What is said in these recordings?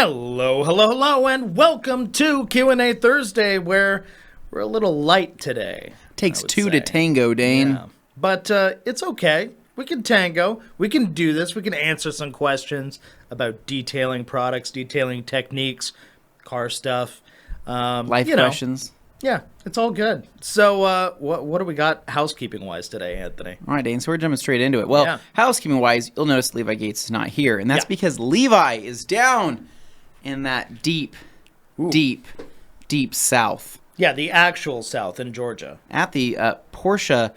Hello, hello, hello, and welcome to Q&A Thursday, where we're a little light today. Takes two to tango, Dane. Yeah. But it's okay. We can tango. We can do this. We can answer some questions about detailing products, detailing techniques, car stuff. Life questions. Yeah, it's all good. So what do we got housekeeping-wise today, Anthony? All right, Dane, so we're jumping straight into it. Well, housekeeping-wise, you'll notice Levi Gates is not here, and that's because Levi is down in that deep south. Yeah, the actual south in Georgia. At the Porsche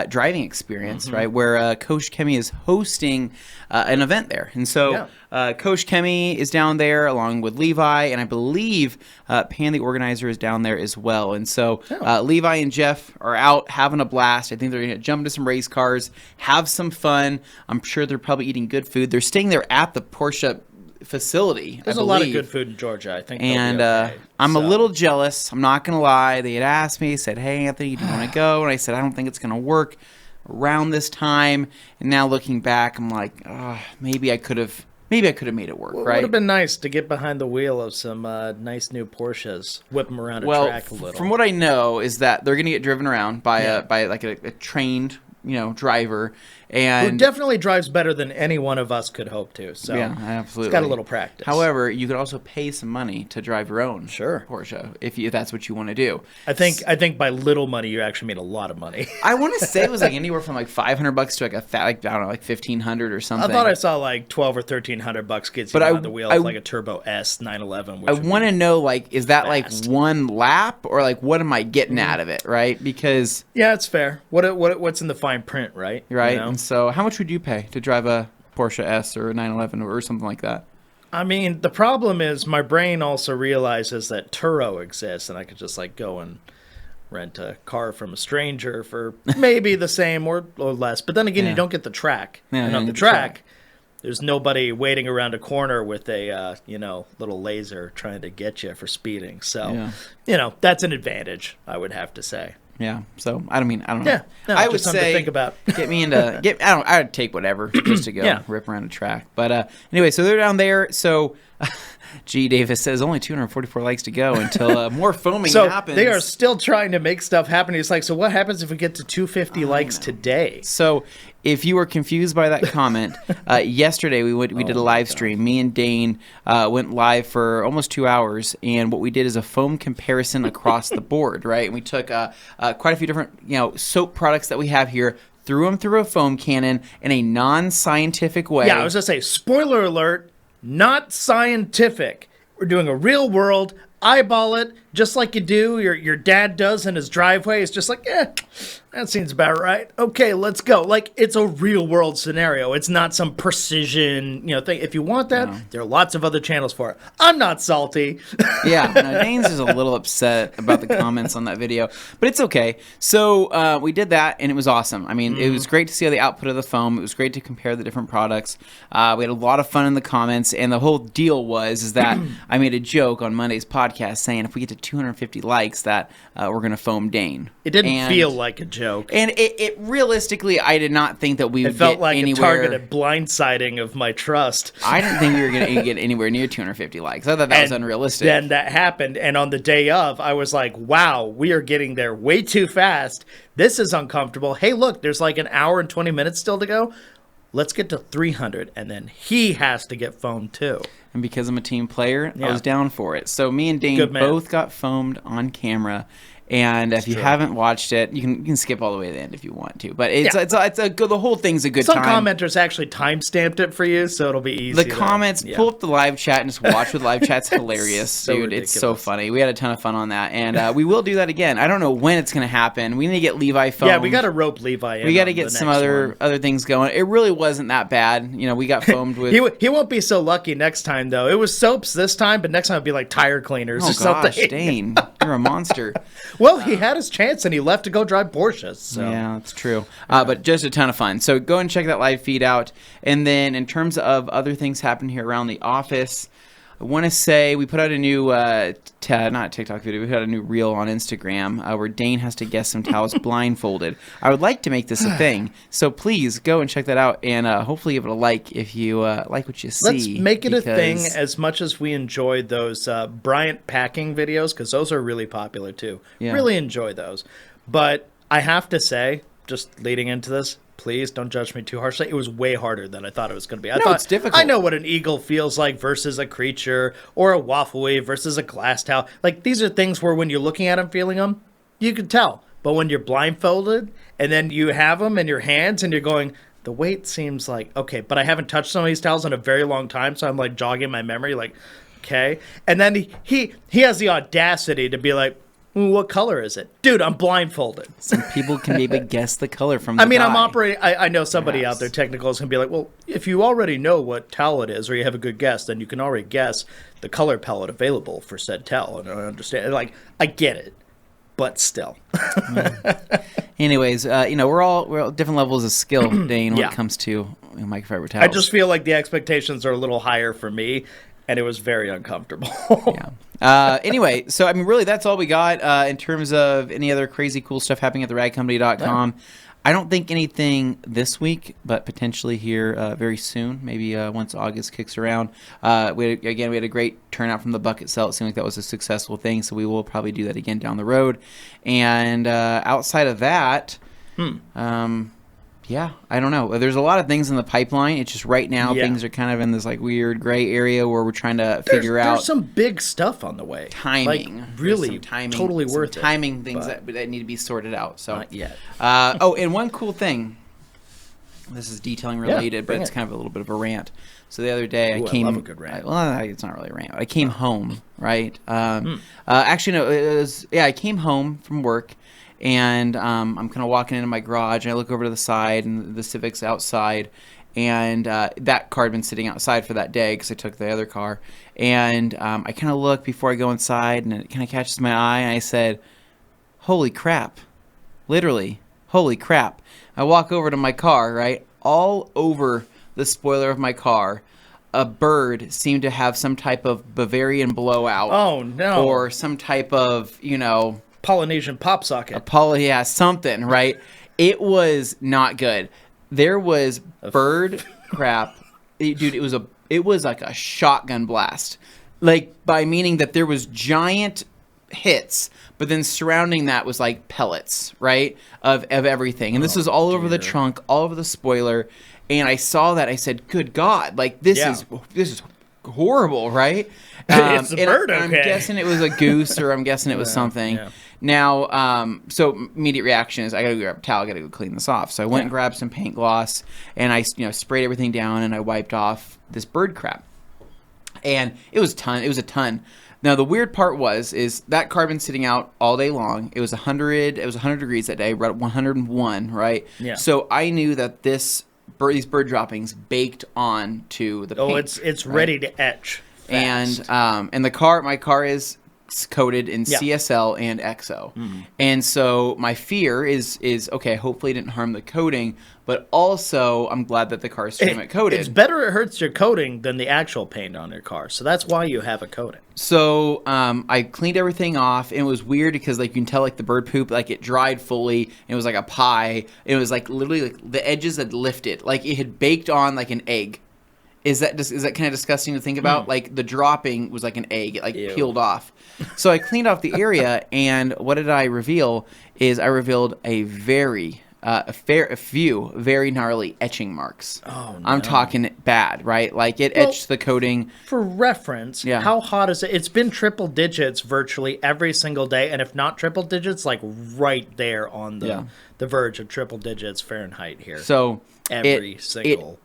driving experience, right, where Koshami is hosting an event there. And so Koshami is down there along with Levi, and I believe Pan, the organizer, is down there as well. And so Levi and Jeff are out having a blast. I think they're going to jump into some race cars, have some fun. I'm sure they're probably eating good food. They're staying there at the Porsche facility. There's a lot of good food in Georgia, I think. And I'm a little jealous. I'm not going to lie. They had asked me, said, "Hey, Anthony, do you want to go?" And I said, "I don't think it's going to work around this time." And now looking back, I'm like, maybe I could have made it work, right? It would have been nice to get behind the wheel of some nice new Porsches, whip them around a track a little. From what I know is that they're going to get driven around by a trained driver, and who definitely drives better than any one of us could hope to. So yeah, absolutely, it's got a little practice. However, you could also pay some money to drive your own Porsche if that's what you want to do. I think by little money you actually mean a lot of money. I want to say it was like anywhere from like $500 to I don't know, like $1,500 or something. I thought I saw like $1,200 or $1,300 gets you behind the wheel of like a Turbo S 911. I want to know, like, is that fast, like one lap, or like what am I getting out of it, right? Because it's fair. What's in the fine print, right? Right. You know? And so how much would you pay to drive a Porsche S or a 911 or something like that? I mean, the problem is my brain also realizes that Turo exists, and I could just like go and rent a car from a stranger for maybe the same or less. But then again, you don't get the track. Yeah, and on the track, there's nobody waiting around a corner with a little laser trying to get you for speeding. So, that's an advantage, I would have to say. Yeah, so I don't know. Yeah, no, I would say think about. I'd take whatever just to go rip around a track. But anyway, so they're down there. So G. Davis says only 244 likes to go until more foaming happens. They are still trying to make stuff happen. It's like, so what happens if we get to 250 likes today? So if you were confused by that comment, yesterday we did a live stream. Me and Dane went live for almost 2 hours, and what we did is a foam comparison across the board, right? And we took quite a few different soap products that we have here, threw them through a foam cannon in a non-scientific way. Yeah, I was going to say, spoiler alert, not scientific. We're doing a real world, eyeball it, just like you do, your dad does in his driveway. It's just like, that seems about right. Okay, let's go. Like, it's a real world scenario. It's not some precision, thing. If you want that, there are lots of other channels for it. I'm not salty. Yeah, Dane's is a little upset about the comments on that video, but it's okay. So we did that, and it was awesome. I mean, it was great to see the output of the foam. It was great to compare the different products. We had a lot of fun in the comments, and the whole deal is that I made a joke on Monday's podcast saying if we get to 250 likes that we're going to foam Dane. It didn't feel like a joke. And it realistically, I did not think that we would get anywhere. It felt like a targeted blindsiding of my trust. I didn't think we were going to get anywhere near 250 likes. I thought that was unrealistic. Then that happened, and on the day of, I was like, wow, we are getting there way too fast. This is uncomfortable. Hey, look, there's like an hour and 20 minutes still to go. Let's get to 300, and then he has to get foamed too. And because I'm a team player, I was down for it. So me and Dane both got foamed on camera. And if you haven't watched it, you can skip all the way to the end if you want to. But it's a good. The whole thing's a good time. Some commenters actually time-stamped it for you, so it'll be easy. The comments, pull up the live chat and just watch with live chat's hilarious, dude. Ridiculous. It's so funny. We had a ton of fun on that, and we will do that again. I don't know when it's going to happen. We need to get Levi foamed. Yeah, we got to rope Levi in. We got to get some other things going. It really wasn't that bad. We got foamed with. He won't be so lucky next time though. It was soaps this time, but next time it'll be like tire cleaners or something. Gosh, Dane, you're a monster. Well, he had his chance and he left to go drive Porsches. So. Yeah, that's true. But just a ton of fun. So go and check that live feed out. And then in terms of other things happening here around the office, I want to say we put out a new, not TikTok video, we put out a new reel on Instagram where Dane has to guess some towels blindfolded. I would like to make this a thing, so please go and check that out, and hopefully give it a like if you like what you see. Let's make it a thing as much as we enjoyed those Bryant packing videos, because those are really popular too. Yeah. Really enjoy those. But I have to say, just leading into this, please don't judge me too harshly. It was way harder than I thought it was going to be. I thought, it's difficult. I know what an eagle feels like versus a creature, or a waffle wave versus a glass towel. Like, these are things where when you're looking at them, feeling them, you can tell. But when you're blindfolded and then you have them in your hands and you're going, the weight seems like, okay, but I haven't touched some of these towels in a very long time, so I'm like jogging my memory, like, okay. And then he has the audacity to be like, what color is it? Dude, I'm blindfolded. Some people can maybe guess the color from the I mean, dye. I'm operating... I know somebody out there, technical, is going to be like, well, if you already know what towel it is, or you have a good guess, then you can already guess the color palette available for said towel. And I understand. Like, I get it. But still. Anyways, we're all different levels of skill, Dane, when it comes to microfiber towels. I just feel like the expectations are a little higher for me, and it was very uncomfortable. Anyway, so I mean, really, that's all we got in terms of any other crazy cool stuff happening at theradcompany.com. I don't think anything this week, but potentially here very soon, maybe once August kicks around. We had a great turnout from the bucket sale. It seemed like that was a successful thing, so we will probably do that again down the road. And outside of that, yeah, I don't know. There's a lot of things in the pipeline. It's just right now things are kind of in this like weird gray area where we're trying to figure out. There's some big stuff on the way. Timing, like, really, totally worth it. Timing things that need to be sorted out. So not yet. And one cool thing. This is detailing related, but it's kind of a little bit of a rant. So the other day I came. I love a good rant. Well, it's not really a rant. I came home, right? Actually, no. It was I came home from work. And I'm kind of walking into my garage, and I look over to the side, and the Civic's outside, and that car had been sitting outside for that day because I took the other car. And I kind of look before I go inside, and it kind of catches my eye, and I said, holy crap. Literally, holy crap. I walk over to my car, right? All over the spoiler of my car, a bird seemed to have some type of Bavarian blowout. Oh, no. Or some type of, Polynesian pop socket. Something, right? It was not good. There was bird crap. Dude, it was like a shotgun blast. Like, by meaning that there was giant hits, but then surrounding that was like pellets, right? Of everything. And this was all over the trunk, all over the spoiler. And I saw that, I said, good God, like this is horrible, right? It's a bird, okay. I'm guessing it was a goose, or I'm guessing it was something. Yeah. Now, so immediate reaction is I gotta go grab a towel, I gotta go clean this off. So I went and grabbed some paint gloss, and I sprayed everything down, and I wiped off this bird crap. And it was a ton. Now the weird part is that car had been sitting out all day long. It was 100 degrees that day, right at 101, right? Yeah. So I knew that these bird droppings baked onto the paint. Oh, it's ready to etch. Fast. And my car is coated in CSL and XO. Mm-hmm. And so my fear is okay, hopefully it didn't harm the coating, but also I'm glad that the car is ceramic coated. It's better it hurts your coating than the actual paint on your car. So that's why you have a coating. So I cleaned everything off, and it was weird because like you can tell like the bird poop, like it dried fully, and it was like a pie. It was like literally like the edges had lifted, like it had baked on like an egg. Is that kind of disgusting to think about? Like the dropping was like an egg, it like peeled off. So I cleaned off the area, and what did I reveal? I revealed a few very gnarly etching marks. Oh, no. I'm talking bad, right? Like it etched the coating. For reference, how hot is it? It's been triple digits virtually every single day, and if not triple digits, like right there on the verge of triple digits Fahrenheit here. So it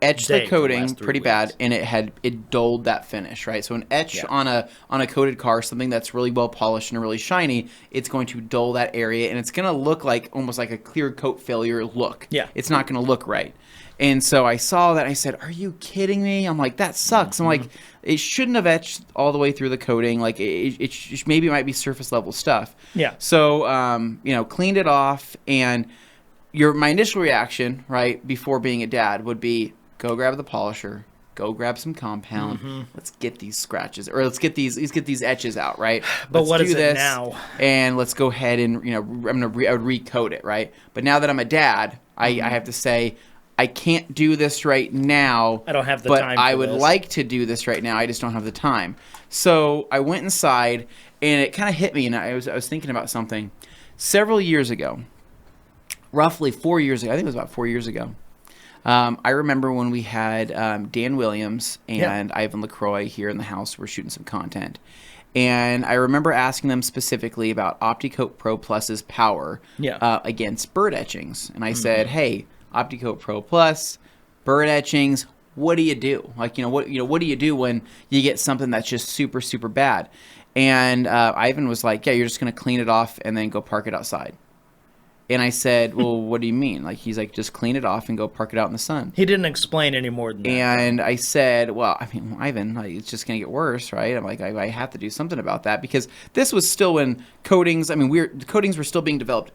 etched the coating pretty bad, and it dulled that finish, right? So an etch on a coated car, something that's really well polished and really shiny, it's going to dull that area, and it's going to look like almost like a clear coat failure look. Yeah, it's not going to look right. And so I saw that, I said, "Are you kidding me?" I'm like, "That sucks." I'm like, it shouldn't have etched all the way through the coating. Like maybe it might be surface level stuff. Yeah. So cleaned it off, and my initial reaction, right, before being a dad would be go grab the polisher, go grab some compound. Let's get these scratches, or let's get these etches out, right? But let's what is do this, it now? And let's go ahead and I would recode it, right? But now that I'm a dad, I have to say, I can't do this right now. I don't have the but time. I would like to do this right now. I just don't have the time. So I went inside, and it kind of hit me, and I was thinking about something. Several years ago, roughly 4 years ago, I think it was about 4 years ago, I remember when we had Dan Williams and Ivan LaCroix here in the house. We're shooting some content. And I remember asking them specifically about OptiCoat Pro Plus's power against bird etchings. And I said, hey, OptiCoat Pro Plus, bird etchings, what do you do? Like, what do you do when you get something that's just super, super bad? And Ivan was like, yeah, you're just going to clean it off and then go park it outside. And I said, well, what do you mean? Like, he's like, just clean it off and go park it out in the sun. He didn't explain any more than that. And I said, well, I mean, Ivan, like, it's just going to get worse, right? I'm like, I have to do something about that, because this was still when coatings, the coatings were still being developed,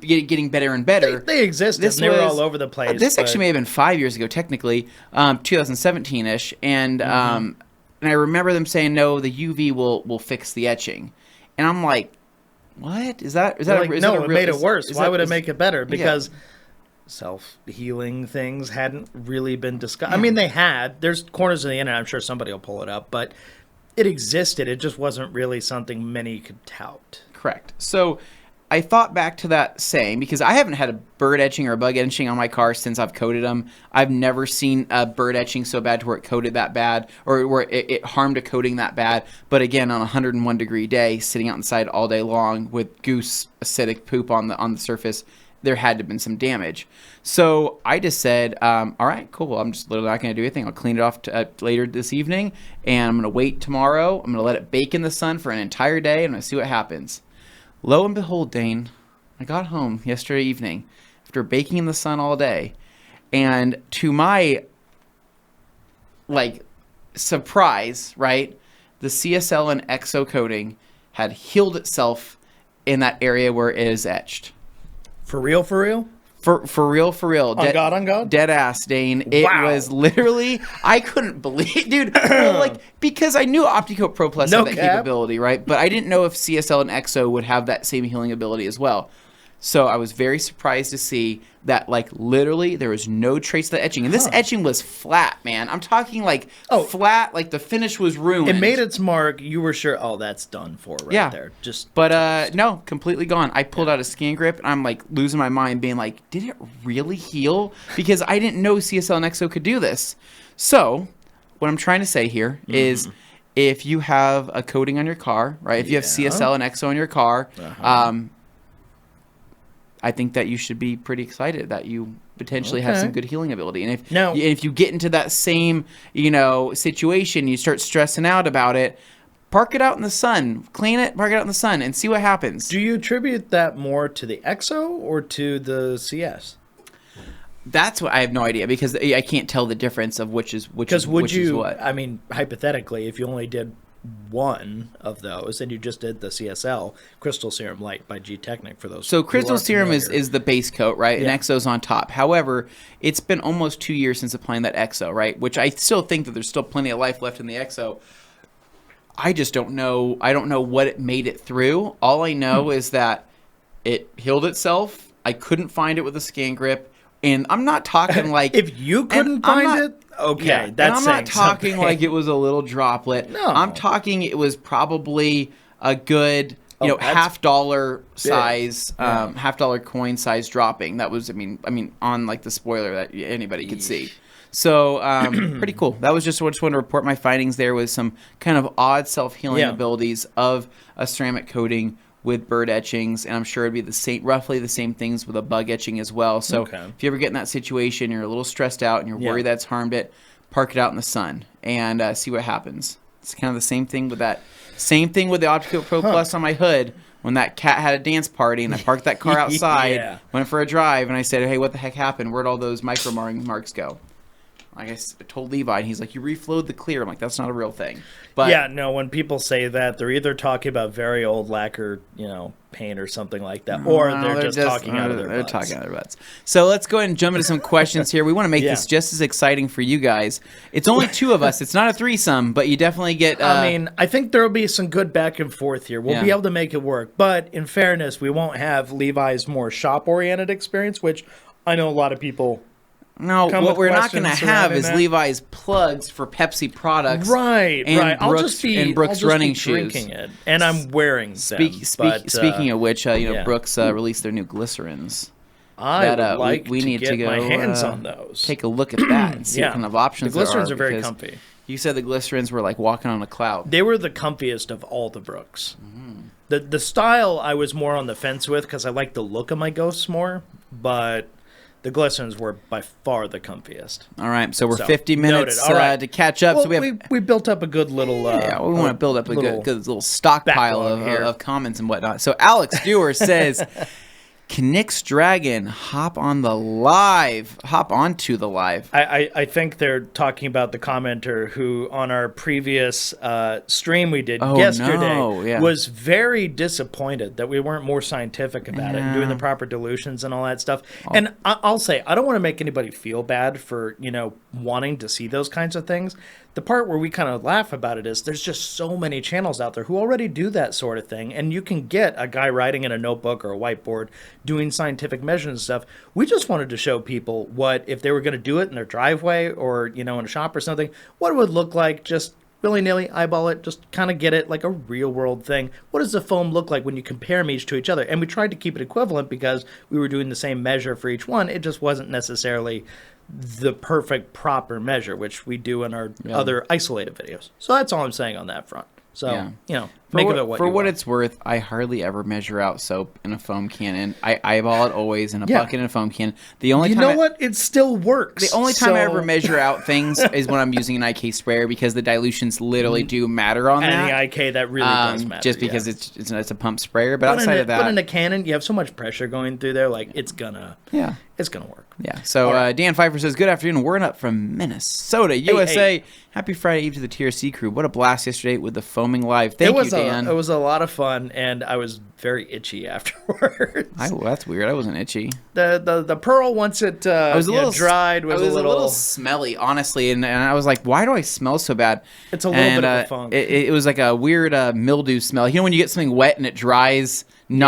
getting better and better. They existed. And they were all over the place. This actually may have been 5 years ago, technically, 2017-ish. And and I remember them saying, no, the UV will fix the etching. And I'm like, what? Is that like, is no, that a it real, made it worse. Why would it make it better? Because yeah. Self-healing things hadn't really been discussed. I mean, they had. There's corners of the internet. I'm sure somebody will pull it up. But it existed. It just wasn't really something many could tout. Correct. So I thought back to that saying, because I haven't had a bird etching or a bug etching on my car since I've coated them. I've never seen a bird etching so bad to where it coated that bad, or where it harmed a coating that bad. But again, on a 101-degree day, sitting out inside all day long with goose acidic poop on the surface, there had to have been some damage. So I just said, all right, cool. I'm just literally not going to do anything. I'll clean it off later this evening, and I'm going to wait tomorrow. I'm going to let it bake in the sun for an entire day, and I'm going to see what happens. Lo and behold, Dane, I got home yesterday evening after baking in the sun all day, and to my, surprise, right, the CSL and EXO coating had healed itself in that area where it is etched. For real? For real? For real. On God? Dead ass, Dane. It was literally, I couldn't believe, dude. Because I knew OptiCoat Pro Plus had that capability, right? But I didn't know if CSL and EXO would have that same healing ability as well. So I was very surprised to see that, literally, there was no trace of the etching. And this etching was flat, man. I'm talking, flat, the finish was ruined. It made its mark. You were sure, that's done for there. But no, completely gone. I pulled out a scan grip, and I'm, losing my mind, being like, did it really heal? Because I didn't know CSL and EXO could do this. So what I'm trying to say here is, if you have a coating on your car, right, if you have CSL and EXO on your car, I think that you should be pretty excited that you potentially have some good healing ability. And if you get into that same, situation, you start stressing out about it, park it out in the sun, clean it, park it out in the sun, and see what happens. Do you attribute that more to the EXO or to the CS? That's what I have no idea, because I can't tell the difference of which is what. I mean, hypothetically, if you only did one of those and you just did the CSL Crystal Serum Light by G-Technic for those. So Crystal Serum is the base coat, right? And EXO's on top. However, it's been almost 2 years since applying that EXO, right? Which I still think that there's still plenty of life left in the EXO. I just don't know. I don't know what it made it through. All I know is that it healed itself. I couldn't find it with a scan grip. And I'm not talking if you couldn't find it, okay, that's I'm not talking like it was a little droplet. No. I'm talking it was probably a good, $50 size, $50 coin size dropping. That was, I mean, on the spoiler that anybody could see. So pretty cool. That was just wanted to report my findings there with some kind of odd self-healing abilities of a ceramic coating with bird etchings, and I'm sure it'd be roughly the same things with a bug etching as well. So if you ever get in that situation, you're a little stressed out and you're worried that's harmed it, park it out in the sun and see what happens. It's kind of the same thing with that. Same thing with the OptiCoat Pro Plus on my hood. When that cat had a dance party and I parked that car outside, went for a drive, and I said, hey, what the heck happened? Where'd all those micro marks go? I told Levi, and he's like, you reflowed the clear. I'm like, that's not a real thing. But yeah, no, when people say that, they're either talking about very old lacquer, paint or something like that, or they're just talking out of their butts. They're talking out of their butts. So let's go ahead and jump into some questions here. We want to make this just as exciting for you guys. It's only two of us. It's not a threesome, but you definitely get... I think there will be some good back and forth here. We'll be able to make it work. But in fairness, we won't have Levi's more shop-oriented experience, which I know a lot of people... No, what we're not going to have is Levi's plugs for Pepsi products. Right, and Brooks, Brooks running shoes. Drinking it, and I'm wearing them. Speaking of which, Brooks released their new glycerins. I would like we need to get my hands on those. Take a look at that and see what kind of options there are. The glycerins are very comfy. You said the glycerins were like walking on a cloud. They were the comfiest of all the Brooks. Mm-hmm. The style I was more on the fence with because I like the look of my Ghosts more, but... The glycerins were by far the comfiest. All right, so we're 50 minutes to catch up. Well, so we built up a good little... we want to build up a good little stockpile of comments and whatnot. So Alex Dewar says... Knick's Dragon, hop onto the live. I think they're talking about the commenter who, on our previous stream we did yesterday, was very disappointed that we weren't more scientific about it and doing the proper dilutions and all that stuff. And I'll say, I don't want to make anybody feel bad for, wanting to see those kinds of things. The part where we kind of laugh about it is there's just so many channels out there who already do that sort of thing, and you can get a guy writing in a notebook or a whiteboard doing scientific measurements and stuff. We just wanted to show people what, if they were going to do it in their driveway or, in a shop or something, what it would look like, just willy-nilly, eyeball it, just kind of get it like a real-world thing. What does the foam look like when you compare them each to each other? And we tried to keep it equivalent because we were doing the same measure for each one. It just wasn't necessarily the perfect proper measure, which we do in our other isolated videos. So that's all I'm saying on that front. So, make of it what you want. For what it's worth, I hardly ever measure out soap in a foam can. I eyeball it always in a bucket in a foam can. The only time what? It still works. The only time I ever measure out things is when I'm using an IK sprayer because the dilutions literally do matter on that. And the IK, that really does matter. Just because it's a pump sprayer. But outside of that... But in a Canon, you have so much pressure going through there, like, it's gonna work. Yeah. So Dan Pfeiffer says, good afternoon. We're up from Minnesota, USA. Hey. Happy Friday Eve to the Tierci crew. What a blast yesterday with the foaming live. Thank you, Dan. It was a lot of fun, and I was very itchy afterwards. That's weird. I wasn't itchy. The pearl, once it dried, was a little smelly, honestly, and I was like, why do I smell so bad? It's a little bit of a funk. It was like a weird mildew smell. When you get something wet and it dries... when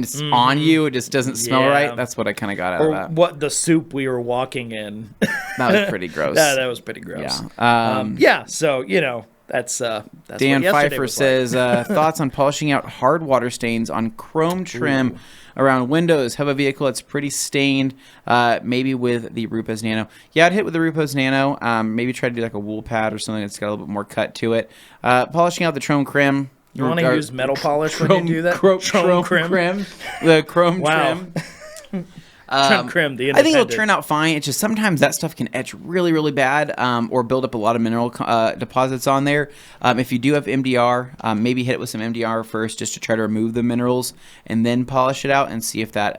it's on you, it just doesn't smell right. That's what I kind of got out of that. What the soup we were walking in. That was pretty gross. That was pretty gross. Yeah. So that's Dan Pfeiffer says thoughts on polishing out hard water stains on chrome trim around windows. Have a vehicle that's pretty stained. Maybe with the Rupes Nano. Yeah, I'd hit with the Rupes Nano. Maybe try to do like a wool pad or something that's got a little bit more cut to it. Polishing out the chrome trim. You want to use metal polish when you do that? Chrome trim. The chrome trim. Trim crim, the independent. I think it'll turn out fine. It's just sometimes that stuff can etch really, really bad or build up a lot of mineral deposits on there. If you do have MDR, maybe hit it with some MDR first just to try to remove the minerals and then polish it out and see if that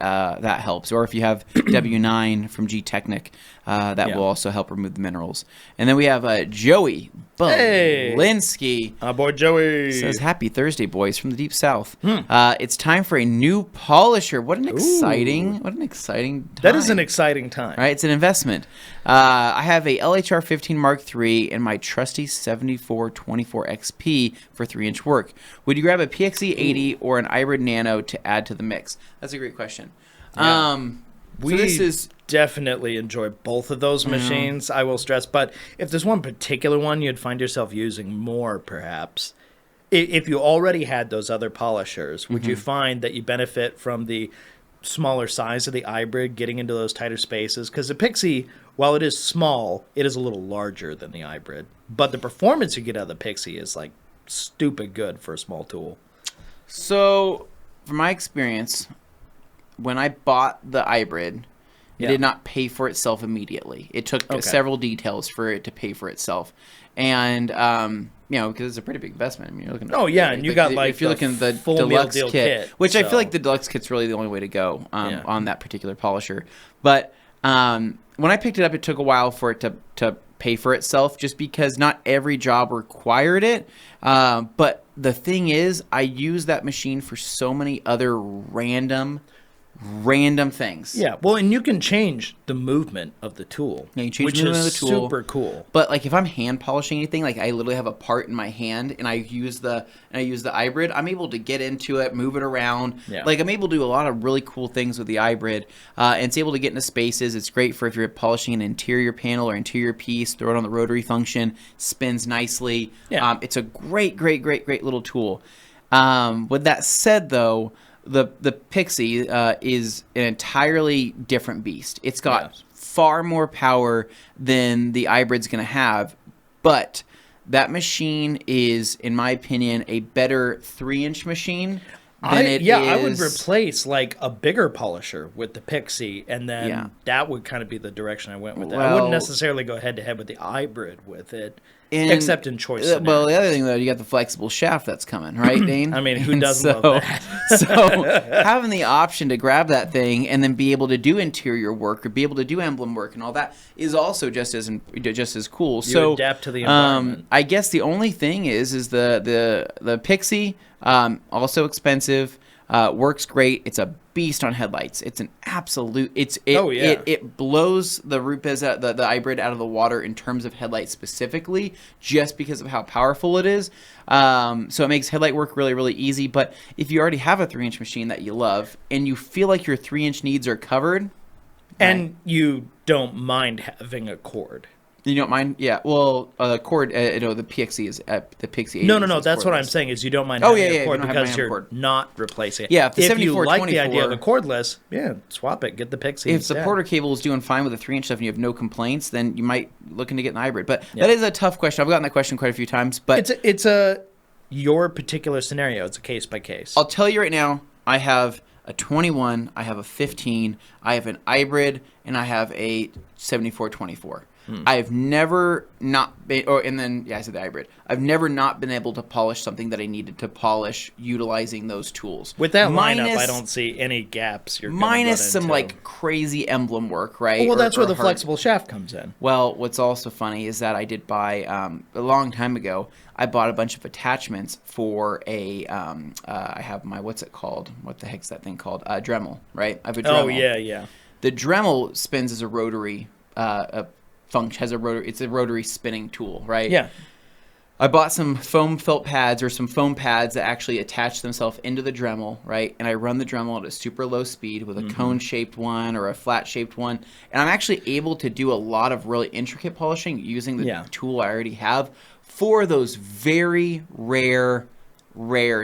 helps. Or if you have W9 from G-Technic, that will also help remove the minerals. And then we have Joey Belinsky. Our boy Joey. Says, happy Thursday, boys, from the Deep South. It's time for a new polisher. What an exciting time. That is an exciting time. Right? It's an investment. I have a LHR 15 Mark III and my trusty 7424 XP for 3-inch work. Would you grab a PXE 80 or an Hybrid Nano to add to the mix? That's a great question. Yeah. Definitely enjoy both of those machines, I will stress. But if there's one particular one you'd find yourself using more, perhaps, if you already had those other polishers, would you find that you benefit from the smaller size of the hybrid, getting into those tighter spaces? Because the Pixie, while it is small, it is a little larger than the hybrid. But the performance you get out of the Pixie is like stupid good for a small tool. So, from my experience, when I bought the hybrid, it did not pay for itself immediately. It took several details for it to pay for itself. And, because it's a pretty big investment. I mean, you're looking at, and you got if you're looking at the deluxe kit, which I feel like the deluxe kit's really the only way to go on that particular polisher. But When I picked it up, it took a while for it to pay for itself, just because not every job required it. But the thing is, I use that machine for so many other random things. Yeah, well, and you can change the movement of the tool, Yeah, you change which the movement is of the tool. super cool. But like if I'm hand polishing anything, like I literally have a part in my hand and I use the iBrid, I'm able to get into it, move it around. Yeah. Like I'm able to do a lot of really cool things with the iBrid. And it's able to get into spaces. It's great for if you're polishing an interior panel or interior piece, throw it on the rotary function, spins nicely. Yeah. It's a great little tool. With that said though, the Pixie is an entirely different beast. It's got far more power than the iBrid's going to have, but that machine is, in my opinion, a better 3-inch machine than it is. I would replace like a bigger polisher with the Pixie, and then that would kind of be the direction I went with it. I wouldn't necessarily go head to head with the iBrid with it. Except in choice scenarios. Well, the other thing, though, you got the flexible shaft that's coming, right, Dane? I mean, who doesn't love that? So having the option to grab that thing and then be able to do interior work or be able to do emblem work and all that is also just as cool. You adapt to the environment. I guess the only thing is the Pixie, also expensive. Works great. It's a beast on headlights. It's an absolute. It blows the Rupes, the iBrid out of the water in terms of headlights specifically, just because of how powerful it is. So it makes headlight work really easy. But if you already have a 3-inch machine that you love and you feel like your 3-inch needs are covered, and you don't mind having a cord. You don't mind? Yeah. Well, cord. The Pixie is the Pixie. No. That's what I'm saying. Is you don't mind having a cord because you're not replacing it. Yeah. If you like the idea of a cordless, swap it. Get the Pixie. If the Porter cable is doing fine with a 3-inch stuff and you have no complaints, then you might looking to get an iBrid. But that is a tough question. I've gotten that question quite a few times. But it's your particular scenario. It's a case by case. I'll tell you right now. I have a 21. I have a 15. I have an iBrid, and I have a 7424. I've never not been, I said the iBrid. I've never not been able to polish something that I needed to polish utilizing those tools. With that lineup, I don't see any gaps. Minus some like crazy emblem work, right? Well, that's where the flexible shaft comes in. Well, what's also funny is that I did buy a long time ago. I bought a bunch of attachments for a. I have my what's it called? What the heck's that thing called? Dremel, right? I have a Dremel. Oh yeah. The Dremel spins as a rotary. Has a rotary. It's a rotary spinning tool, right? Yeah. I bought some foam felt pads or some foam pads that actually attach themselves into the Dremel, right? And I run the Dremel at a super low speed with a cone-shaped one or a flat-shaped one, and I'm actually able to do a lot of really intricate polishing using the tool I already have for those very rare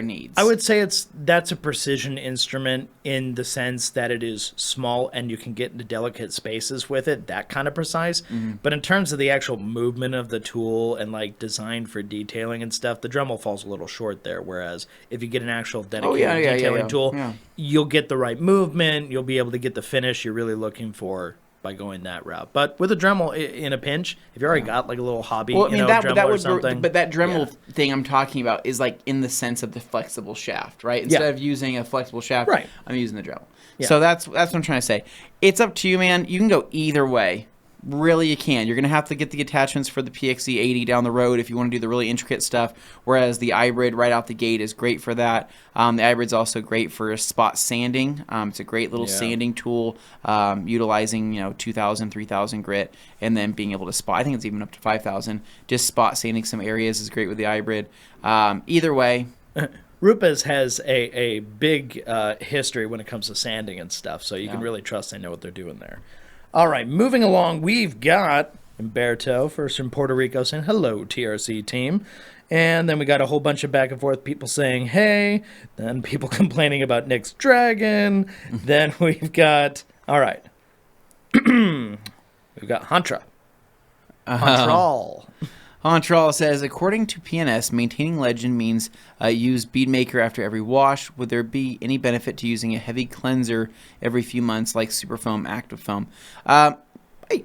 needs. I would say that's a precision instrument in the sense that it is small and you can get into delicate spaces with it, that kind of precise. But in terms of the actual movement of the tool and like design for detailing and stuff, the Dremel falls a little short there. Whereas if you get an actual dedicated detailing tool, you'll get the right movement, you'll be able to get the finish you're really looking for by going that route. But with a Dremel in a pinch, if you already got like a little hobby, Dremel or something. But that Dremel thing I'm talking about is like in the sense of the flexible shaft, right? Instead of using a flexible shaft, I'm using the Dremel. Yeah. So that's what I'm trying to say. It's up to you, man. You can go either way. Really, you can. You're going to have to get the attachments for the PXE 80 down the road if you want to do the really intricate stuff, whereas the iBrid right out the gate is great for that. The iBrid's also great for spot sanding. It's a great little sanding tool, utilizing 2,000, 3,000 grit, and then being able to spot. I think it's even up to 5,000. Just spot sanding some areas is great with the iBrid. Either way. Rupes has a big history when it comes to sanding and stuff, so you can really trust they know what they're doing there. All right, moving along, we've got Humberto, first from Puerto Rico, saying, hello, Tierci team. And then we got a whole bunch of back and forth, people saying, hey. Then people complaining about Nick's Dragon. Then we've got, all right. We've got Hantra. Hantral. Hantral says, according to PNS, maintaining legend means use bead maker after every wash. Would there be any benefit to using a heavy cleanser every few months like Superfoam, Active Foam?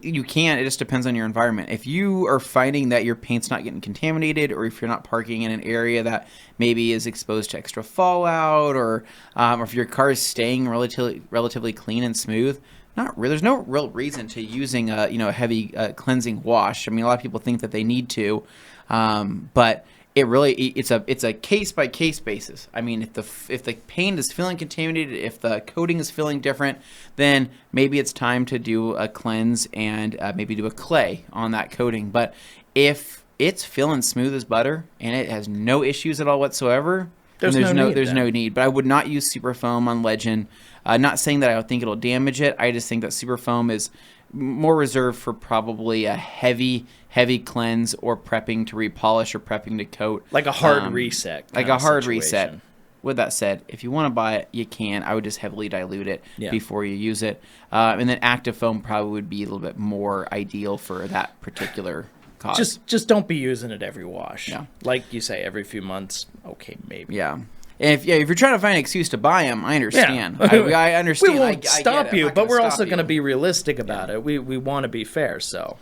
You can. It just depends on your environment. If you are finding that your paint's not getting contaminated, or if you're not parking in an area that maybe is exposed to extra fallout, or if your car is staying relatively clean and smooth, not really. There's no real reason to using a heavy cleansing wash. I mean, a lot of people think that they need to, but it's a case by case basis. I mean, if the paint is feeling contaminated, if the coating is feeling different, then maybe it's time to do a cleanse and maybe do a clay on that coating. But if it's feeling smooth as butter and it has no issues at all whatsoever, there's no need. But I would not use super foam on Legend. Not saying that I don't think it'll damage it. I just think that super foam is more reserved for probably a heavy cleanse or prepping to repolish or prepping to coat. Like a hard reset. Like a hard reset. With that said, if you want to buy it, you can. I would just heavily dilute it before you use it. And then active foam probably would be a little bit more ideal for that particular cause. Just don't be using it every wash. Yeah. Like you say, every few months. Okay, maybe. Yeah. And if you're trying to find an excuse to buy them, I understand. Yeah. I understand. We won't stop you, but we're also going to be realistic about it. We want to be fair, so,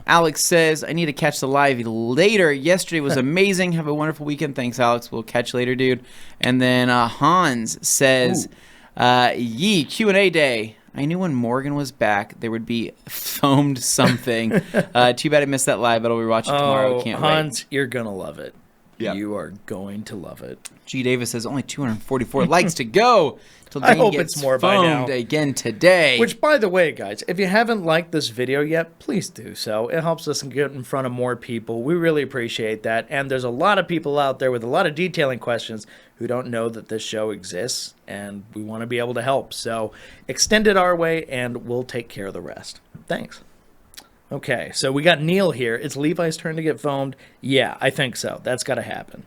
Alex says, I need to catch the live later. Yesterday was amazing. Have a wonderful weekend. Thanks, Alex. We'll catch you later, dude. And then Hans says, Q&A day. I knew when Morgan was back, there would be foamed something. Too bad I missed that live, but I'll be watching tomorrow. Can't Hans, you're going to love it. Yeah. You are going to love it. G. Davis says only 244 likes to go. I hope it's more by now. Again today. Which, by the way, guys, if you haven't liked this video yet, please do so. It helps us get in front of more people. We really appreciate that. And there's a lot of people out there with a lot of detailing questions who don't know that this show exists, and we want to be able to help. So extend it our way, and we'll take care of the rest. Thanks. Okay, so we got Neil here. It's Levi's turn to get foamed. Yeah, I think so. That's got to happen.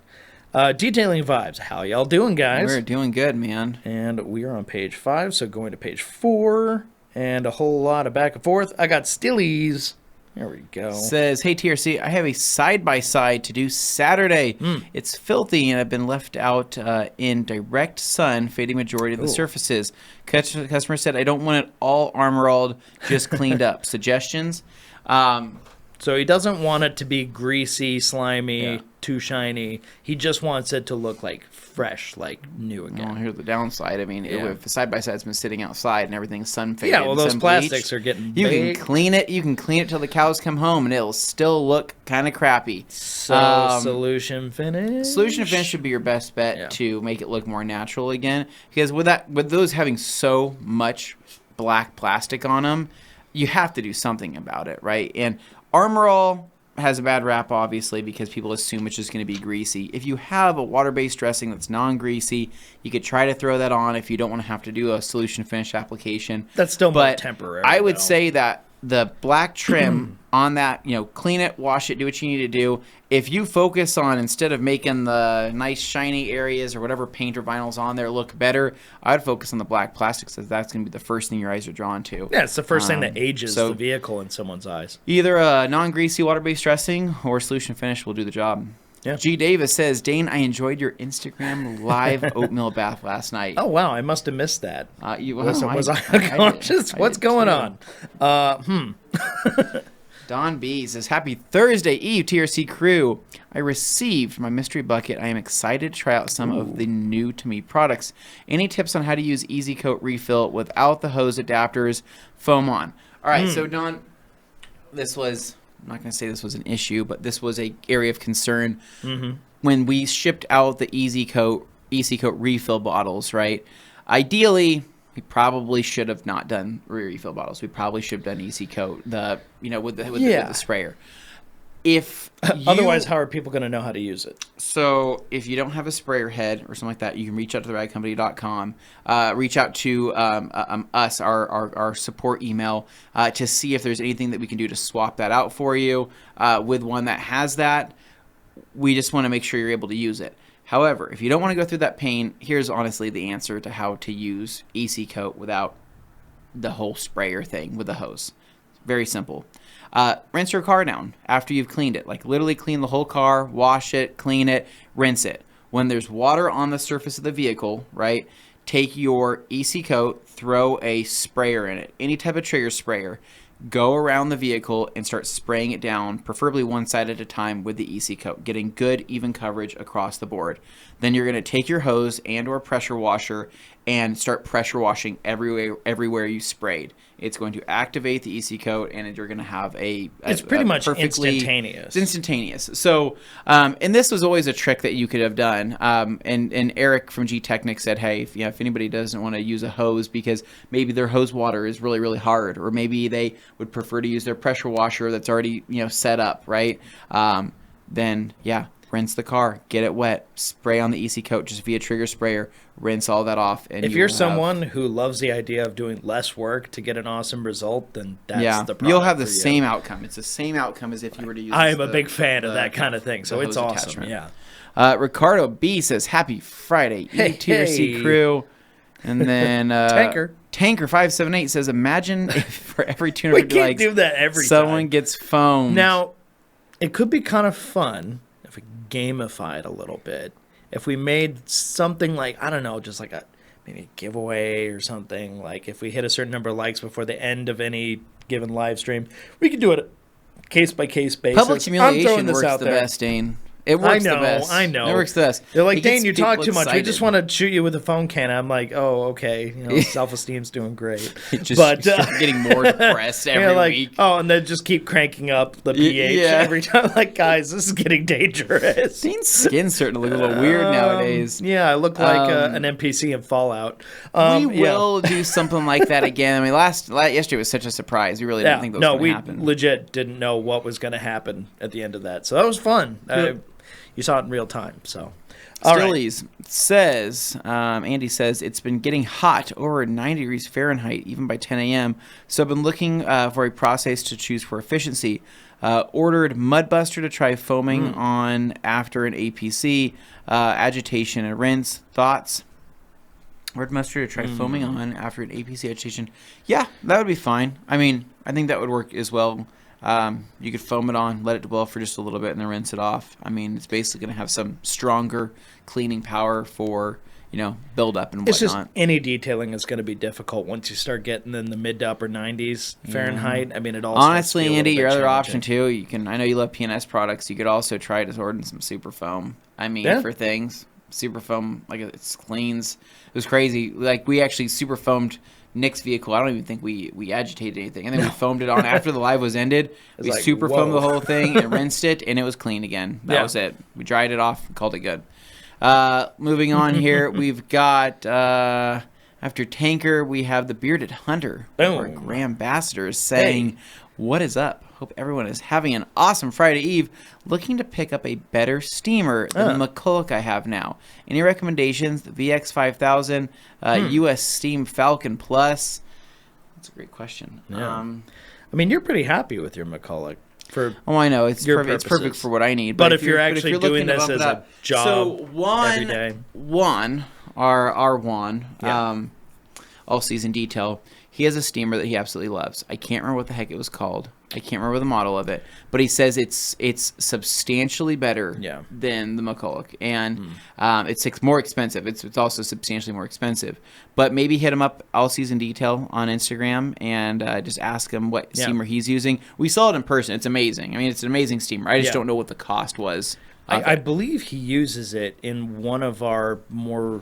Detailing Vibes. How y'all doing, guys? We're doing good, man. And we are on page 5, so going to page 4, and a whole lot of back and forth. I got Stillies. There we go. Says, hey, Tierci, I have a side-by-side to do Saturday. It's filthy, and I've been left out in direct sun, fading majority of the surfaces. Customer said, I don't want it all armor-alled, just cleaned up. Suggestions? So he doesn't want it to be greasy, slimy, too shiny. He just wants it to look like fresh, like new again. Well, here's the downside. I mean, if the side-by-side's been sitting outside and everything's sun-faded, those plastics are getting baked, you can clean it. You can clean it till the cows come home, and it'll still look kind of crappy. So solution finish? Solution finish should be your best bet to make it look more natural again. Because with those having so much black plastic on them, you have to do something about it, right? And Armor All has a bad rap, obviously, because people assume it's just going to be greasy. If you have a water-based dressing that's non-greasy, you could try to throw that on if you don't want to have to do a solution finish application. That's still more temporary. I would say that the black trim on that, clean it, wash it, do what you need to do. If you focus on, instead of making the nice shiny areas or whatever paint or vinyl's on there look better, I'd focus on the black plastics, because that's going to be the first thing your eyes are drawn to. Yeah, it's the first thing that ages the vehicle in someone's eyes. Either a non-greasy water-based dressing or solution finish will do the job. Yeah. G. Davis says, Dane, I enjoyed your Instagram live oatmeal bath last night. Oh, wow. I must have missed that. Was I unconscious? What's going on? Don B says, happy Thursday Eve, TRC crew. I received my mystery bucket. I am excited to try out some of the new to me products. Any tips on how to use Easy Coat refill without the hose adapters foam on? All right, so Don, this was... I'm not going to say this was an issue, but this was an area of concern when we shipped out the Easy Coat refill bottles, right? Ideally, we probably should have not done refill bottles. We probably should have done Easy Coat, with the sprayer. Otherwise, how are people going to know how to use it? So if you don't have a sprayer head or something like that, you can reach out to theradcompany.com, reach out to us, our support email, to see if there's anything that we can do to swap that out for you with one that has that. We just want to make sure you're able to use it. However, if you don't want to go through that pain, here's honestly the answer to how to use Easy Coat without the whole sprayer thing with the hose. Very simple. Rinse your car down after you've cleaned it. Like literally clean the whole car, wash it, clean it, rinse it. When there's water on the surface of the vehicle, right, take your Easy Coat, throw a sprayer in it, any type of trigger sprayer. Go around the vehicle and start spraying it down, preferably one side at a time with the Easy Coat, getting good, even coverage across the board. Then you're going to take your hose and or pressure washer and start pressure washing everywhere you sprayed. It's going to activate the EC coat, and you're going to have it's pretty much instantaneous. It's instantaneous. So, and this was always a trick that you could have done. And Eric from G Technic said, hey, if anybody doesn't want to use a hose because maybe their hose water is really, really hard, or maybe they would prefer to use their pressure washer that's already set up, right? Then rinse the car, get it wet, spray on the EC coat just via trigger sprayer, rinse all that off. And if you're someone who loves the idea of doing less work to get an awesome result, then that's the problem. You'll have the same outcome. It's the same outcome as if you were to use I'm a big fan of that kind of thing, so it's awesome. Attachment. Yeah. Ricardo B says, happy Friday, Tierci crew. And then Tanker 578 says, imagine if for every 200 likes, do that every someone time. Gets foamed. Now, it could be kind of fun if we gamify it a little bit. If we made something like, I don't know, just like maybe a giveaway or something. Like if we hit a certain number of likes before the end of any given live stream, we could do it case by case basis. Public humiliation works the best, Dane. It works the best. I know. It works the best. They're like, Dane, you talk too much. We just want to shoot you with a foam cannon. I'm like, oh, okay. Self-esteem's doing great. But getting more depressed every week. Oh, and then just keep cranking up the pH every time. Like, guys, this is getting dangerous. Dane's skin's starting to look a little weird nowadays. Yeah, I look like an NPC in Fallout. We will do something like that again. I mean, yesterday was such a surprise. We really didn't think that was going to happen. No, we legit didn't know what was going to happen at the end of that. So that was fun. You saw it in real time, so. Stillies says, Andy says, it's been getting hot, over 90 degrees Fahrenheit, even by 10 a.m., so I've been looking for a process to choose for efficiency. Ordered Mudbuster to try foaming on after an APC, agitation and rinse. Thoughts? Ordered Mudbuster to try foaming on after an APC agitation. Yeah, that would be fine. I mean, I think that would work as well. You could foam it on, let it dwell for just a little bit, and then rinse it off. I mean, it's basically going to have some stronger cleaning power for, build up and whatnot. It's just any detailing is going to be difficult once you start getting in the mid to upper 90s Fahrenheit. I mean, it all honestly, Andy, your other option too. I know you love PNS products. You could also try to order some super foam. I mean, for things, super foam it cleans. It was crazy. Like we actually super foamed Nick's vehicle. I don't even think we agitated anything. And then we foamed it on after the live was ended. We super foamed the whole thing and rinsed it, and it was clean again. That was it. We dried it off and called it good. Moving on here, we've got, after Tanker, we have the Bearded Hunter, our Grand Ambassador, saying, what is up? Hope everyone is having an awesome Friday Eve. Looking to pick up a better steamer than the McCulloch I have now. Any recommendations? The VX5000, US Steam Falcon Plus. That's a great question. Yeah. I mean, you're pretty happy with your McCulloch. I know. It's perfect for what I need. But if you're actually doing this as a job every day. Our Juan, all season detail, he has a steamer that he absolutely loves. I can't remember what the heck it was called. I can't remember the model of it, but he says it's substantially better than the McCulloch, and it's more expensive. It's also substantially more expensive. But maybe hit him up, all season detail, on Instagram, and just ask him what steamer he's using. We saw it in person. It's amazing. I mean, it's an amazing steamer. I just don't know what the cost was. I believe he uses it in one of our more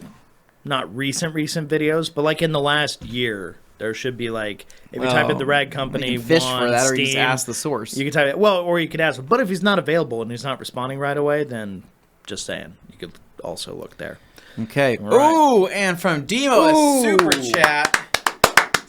not recent videos, but like in the last year. There should be if you type in the rag company, you can fish for that, Steam, or you just ask the source. You can type it, or you could ask. But if he's not available and he's not responding right away, then just saying, you could also look there. Okay. Right. Ooh, and from Demo, a super chat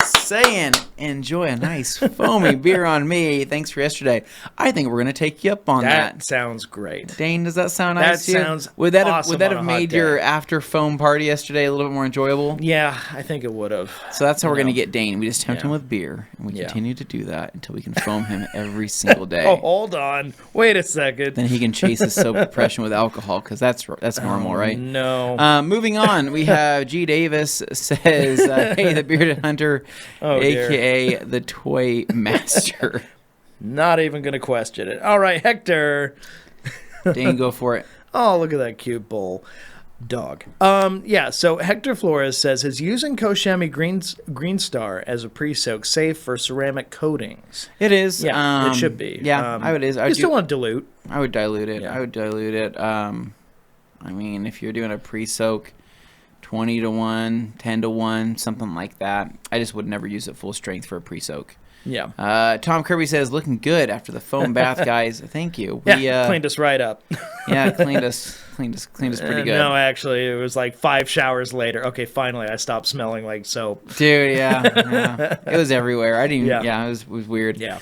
saying, enjoy a nice foamy beer on me. Thanks for yesterday. I think we're going to take you up on that. That sounds great. Dane, does that sound nice to you? That sounds awesome. Would that have made your after foam party yesterday a little bit more enjoyable? Yeah, I think it would have. So that's how we're going to get Dane. We just tempt him with beer, and we continue to do that until we can foam him every single day. Oh, hold on. Wait a second. Then he can chase his soap depression with alcohol, because that's normal, right? No. Moving on, we have G. Davis says, hey, the Bearded Hunter, a.k.a. the Toy Master. Not even going to question it. All right, Hector. Dane, go for it. Oh, look at that cute bull dog. So Hector Flores says, is using Koshami Green Star as a pre-soak safe for ceramic coatings? It is. Yeah, it should be. Yeah, I would. You still want to dilute. I would dilute it. Yeah. I would dilute it. I mean, if you're doing a pre-soak, 20 to 1, 10 to 1, something like that. I just would never use it full strength for a pre-soak. Yeah. Tom Kirby says, looking good after the foam bath, guys. Thank you. Yeah, cleaned us right up. Yeah, cleaned us pretty good. No, actually, it was like 5 showers later. Okay, finally, I stopped smelling like soap. Dude, yeah. It was everywhere. I didn't. Yeah, it was weird. Yeah.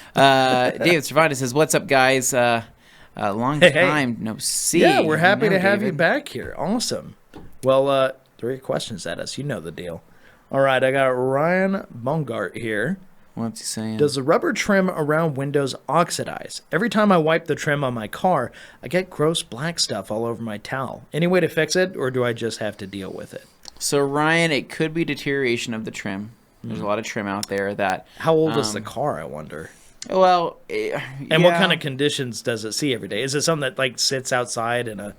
David Cervantes says, "What's up, guys? Long time no see." Yeah, we're happy to have you back here. Awesome. Well, 3 questions at us. You know the deal. All right, I got Ryan Bongart here. What's he saying? Does the rubber trim around Windows oxidize? Every time I wipe the trim on my car, I get gross black stuff all over my towel. Any way to fix it, or do I just have to deal with it? So, Ryan, it could be deterioration of the trim. There's a lot of trim out there that... How old is the car, I wonder? Well, and what kind of conditions does it see every day? Is it something that like sits outside in a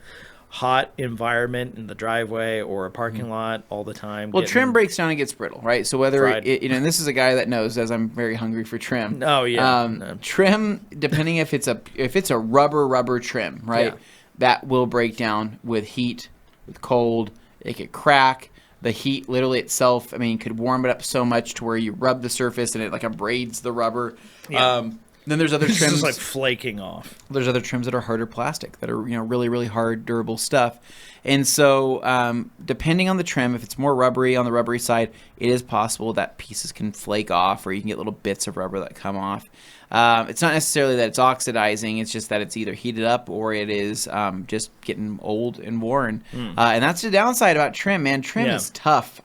hot environment in the driveway or a parking lot all the time? Well, trim breaks down and gets brittle, right? So whether and this is a guy that knows, as I'm very hungry for trim. Oh yeah, trim, depending if it's a rubber trim, right? Yeah. That will break down with heat, with cold. It could crack. The heat literally itself, I mean, could warm it up so much to where you rub the surface and it like abrades the rubber. Yeah. Then there's other trims. It's just like flaking off. There's other trims that are harder plastic that are really, really hard, durable stuff. And so depending on the trim, if it's more rubbery on the rubbery side, it is possible that pieces can flake off or you can get little bits of rubber that come off. It's not necessarily that it's oxidizing. It's just that it's either heated up or it is just getting old and worn. And that's the downside about trim, man. Trim is tough.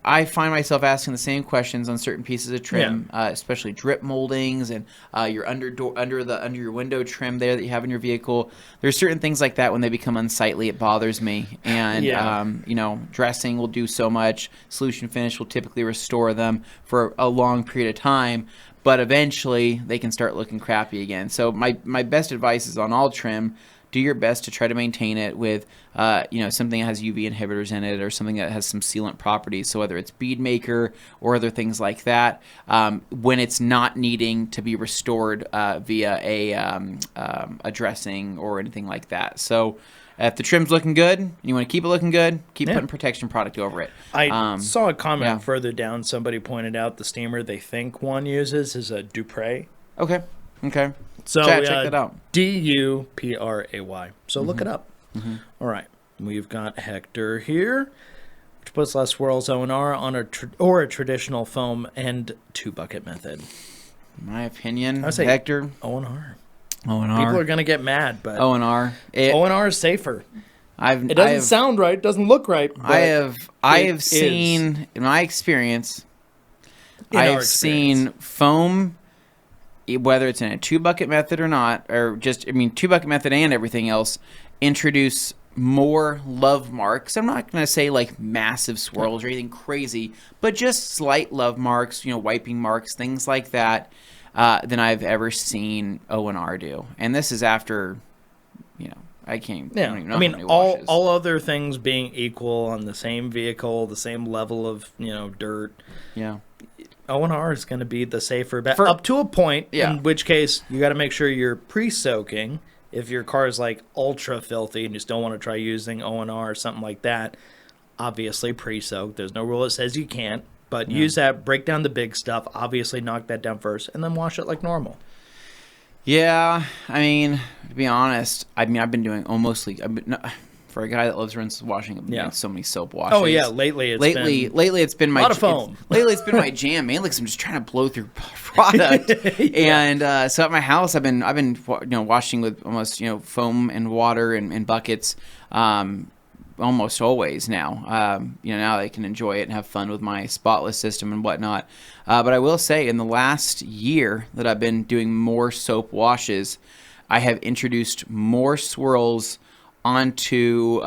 I find myself asking the same questions on certain pieces of trim, especially drip moldings and your under your window trim there that you have in your vehicle. There's certain things like that when they become unsightly, it bothers me. And dressing will do so much. Solution finish will typically restore them for a long period of time, but eventually they can start looking crappy again. So my best advice is on all trim. Do your best to try to maintain it with, something that has UV inhibitors in it or something that has some sealant properties. So whether it's bead maker or other things like that, when it's not needing to be restored via a dressing or anything like that. So if the trim's looking good, and you want to keep it looking good, keep putting protection product over it. I saw a comment further down. Somebody pointed out the steamer they think one uses is a Dupray. Okay. So check that out. Dupray. So look it up. All right. We've got Hector here, which puts less swirls O&R on a traditional foam and 2-bucket method. In my opinion, I say Hector. O&R. O&R. People are going to get mad, but O&R. O&R is safer. It doesn't sound right. It doesn't look right. I have seen, in my experience, seen foam, whether it's in a 2-bucket method or not, or just, 2-bucket method and everything else, introduce more love marks. I'm not going to say like massive swirls or anything crazy, but just slight love marks, wiping marks, things like that, than I've ever seen O&R do. And this is after, I can't. Yeah. I don't even know how many washes. all other things being equal on the same vehicle, the same level of, dirt. Yeah. O&R is going to be the safer bet up to a point, in which case you got to make sure you're pre-soaking. If your car is like ultra filthy and you just don't want to try using O&R or something like that, obviously pre-soak. There's no rule that says you can't, but use that, break down the big stuff, obviously knock that down first, and then wash it like normal. Yeah, to be honest, I've been doing for a guy that loves rinse washing, I've been doing so many soap washes. Oh yeah, lately it's been my lot of foam. Lately it's been my jam, mainly because I'm just trying to blow through product. And so at my house, I've been washing with almost foam and water and buckets, almost always now. Now I can enjoy it and have fun with my spotless system and whatnot. But I will say, in the last year that I've been doing more soap washes, I have introduced more swirls onto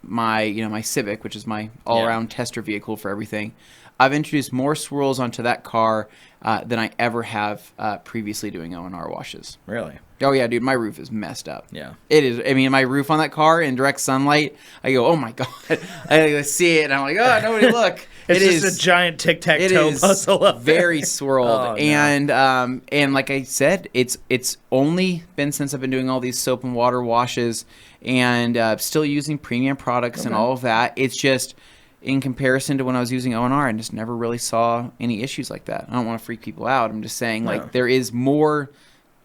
my Civic, which is my all-around tester vehicle for everything. I've introduced more swirls onto that car than I ever have previously doing O&R washes. Really? Oh, yeah, dude, my roof is messed up. Yeah. It is. I mean, my roof on that car in direct sunlight, I go, oh, my God. I see it, and I'm like, oh, nobody look. It's just a giant tic-tac-toe puzzle up very there. swirled. Oh, no. And like I said, it's only been since I've been doing all these soap and water washes and still using premium products and all of that. It's just, in comparison to when I was using O&R, I just never really saw any issues like that. I don't want to freak people out. I'm just saying, like,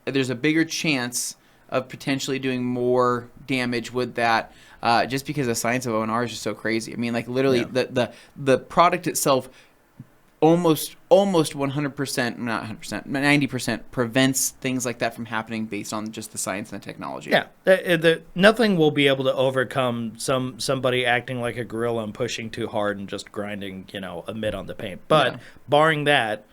there's a bigger chance of potentially doing more damage with that, just because the science of O&R is just so crazy. I mean, like, literally, the product itself almost 100%, not 100%, 90% prevents things like that from happening based on just the science and the technology. Yeah, nothing will be able to overcome somebody acting like a gorilla and pushing too hard and just grinding, a mitt on the paint. But barring that,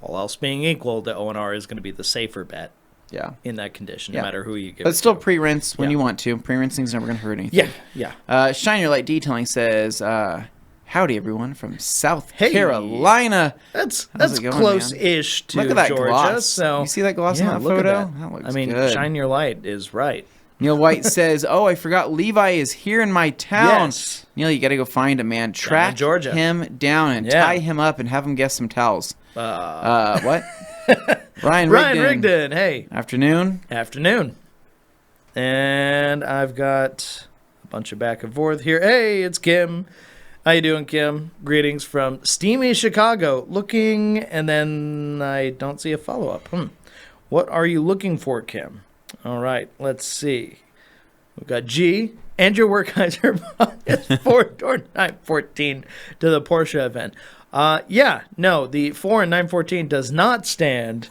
all else being equal, the O&R is going to be the safer bet. Yeah. In that condition, no matter who you give But it still to. pre-rinse when you want to. Pre-rinsing's never going to hurt anything. Yeah. Shine Your Light Detailing says, howdy, everyone, from South Carolina. That's going, close-ish to Look at that Georgia. gloss. So, you see that gloss on that look photo? At that. Looks good. Shine Your Light is right. Neil White says, oh, I forgot Levi is here in my town. Yes. Neil, you got to go find him, man. Track him down and tie him up and have him guess some towels. What? Ryan Rigdon, hey. Afternoon. And I've got a bunch of back and forth here. Hey, it's Kim. How you doing, Kim? Greetings from steamy Chicago. Looking, and then I don't see a follow-up. What are you looking for, Kim? All right, let's see. We've got G. Andrew Werkheiser bought his 4-door 914 to the Porsche event. The 4 and 914 does not stand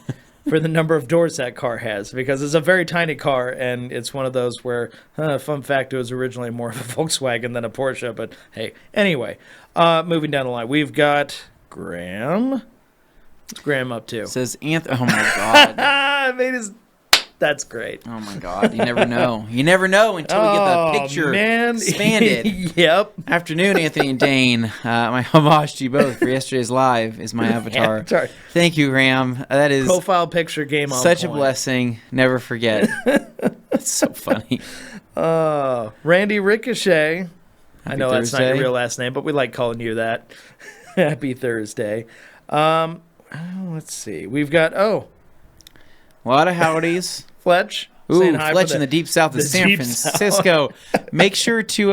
for the number of doors that car has, because it's a very tiny car, and it's one of those where, fun fact, it was originally more of a Volkswagen than a Porsche, but hey. Anyway, moving down the line, we've got Graham. What's Graham up to? Says Anthony. Oh, my God. That's great. Oh, my God. You never know. You never know until we get the picture expanded. Yep. Afternoon, Anthony and Dane. My homage to you both for yesterday's live is my avatar. Thank you, Graham. That is profile picture game on such point. A blessing. Never forget. It's so funny. Randy Ricochet. I know Thursday. That's not your real last name, but we like calling you that. Happy Thursday. Let's see. We've got, a lot of howdies. Fletch. Ooh, Fletch in the deep south of San Francisco. Make sure to,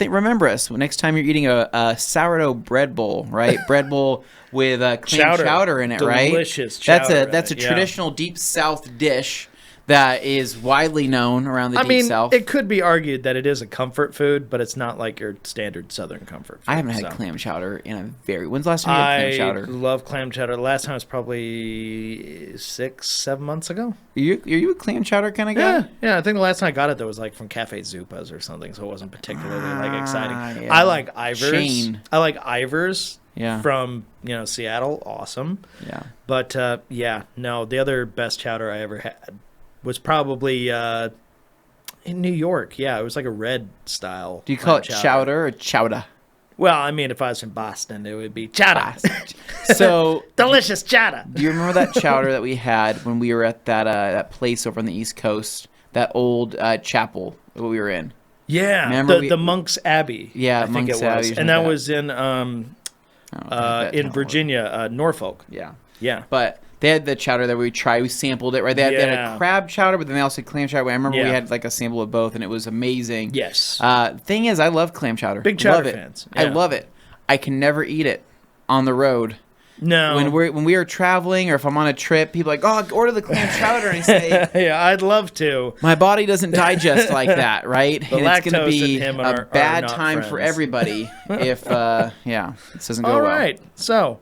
remember us next time you're eating a sourdough bread bowl, right? Bread bowl with clam chowder in it, right? Delicious chowder. That's a traditional deep south dish that is widely known around the deep south. It could be argued that it is a comfort food, but it's not like your standard southern comfort food. I haven't had clam chowder in a when's the last time you had clam chowder? I love clam chowder. The last time was probably 6-7 months ago. Are you a clam chowder kind of guy? Yeah. I think the last time I got it, there was like from Cafe Zupas or something, so it wasn't particularly exciting. Yeah. I like Ivers. Shane. I like Ivers. Yeah. From Seattle, awesome. Yeah. But the other best chowder I ever had was probably in New York. Yeah, it was like a red style. Do you call it chowder or chowder? Well, if I was in Boston, it would be chowder. So delicious chowder. Do you remember that chowder that we had when we were at that place over on the East Coast? That old chapel that we were in. Yeah, remember the Monk's Abbey. Yeah, I think it was, and that was in Virginia, Norfolk. Yeah. But they had the chowder that we tried. We sampled it, right? They had a crab chowder, but then they also had clam chowder. I remember we had like a sample of both, and it was amazing. Yes. Thing is, I love clam chowder. Big chowder fans. Yeah. I love it. I can never eat it on the road. No. When we are traveling or if I'm on a trip, people are like, oh, order the clam chowder. And I say, yeah, I'd love to. My body doesn't digest like that, right? The and it's going to be a bad time friends. For everybody if, this doesn't go well. All right. So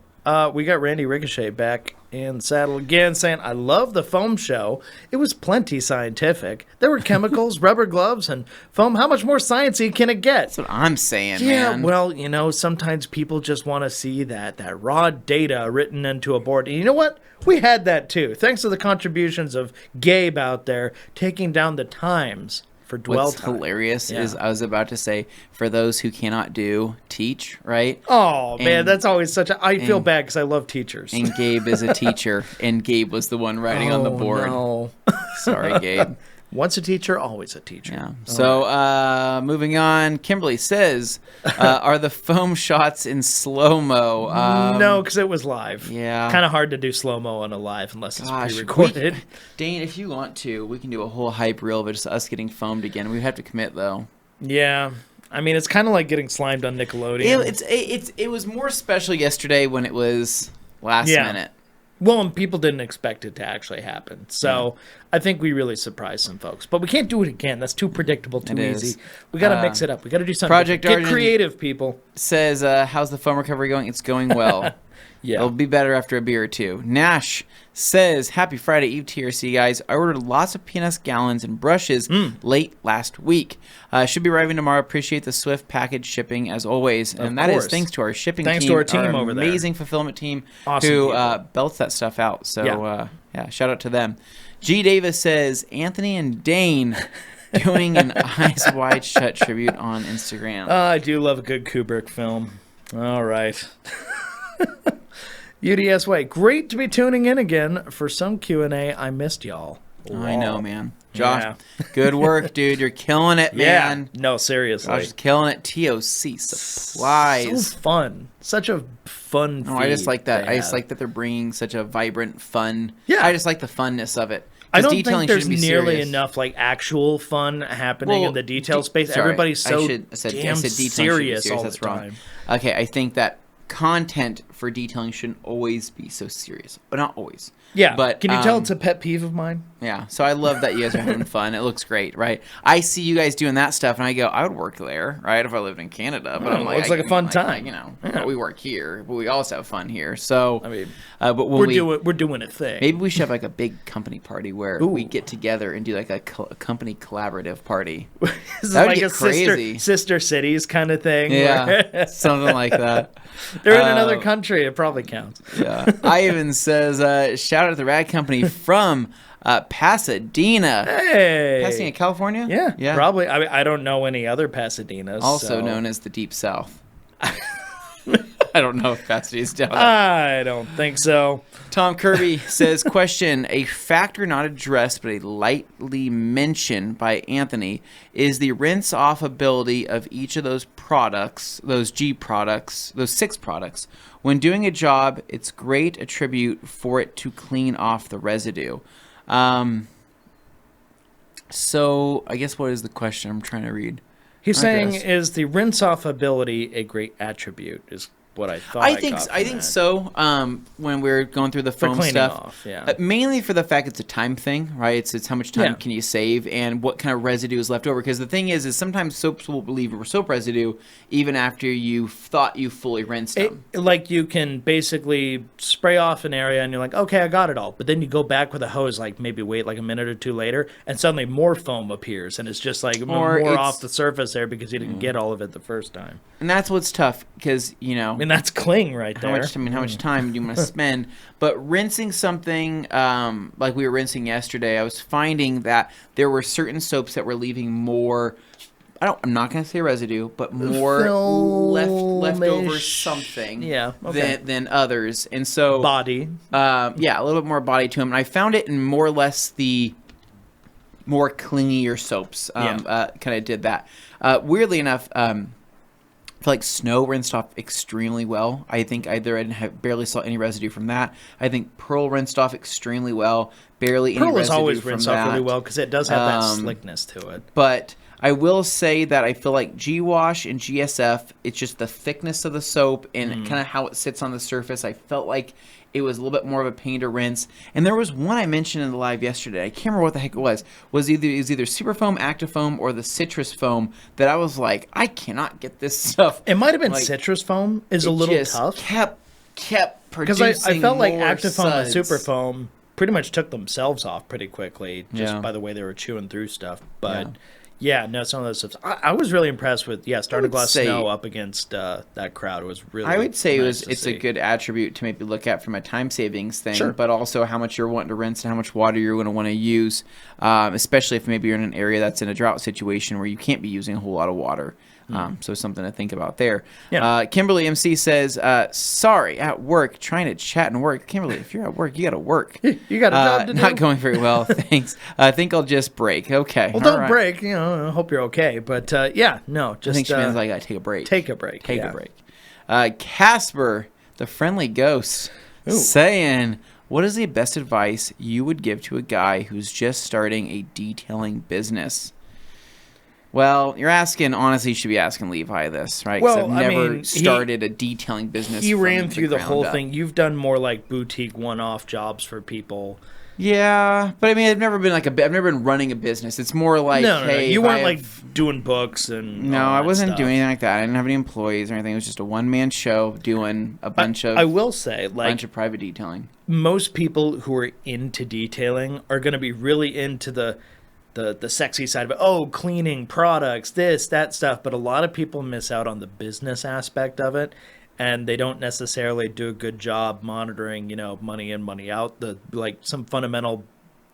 we got Randy Ricochet back in the saddle again saying, I love the foam show. It was plenty scientific. There were chemicals, rubber gloves, and foam. How much more sciencey can it get? That's what I'm saying, man. Well, sometimes people just want to see that raw data written into a board. And you know what? We had that too. Thanks to the contributions of Gabe out there taking down the times for dwell What's time. hilarious is I was about to say, for those who cannot teach, right? Oh, man, that's always I feel bad because I love teachers. And Gabe is a teacher, and Gabe was the one writing on the board. No. Sorry, Gabe. Once a teacher, always a teacher. Yeah. So, moving on, Kimberly says, are the foam shots in slow-mo? No, because it was live. Yeah. Kind of hard to do slow-mo on a live unless it's pre-recorded. Dane, if you want to, we can do a whole hype reel of just us getting foamed again. We have to commit, though. Yeah. I mean, it's kind of like getting slimed on Nickelodeon. It was more special yesterday when it was last minute. Well, and people didn't expect it to actually happen. So I think we really surprised some folks. But we can't do it again. That's too predictable, too easy. We got to mix it up. We got to do something. Project Get creative, people. Says, how's the foam recovery going? It's going well. It'll be better after a beer or two. Nash says, happy Friday Eve Tierci, guys. I ordered lots of PNS gallons and brushes late last week. Should be arriving tomorrow. Appreciate the swift package shipping as always. And that is thanks to our shipping team. Thanks to our team over there. Amazing fulfillment team who belts that stuff out. So, shout out to them. G. Davis says, Anthony and Dane doing an Eyes Wide Shut tribute on Instagram. I do love a good Kubrick film. All right. UDS Way, great to be tuning in again for some Q&A. I missed y'all. I know, man. Josh, good work, dude. You're killing it, man. No, seriously. Josh is killing it. TOC Supplies. So fun. Such a fun feed. I just like that. I just like that they're bringing such a vibrant, fun. Yeah. I just like the funness of it. I don't think there's nearly enough actual fun happening in the detail space. Sorry, everybody's so damn serious all the time. Okay, I think that content for detailing shouldn't always be so serious, but not always. Yeah, but can you tell it's a pet peeve of mine? Yeah, so I love that you guys are having fun. It looks great, right? I see you guys doing that stuff, and I go, I would work there, right, if I lived in Canada. But I'm like, looks like a fun time. But we work here, but we also have fun here. So, I mean, but when we're doing a thing. Maybe we should have a big company party where we get together and do a company collaborative party. This is like a crazy sister cities kind of thing. Yeah, something like that. They're in another country. It probably counts. Yeah. Ivan says, shout out to the Rad Company from Pasadena. Hey. Pasadena, California? Yeah. Probably. I mean, I don't know any other Pasadenas. Also known as the Deep South. I don't know if Pasadena's down there. I don't think so. Tom Kirby says, question, a factor not addressed but a lightly mentioned by Anthony is the rinse-off ability of each of those products, those G products, those 6 products. When doing a job, it's great attribute for it to clean off the residue. So I guess what is the question I'm trying to read? He's saying, is the rinse-off ability a great attribute, is what I thought. I think so. When we're going through the foam stuff, mainly for the fact it's a time thing, right? It's how much time can you save and what kind of residue is left over. Because the thing is sometimes soaps will leave soap residue even after you thought you fully rinsed them. Like you can basically spray off an area and you're like, okay, I got it all. But then you go back with a hose, maybe wait a minute or two later, and suddenly more foam appears, and it's just more off the surface there because you didn't get all of it the first time. And that's what's tough because I mean, that's cling right there. How much time do you want to spend? But rinsing something like we were rinsing yesterday, I was finding that there were certain soaps that were leaving more. I'm not going to say residue, but more leftover something than others. And so body. A little bit more body to them. And I found it in more or less the more clingier soaps. Kind of did that. Weirdly enough, I feel like Snow rinsed off extremely well. I think I barely saw any residue from that. I think Pearl rinsed off extremely well. Barely any residue from that. Pearl is always rinsed off really well because it does have that slickness to it. But I will say that I feel like G-Wash and GSF, it's just the thickness of the soap and kind of how it sits on the surface. I felt like it was a little bit more of a pain to rinse. And there was one I mentioned in the live yesterday. I can't remember what the heck it was. It was either Superfoam, Actifoam, or the Citrus Foam that I was like, I cannot get this stuff. It might have been Citrus Foam is a little tough. Kept producing because I felt like Actifoam suds. and Superfoam pretty much took themselves off pretty quickly just by the way they were chewing through stuff. But Yeah, no, some of those stuff. I was really impressed with Starter Glass Snow up against that crowd. It was really. I would say nice it's see. a good attribute to maybe look at from a time savings thing, Sure. but also how much you're wanting to rinse and how much water you're going to want to use, especially if maybe you're in an area that's in a drought situation where you can't be using a whole lot of water. So something to think about there. Yeah. Kimberly MC says, sorry, at work, trying to chat and work. Kimberly, if you're at work, you got to work. You got a job to do. Not going very well, thanks. I think I'll just break. Okay. Well, don't break. I hope you're okay. But no, just. I think she means like I take a break. Take a break. Take a break. Casper, the friendly ghost, saying, what is the best advice you would give to a guy who's just starting a detailing business? Well, you're asking, honestly, you should be asking Levi this, right? Because I've never started a detailing business. He ran through the whole thing. You've done more like boutique one-off jobs for people. Yeah, but I mean, I've never been running a business. It's more like, hey, you weren't like doing books and no, I wasn't doing anything like that. I didn't have any employees or anything. It was just a one-man show doing a bunch of. I will say, like, bunch of private detailing. Most people who are into detailing are going to be really into the sexy side of it. Oh, cleaning products, this, that stuff. But a lot of people miss out on the business aspect of it. And they don't necessarily do a good job monitoring, money in, money out, some fundamental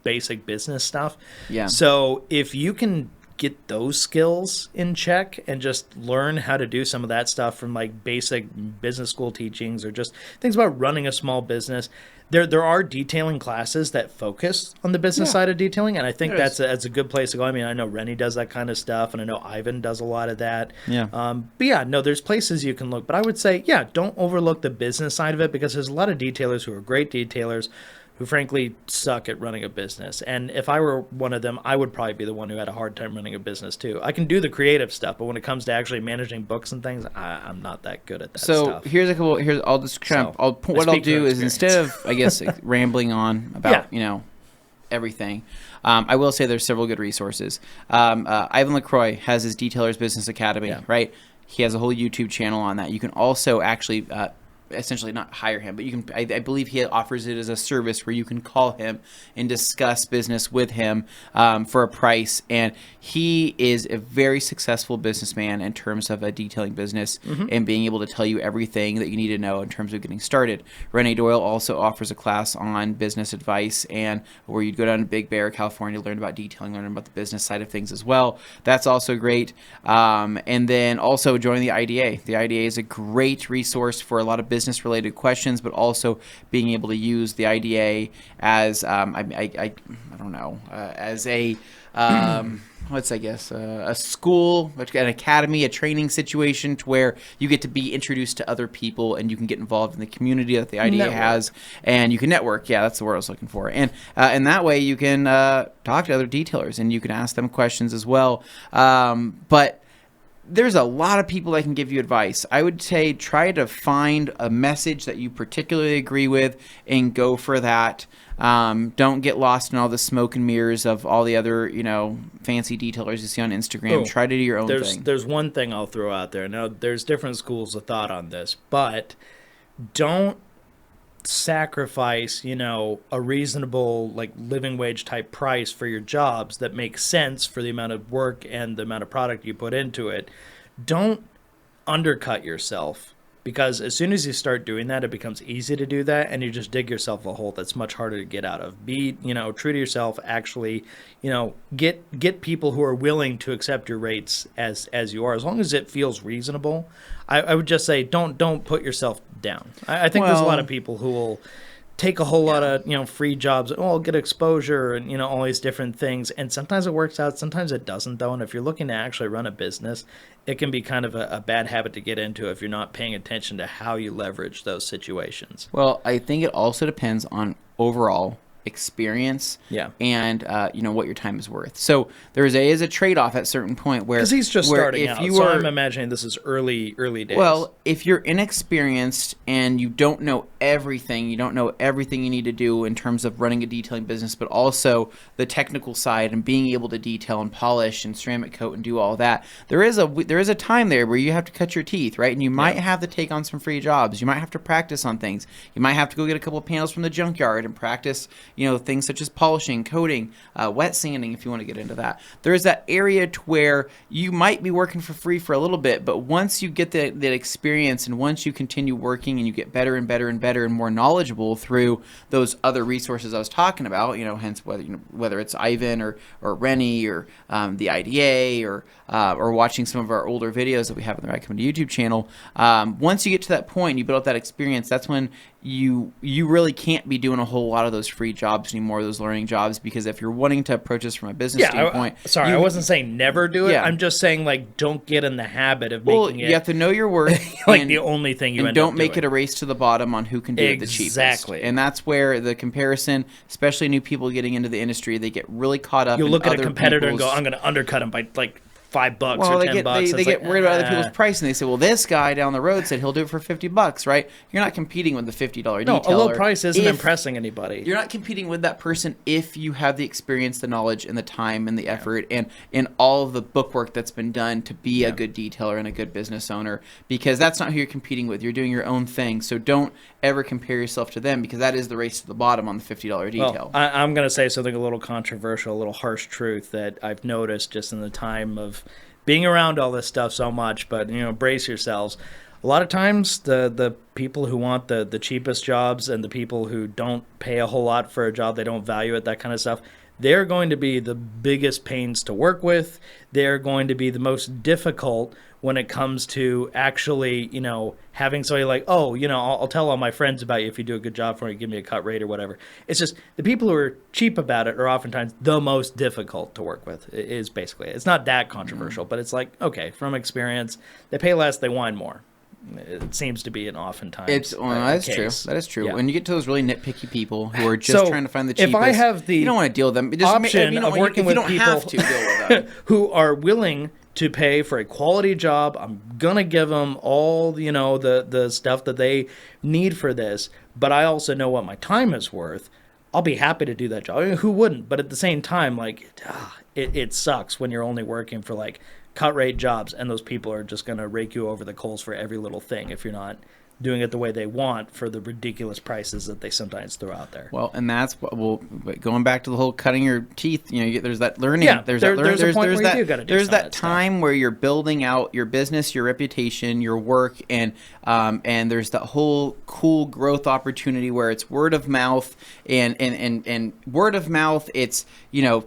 basic business stuff. Yeah. So if you can get those skills in check and just learn how to do some of that stuff from like basic business school teachings or just things about running a small business, there are detailing classes that focus on the business side of detailing, and I think that's a good place to go. I mean, I know Rennie does that kind of stuff, and I know Ivan does a lot of that. Yeah. But there's places you can look. But I would say, don't overlook the business side of it, because there's a lot of detailers who are great detailers who frankly suck at running a business. And if I were one of them, I would probably be the one who had a hard time running a business too. I can do the creative stuff, but when it comes to actually managing books and things, I'm not that good at that stuff. So here's I'll just what I'll do is, instead of, I guess, rambling on about, everything, I will say there's several good resources. Ivan LaCroix has his Detailers Business Academy, right? He has a whole YouTube channel on that. You can also actually essentially not hire him, but you can. I believe he offers it as a service where you can call him and discuss business with him for a price. And he is a very successful businessman in terms of a detailing business and being able to tell you everything that you need to know in terms of getting started. Renee Doyle also offers a class on business advice, and where you'd go down to Big Bear, California, learn about detailing, learn about the business side of things as well. That's also great. And then also join the IDA. The IDA is a great resource for a lot of business-related questions, but also being able to use the IDA as I don't know, as a a school, an academy, a training situation to where you get to be introduced to other people and you can get involved in the community that the IDA has, and you can network. Yeah, that's the word I was looking for. And that way you can talk to other detailers and you can ask them questions as well. But there's a lot of people that can give you advice. I would say try to find a message that you particularly agree with and go for that. Don't get lost in all the smoke and mirrors of all the other, fancy detailers you see on Instagram. Try to do your own thing. There's one thing I'll throw out there. Now, there's different schools of thought on this, but don't sacrifice, a reasonable living wage type price for your jobs that makes sense for the amount of work and the amount of product you put into it. Don't undercut yourself, because as soon as you start doing that, it becomes easy to do that, and you just dig yourself a hole that's much harder to get out of. Be, true to yourself. Actually, get people who are willing to accept your rates as you are, as long as it feels reasonable. I would just say don't put yourself down. I think there's a lot of people who will take a whole lot of free jobs. I'll get exposure and all these different things, and sometimes it works out, sometimes it doesn't though. And if you're looking to actually run a business, it can be kind of a bad habit to get into if you're not paying attention to how you leverage those situations. Well, I think it also depends on overall experience and what your time is worth. So there is a trade-off at a certain point where, because he's just starting out, so I'm imagining this is early days. Well, if you're inexperienced and you don't know everything, you need to do in terms of running a detailing business, but also the technical side and being able to detail and polish and ceramic coat and do all that, there is a time there where you have to cut your teeth, right? And you might have to take on some free jobs. You might have to practice on things. You might have to go get a couple of panels from the junkyard and practice things such as polishing, coating, wet sanding, if you want to get into that. There's that area to where you might be working for free for a little bit, but once you get that experience and once you continue working and you get better and better and better and more knowledgeable through those other resources I was talking about, hence whether it's Ivan or Rennie or the IDA or watching some of our older videos that we have on the Right Company YouTube channel, once you get to that point and you build up that experience, that's when you really can't be doing a whole lot of those free jobs anymore, those learning jobs, because if you're wanting to approach this from a business standpoint... I wasn't saying never do it. Yeah. I'm just saying, don't get in the habit of making it... you have to know your worth. the only thing you end up doing. And don't make it a race to the bottom on who can do it the cheapest. Exactly. And that's where the comparison, especially new people getting into the industry, they get really caught up in other people's... You'll look at a competitor and go, I'm going to undercut him by, $5 or $10. They get worried about other people's price, and they say, well, this guy down the road said he'll do it for $50, right? You're not competing with the $50 detailer. No, a low price isn't impressing anybody. You're not competing with that person if you have the experience, the knowledge, and the time, and the effort, and all of the bookwork that's been done to be a good detailer and a good business owner, because that's not who you're competing with. You're doing your own thing, so don't ever compare yourself to them, because that is the race to the bottom on the $50 detail. Well, I'm going to say something a little controversial, a little harsh truth that I've noticed just in the time of being around all this stuff so much, but brace yourselves. A lot of times the people who want the cheapest jobs and the people who don't pay a whole lot for a job, they don't value it, that kind of stuff, they're going to be the biggest pains to work with. They're going to be the most difficult when it comes to actually, having somebody I'll tell all my friends about you if you do a good job for me, give me a cut rate or whatever. It's just the people who are cheap about it are oftentimes the most difficult to work with, is basically. It's not that controversial, but it's okay, from experience, they pay less, they whine more. It seems to be an oftentimes that's true. That is true. Yeah. When you get to those really nitpicky people who are just trying to find the cheapest, if I have the you don't want to deal with them. option of working with people have to deal with them. who are willing to pay for a quality job, I'm gonna give them all the stuff that they need for this, but I also know what my time is worth. I'll be happy to do that job. I mean, who wouldn't? But at the same time, it sucks when you're only working for cut rate jobs, and those people are just going to rake you over the coals for every little thing if you're not doing it the way they want for the ridiculous prices that they sometimes throw out there. Well, and that's going back to the whole cutting your teeth. There's that learning. Yeah, there's a point where you do got to do there's that time where you're building out your business, your reputation, your work, and there's that whole cool growth opportunity where it's word of mouth and word of mouth. It's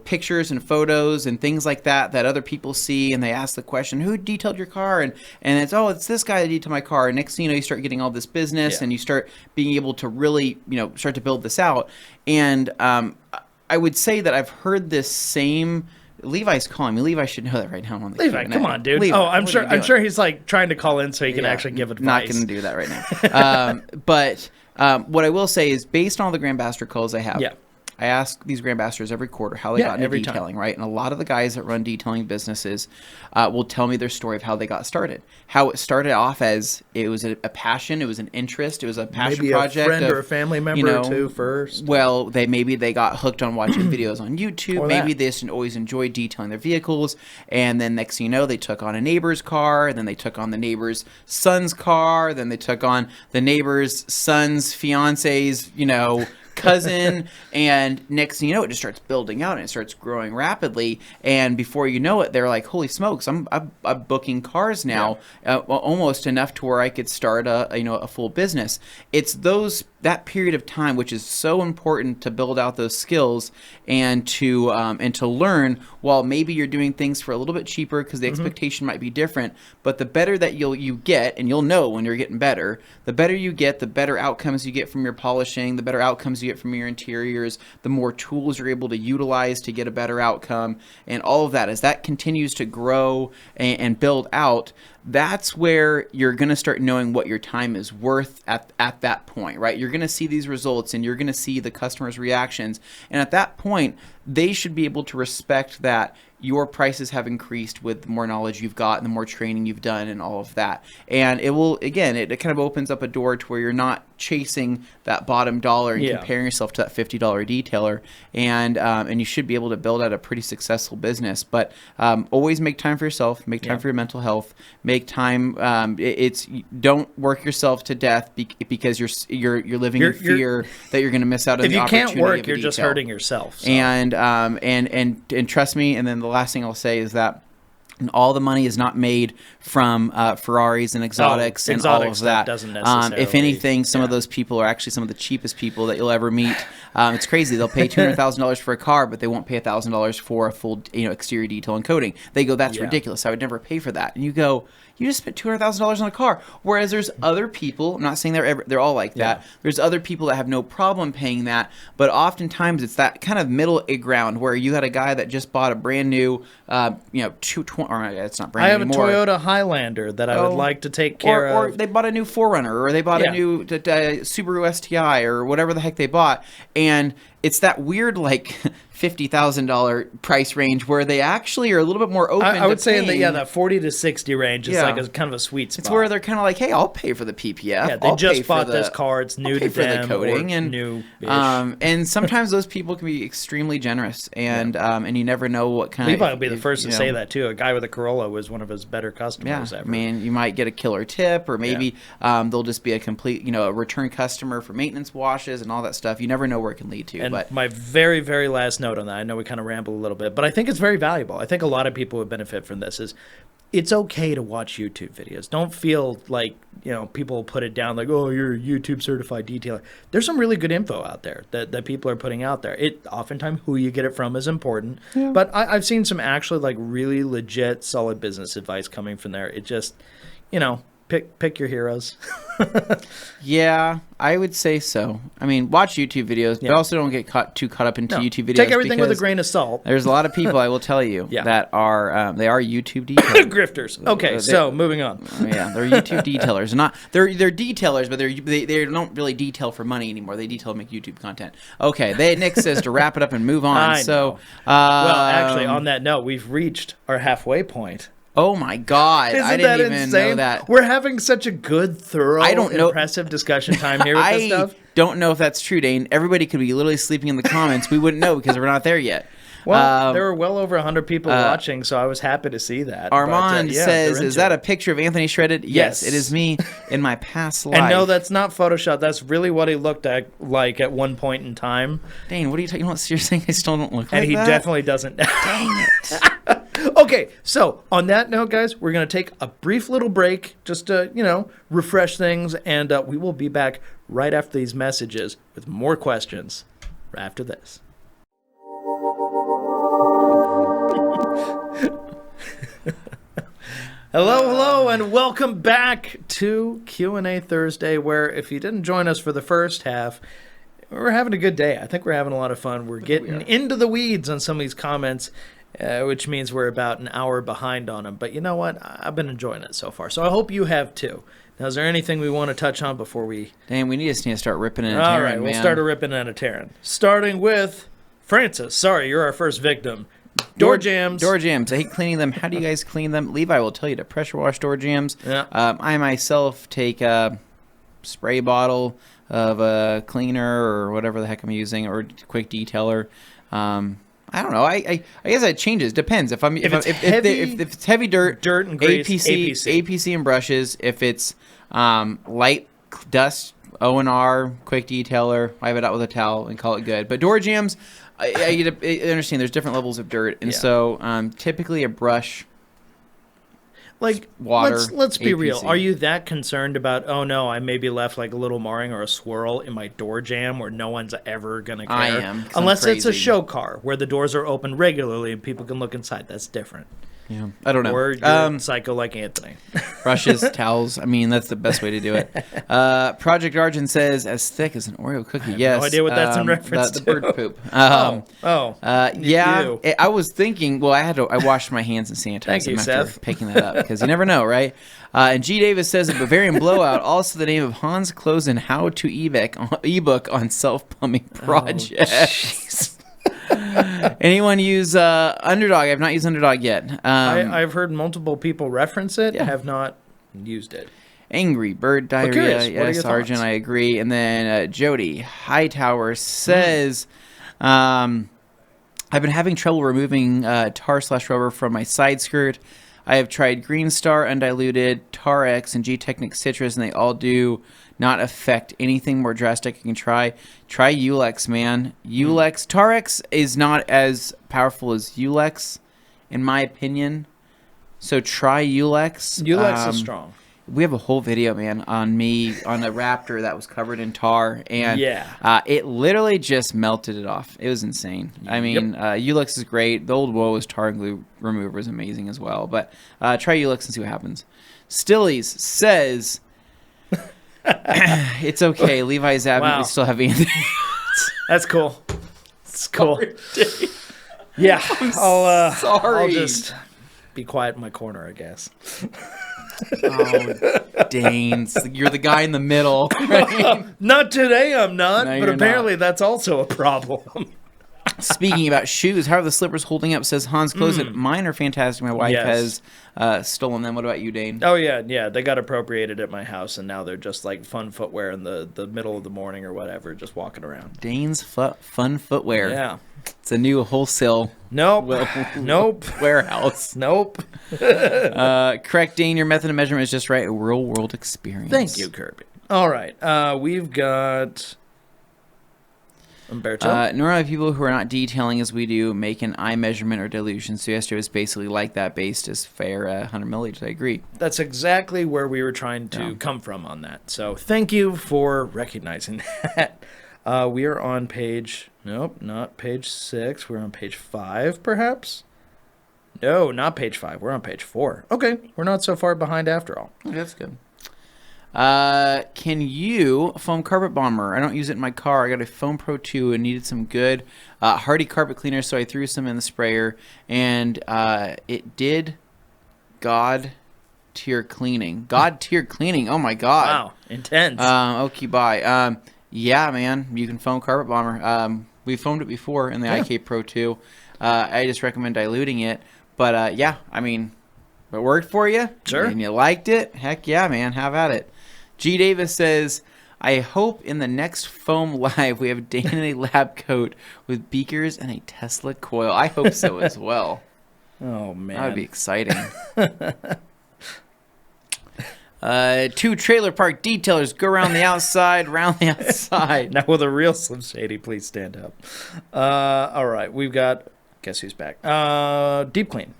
pictures and photos and things like that other people see, and they ask the question, who detailed your car? And it's this guy that detailed my car. And next thing you know, you start getting all this business, and you start being able to really start to build this out. And I would say that I've heard this same... Levi's calling me. Levi should know that right now. On the Levi, come on, dude. Levi, I'm sure he's trying to call in so he can actually give advice. Not going to do that right now. But what I will say is, based on all the Grandmaster calls I have, I ask these Grandmasters every quarter how they got into detailing, right? And a lot of the guys that run detailing businesses will tell me their story of how they got started. How it started off as it was a passion, it was an interest, it was a passion project. Maybe a friend or a family member or two first. Well, maybe they got hooked on watching videos on YouTube. Maybe they just always enjoyed detailing their vehicles. And then next thing you know, they took on a neighbor's car, and then they took on the neighbor's son's car, then they took on the neighbor's son's fiance's, cousin, and next thing you know, it just starts building out and it starts growing rapidly, and before you know it, they're like, holy smokes, I'm booking cars now, almost enough to where I could start a full business. It's that period of time which is so important to build out those skills and to learn, while maybe you're doing things for a little bit cheaper because the expectation might be different, but the better that you get, and you'll know when you're getting better, the better you get, the better outcomes you get from your polishing, the better outcomes you get from your interiors, the more tools you're able to utilize to get a better outcome, and all of that, as that continues to grow and build out, that's where you're going to start knowing what your time is worth at that point, right? You're going to see these results, and you're going to see the customers' reactions, and at that point, they should be able to respect that your prices have increased with the more knowledge you've got and the more training you've done and all of that. And it will, again, it kind of opens up a door to where you're not chasing that bottom dollar and comparing yourself to that $50 detailer. And you should be able to build out a pretty successful business. But always make time for yourself, make time for your mental health, make time. Don't work yourself to death because you're living in fear that you're going to miss out on the opportunity. If you can't work, you're just hurting yourself. So. And trust me. And then the last thing I'll say is that all the money is not made from Ferraris and exotics and all of that. Doesn't necessarily, if anything, some of those people are actually some of the cheapest people that you'll ever meet. It's crazy. They'll pay $200,000 for a car, but they won't pay $1,000 for a full exterior detail and coating. They go, that's ridiculous. I would never pay for that. And you go, you just spent $200,000 on a car. Whereas there's other people, I'm not saying they're all like that. There's other people that have no problem paying that, but oftentimes it's that kind of middle ground where you got a guy that just bought a brand new, 220, or it's not brand new anymore. I have a Toyota Highlander that I would like to take care of. Or they bought a new 4Runner, or they bought a new Subaru STI, or whatever the heck they bought, and it's that weird like $50,000 price range where they actually are a little bit more open. I would say in that 40 to 60 range is like a kind of a sweet spot. It's where they're kind of like, hey, I'll pay for the PPF. Yeah, they just bought this car. It's new to them. For the coating and new-ish. And sometimes those people can be extremely generous, and you never know what kind. Levi will be the first to say that too. A guy with a Corolla was one of his better customers ever. I mean, you might get a killer tip, or maybe they'll just be a complete, a return customer for maintenance washes and all that stuff. You never know where it can lead to. And but my very, very last note on that, I know we kind of ramble a little bit, but I think it's very valuable. I think a lot of people would benefit from this. Is it's okay to watch YouTube videos. Don't feel like, people put it down like, oh, you're a YouTube certified detailer. There's some really good info out there that people are putting out there. Oftentimes who you get it from is important, but I've seen some actually like really legit solid business advice coming from there. It just, pick your heroes. Yeah, I would say so. I mean, watch YouTube videos, but also don't get too caught up into YouTube videos. Take everything with a grain of salt. There's a lot of people, I will tell you, that are they are YouTube detailers. Grifters. Okay, so moving on. They're YouTube detailers. They're detailers, but they don't really detail for money anymore. They detail to make YouTube content. Okay, Nick says to wrap it up and move on. Well, actually, on that note, we've reached our halfway point. Oh my God! I didn't even know that. We're having such a good, thorough, impressive discussion time here with this stuff. I don't know if that's true, Dane. Everybody could be literally sleeping in the comments. We wouldn't know because we're not there yet. Well, there were well over 100 people watching, so I was happy to see that. Armand says, is that a picture of Anthony shredded? Yes, it is me in my past life. And no, that's not Photoshop. That's really what he looked like at one point in time. Dane, what are you talking about? You're saying I still don't look like that? And he definitely doesn't. Dang it. Okay, so on that note, guys, we're going to take a brief little break just to, refresh things, and we will be back right after these messages with more questions after this. Hello, and welcome back to Q&A Thursday, where if you didn't join us for the first half, we're having a good day. I think we're having a lot of fun. We're getting into the weeds on some of these comments, which means we're about an hour behind on them. But you know what? I've been enjoying it so far, so I hope you have too. Now, is there anything we want to touch on before we... Dang, we just need to start ripping and tearing, All right, we'll start a ripping and a tearing. Starting with Francis. Sorry, you're our first victim. Door jams. Door jams. I hate cleaning them. How do you guys clean them? Levi will tell you to pressure wash door jams. Yeah. I myself take a spray bottle of a cleaner or whatever the heck I'm using, or quick detailer. I don't know. I guess it changes. Depends. If it's heavy dirt and grease, APC and brushes. If it's light dust, O&R, quick detailer, wipe it out with a towel and call it good. But door jams, I understand there's different levels of dirt, and so typically a brush, like water. Let's be real. Are you that concerned about? Oh no, I maybe left like a little marring or a swirl in my door jamb where no one's ever gonna care. I am, unless it's a show car where the doors are open regularly and people can look inside. That's different. Yeah, I don't know. Or you're psycho like Anthony. Brushes, towels. I mean, that's the best way to do it. Project Argent says, as thick as an Oreo cookie. Yes. No idea what that's in reference to. The bird poop. Yeah. I was thinking. Well, I washed my hands and sanitized them after picking that up because you never know, right? And G. Davis says, a Bavarian Blowout, also the name of Hans Closen How to ebook on self-plumbing projects. Anyone use Underdog? I've not used Underdog yet. I've heard multiple people reference it. Yeah. Have not used it. Angry Bird Diarrhea. Yes, Sergeant, I agree. And then Jody Hightower says, I've been having trouble removing tar/rubber from my side skirt. I have tried Green Star, Undiluted, Tar-X, and G-Technic Citrus, and they all do not affect anything more drastic I can try. Try Ulex, man. Ulex. Tar-X is not as powerful as Ulex, in my opinion. So try Ulex. Ulex is strong. We have a whole video, man, on me on a Raptor that was covered in tar, and it literally just melted it off. It was insane. I mean, Ulex is great. The old Woe is tar and glue remover is amazing as well. But try Ulex and see what happens. Stillies says it's okay. Levi's adamant we still have Anthony. That's cool. It's cool. Yeah, I'll just be quiet in my corner, I guess. Oh, Dane. You're the guy in the middle. Right? Not today, I'm not. No, but apparently that's also a problem. Speaking about shoes, how are the slippers holding up? Says Hans Closet. Mine are fantastic. My wife has stolen them. What about you, Dane? Oh, yeah. They got appropriated at my house, and now they're just like fun footwear in the middle of the morning or whatever, just walking around. Dane's fun footwear. Yeah. It's a new wholesale warehouse. Nope. Correct, Dane. Your method of measurement is just right. A real-world experience. Thank you, Kirby. All right. We've got Umberto. Normally, people who are not detailing as we do make an eye measurement or dilution. So yesterday was basically like that, based as fair 100 milliliters. I agree. That's exactly where we were trying to come from on that. So thank you for recognizing that. We are on page... Nope, not page 6. We're on page 5, perhaps? No, not page 5. We're on page 4. Okay, we're not so far behind after all. Okay, that's good. Can you foam carpet bomber? I don't use it in my car. I got a Foam Pro 2 and needed some good hardy carpet cleaner, so I threw some in the sprayer, and it did God tier cleaning. God tier cleaning. Oh my God. Wow, intense. Okay, bye. Yeah, man, you can foam carpet bomber. We foamed it before in the IK Pro 2. I just recommend diluting it. But, yeah, I mean, it worked for you. Sure. And you liked it. Heck yeah, man. Have at it. G. Davis says, I hope in the next Foam Live we have Dane in a lab coat with beakers and a Tesla coil. I hope so as well. Oh, man. That would be exciting. 2 trailer park detailers go around the outside, Now will the real Slim Shady please stand up? All right, we've got, guess who's back? Deep Clean.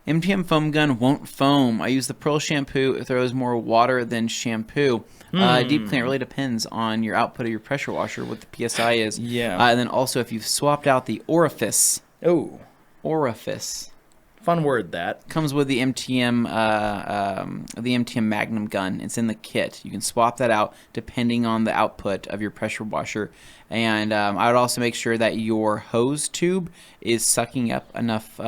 MTM foam gun won't foam. I use the Pearl shampoo. It throws more water than shampoo. Deep Clean, it really depends on your output of your pressure washer, what the PSI is. Yeah. And then also if you've swapped out the orifice. Oh. Orifice. Fun word, that. Comes with the MTM Magnum gun. It's in the kit. You can swap that out depending on the output of your pressure washer. And I would also make sure that your hose tube is sucking up enough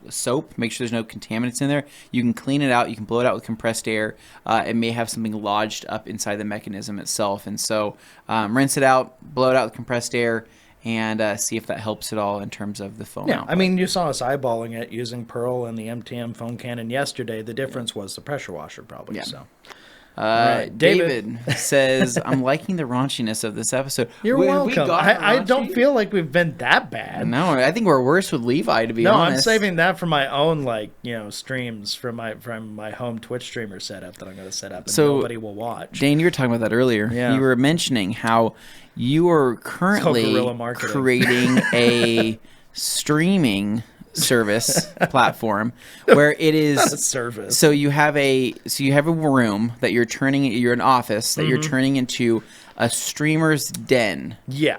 soap. Make sure there's no contaminants in there. You can clean it out. You can blow it out with compressed air. It may have something lodged up inside the mechanism itself. And so rinse it out, blow it out with compressed air, and see if that helps at all in terms of the foam output. I mean, you saw us eyeballing it using Pearl and the MTM foam cannon yesterday. The difference was the pressure washer, probably. Yeah. So. Right. David says, I'm liking the raunchiness of this episode. You're welcome. I don't feel like we've been that bad. No, I think we're worse with Levi, to be honest. No, I'm saving that for my own, streams from my home Twitch streamer setup that I'm going to set up and nobody will watch. Dane, you were talking about that earlier. Yeah. You were mentioning how you are currently creating a streaming service platform where it is not a service. So you have a room that you're an office that you're turning into a streamer's den. Yeah.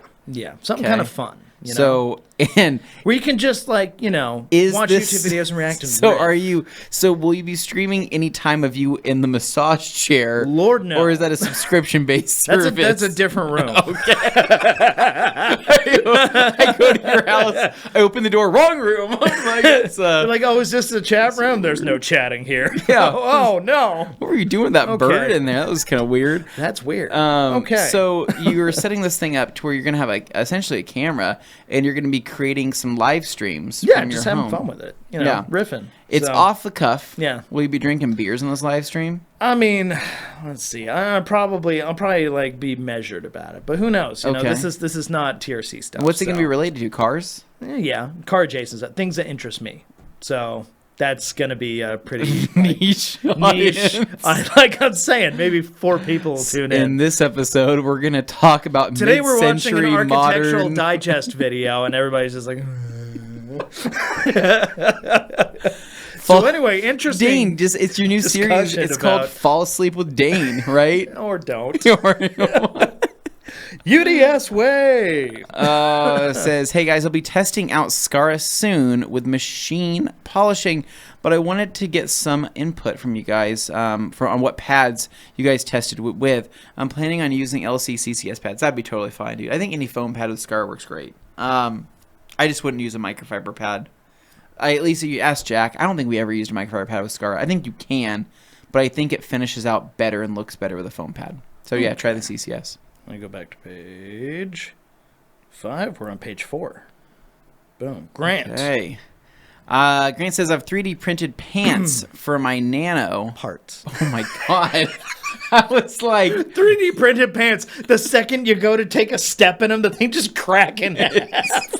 Something kind of fun. So And we can just watch YouTube videos and react to them. So will you be streaming any time of you in the massage chair? Lord, no. Or is that a subscription-based service? That's a different room. Okay. I go to your house, I open the door, wrong room. You're like, oh, is this the chat room? There's no chatting here. Yeah. Oh, no. What were you doing with that bird in there? That was kind of weird. That's weird. Okay. So you were setting this thing up to where you're going to have essentially a camera, and you're going to be creating some live streams. Yeah, from just your having home. fun with it. Riffing. It's off the cuff. Yeah. Will you be drinking beers in this live stream? I mean, let's see. I'll probably be measured about it, but who knows? This is not Tierci stuff. What's it going to be related to? Cars? Yeah, car adjacent things that interest me. So that's going to be a pretty niche. Like I'm saying, maybe 4 people will tune in. In this episode, we're going to talk about today. We're watching an Architectural modern... Digest video, and everybody's just like. So anyway, interesting. Dane, it's your new series. It's called Fall Asleep with Dane, right? Or don't. UDS way. Says, hey guys, I'll be testing out Scara soon with machine polishing, but I wanted to get some input from you guys on what pads you guys tested with. I'm planning on using LC CCS pads. That'd be totally fine, dude. I think any foam pad with Scara works great. I just wouldn't use a microfiber pad. At least if you ask Jack, I don't think we ever used a microfiber pad with Scara. I think you can, but I think it finishes out better and looks better with a foam pad. So yeah, try the CCS. Let me go back to page 5. We're on page 4. Boom. Grant. Okay. Grant says, I've 3D printed pants for my Nano. Parts. Oh my God. I was like... 3D printed pants. The second you go to take a step in them, the thing just crack in half.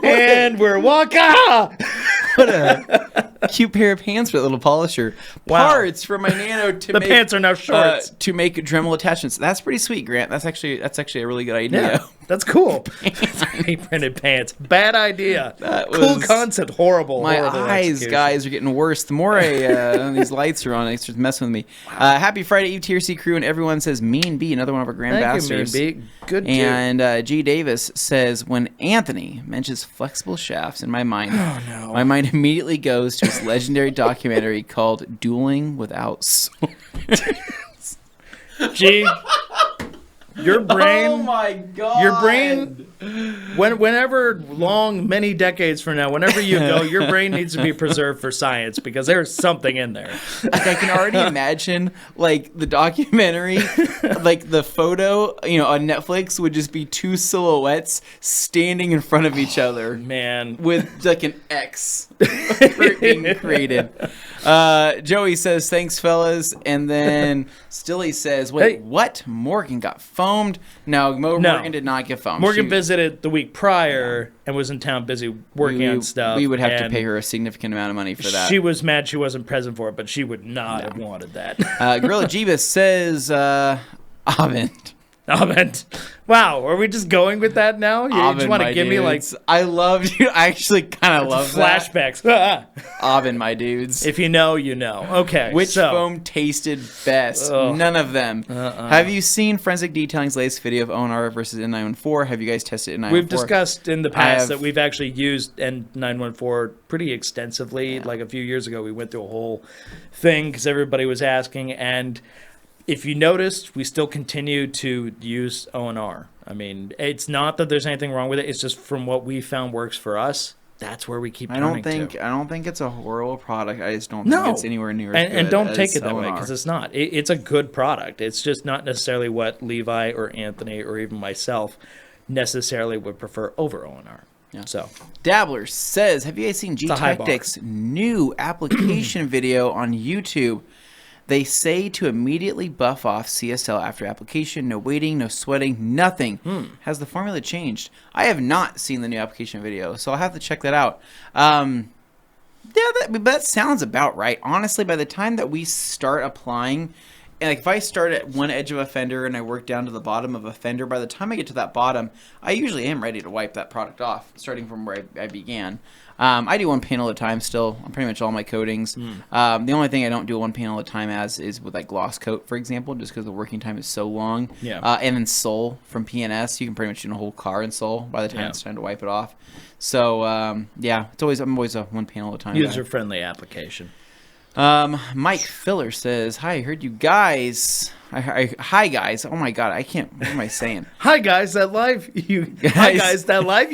And we're walking. What a cute pair of pants with a little polisher. Wow. Parts for my Nano to make... The pants are now shorts. To make Dremel attachments. That's pretty sweet, Grant. That's actually a really good idea. Yeah, that's cool. 3D printed pants. Bad idea. Cool concept. Horrible. My horrible eyes, execution. guys, are getting worse. The more these lights are on, it starts messing with me. Wow. Happy Friday Eve, Tierci crew, and everyone says Mean B, another one of our grandmasters. Thank you, Mean B. Good job. And G. Davis says, when Anthony mentions flexible shafts in my mind, my mind immediately goes to his legendary documentary called Dueling Without Swords. G, your brain. Oh my God. Your brain. Whenever many decades from now, whenever you go, your brain needs to be preserved for science because there's something in there. Like I can already imagine, like the documentary, like the photo, on Netflix would just be 2 silhouettes standing in front of each other, man, with like an X being created. Joey says, "Thanks, fellas," and then Stilly says, "Wait, what? Morgan got foamed? No, Morgan did not get foamed. Morgan visited the week prior and was in town busy working on stuff. We would have to pay her a significant amount of money for that. She was mad she wasn't present for it, but she would not have wanted that. Gorilla Jeebus says, Avent. Avent. Wow, are we just going with that now? You just want to give me like... I love you. I actually kind of love flashbacks. Avent, my dudes. If you know, you know. Okay, Which foam tasted best? None of them. Have you seen Forensic Detailing's latest video of ONR versus N914? Have you guys tested N914? We've discussed in the past that we've actually used N914 pretty extensively. Yeah. Like a few years ago, we went through a whole thing because everybody was asking, and... If you noticed, we still continue to use ONR. I mean, it's not that there's anything wrong with it. It's just from what we found works for us. That's where we keep turning to. I don't think it's a horrible product. I just don't think it's anywhere near as good and don't take it that ONR. way because it's not. It's a good product. It's just not necessarily what Levi or Anthony or even myself necessarily would prefer over ONR. Yeah. So Dabbler says, have you guys seen G-Tactic's new application video on YouTube? They say to immediately buff off CSL after application. No waiting, no sweating, nothing. Has the formula changed? I have not seen the new application video, so I'll have to check that out. Yeah, that sounds about right. Honestly, by the time that we start applying, like if I start at one edge of a fender and I work down to the bottom of a fender, by the time I get to that bottom, I usually am ready to wipe that product off, starting from where I began. I do one panel at a time still on pretty much all my coatings. The only thing I don't do one panel at a time is with like gloss coat, for example, just because the working time is so long. Yeah. And then Sol from PNS, you can pretty much do a whole car in Sol by the time it's time to wipe it off. So I'm always a one panel at a time. User-friendly application. Mike Filler says, "Hi, I heard you guys. Hi guys. Oh my god, I can't. What am I saying? Hi guys, that live you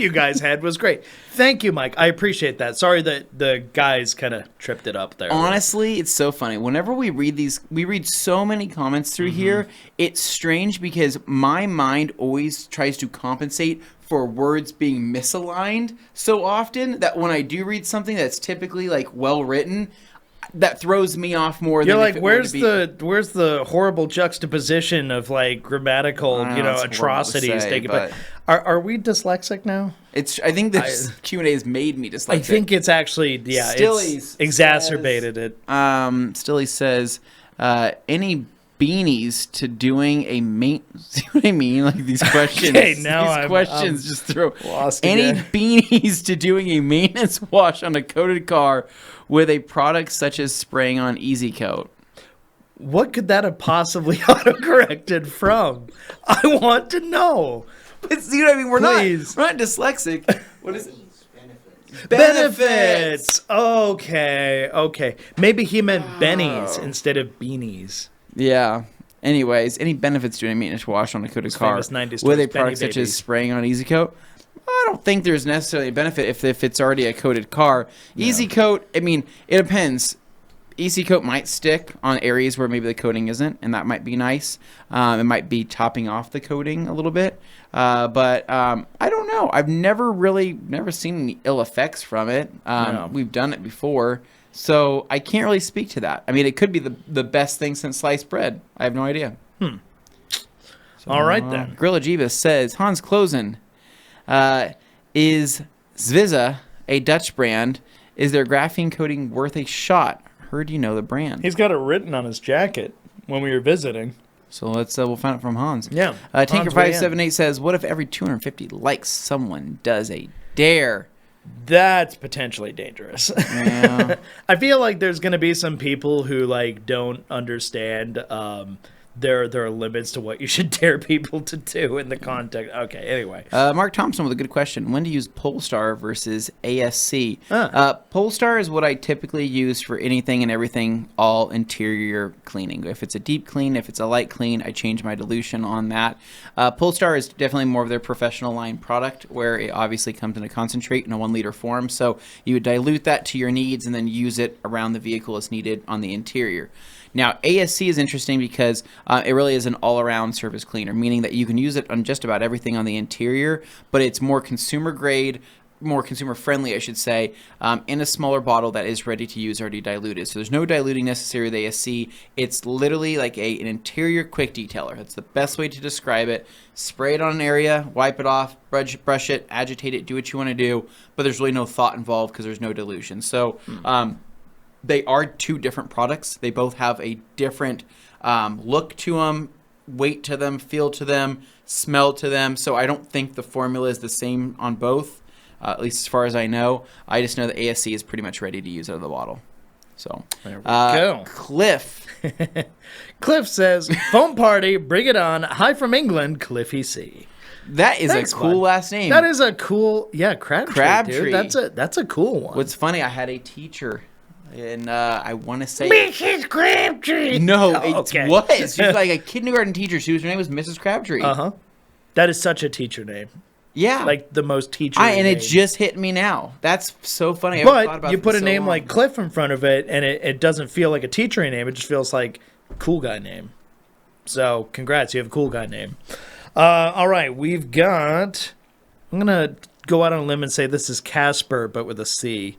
guys had was great. Thank you, Mike. I appreciate that. Sorry that the guys kind of tripped it up there. Honestly, it's so funny. Whenever we read these, we read so many comments through here. It's strange because my mind always tries to compensate for words being misaligned so often that when I do read something that's typically like well written, that throws me off more. You're like, where's the horrible juxtaposition of like grammatical, atrocities taking place? Are we dyslexic now? I think this Q&A has made me dyslexic. I think it's actually it's exacerbated it. Stilly says, any beanies to doing a see what I mean? Like these questions. Okay, now these questions just throw lost any again. Beanies to doing a maintenance wash on a coated car with a product such as spraying on Easy Coat. What could that have possibly autocorrected from? I want to know. But see what I mean? We're not dyslexic. What is it? Benefits. Okay. Maybe he meant bennies instead of beanies. Yeah. Anyways, any benefits to doing a maintenance wash on a coated car with a product such as spraying on Easy Coat? I don't think there's necessarily a benefit if it's already a coated car. No. Easy Coat, I mean, it depends. Easy Coat might stick on areas where maybe the coating isn't, and that might be nice. It might be topping off the coating a little bit. But I don't know. I've never seen any ill effects from it. No. We've done it before. So I can't really speak to that. I mean, it could be the best thing since sliced bread. I have no idea. So, all right, then. Gorilla Jeebus says, Hans Klosen, is Zviza a Dutch brand? Is their graphene coating worth a shot? Heard you know the brand. He's got it written on his jacket when we were visiting. So we'll find it from Hans. Yeah. Tanker578 says, what if every 250 likes someone does a dare? That's potentially dangerous. Yeah. I feel like there's going to be some people who like don't understand there are limits to what you should dare people to do in the context. Okay, anyway. Mark Thompson with a good question. When to use Polestar versus ASC? Polestar is what I typically use for anything and everything, all interior cleaning. If it's a deep clean, if it's a light clean, I change my dilution on that. Polestar is definitely more of their professional line product, where it obviously comes in a concentrate in a 1 liter form. So you would dilute that to your needs and then use it around the vehicle as needed on the interior. Now, ASC is interesting because it really is an all-around surface cleaner, meaning that you can use it on just about everything on the interior, but it's more consumer grade, more consumer friendly, I should say, in a smaller bottle that is ready to use, already diluted. So there's no diluting necessary with ASC. It's literally like an interior quick detailer. That's the best way to describe it. Spray it on an area, wipe it off, brush it, agitate it, do what you want to do, but there's really no thought involved because there's no dilution. So they are two different products. They both have a different look to them, weight to them, feel to them, smell to them. So I don't think the formula is the same on both, at least as far as I know. I just know that ASC is pretty much ready to use out of the bottle. So there we go. Cliff. Cliff says, foam party, bring it on. Hi from England, Cliffy C. That is a cool last name. That is a cool, Crabtree. Dude. That's a cool one. What's funny, I had a teacher. And I want to say Mrs. Crabtree. No, it was. She was like a kindergarten teacher. Her name was Mrs. Crabtree. That is such a teacher name. Yeah, like the most teacher. And it just hit me now. That's so funny. But you put a name like Cliff in front of it, and it doesn't feel like a teacher name. It just feels like a cool guy name. So congrats, you have a cool guy name. All right, we've got. I'm gonna go out on a limb and say this is Casper, but with a C.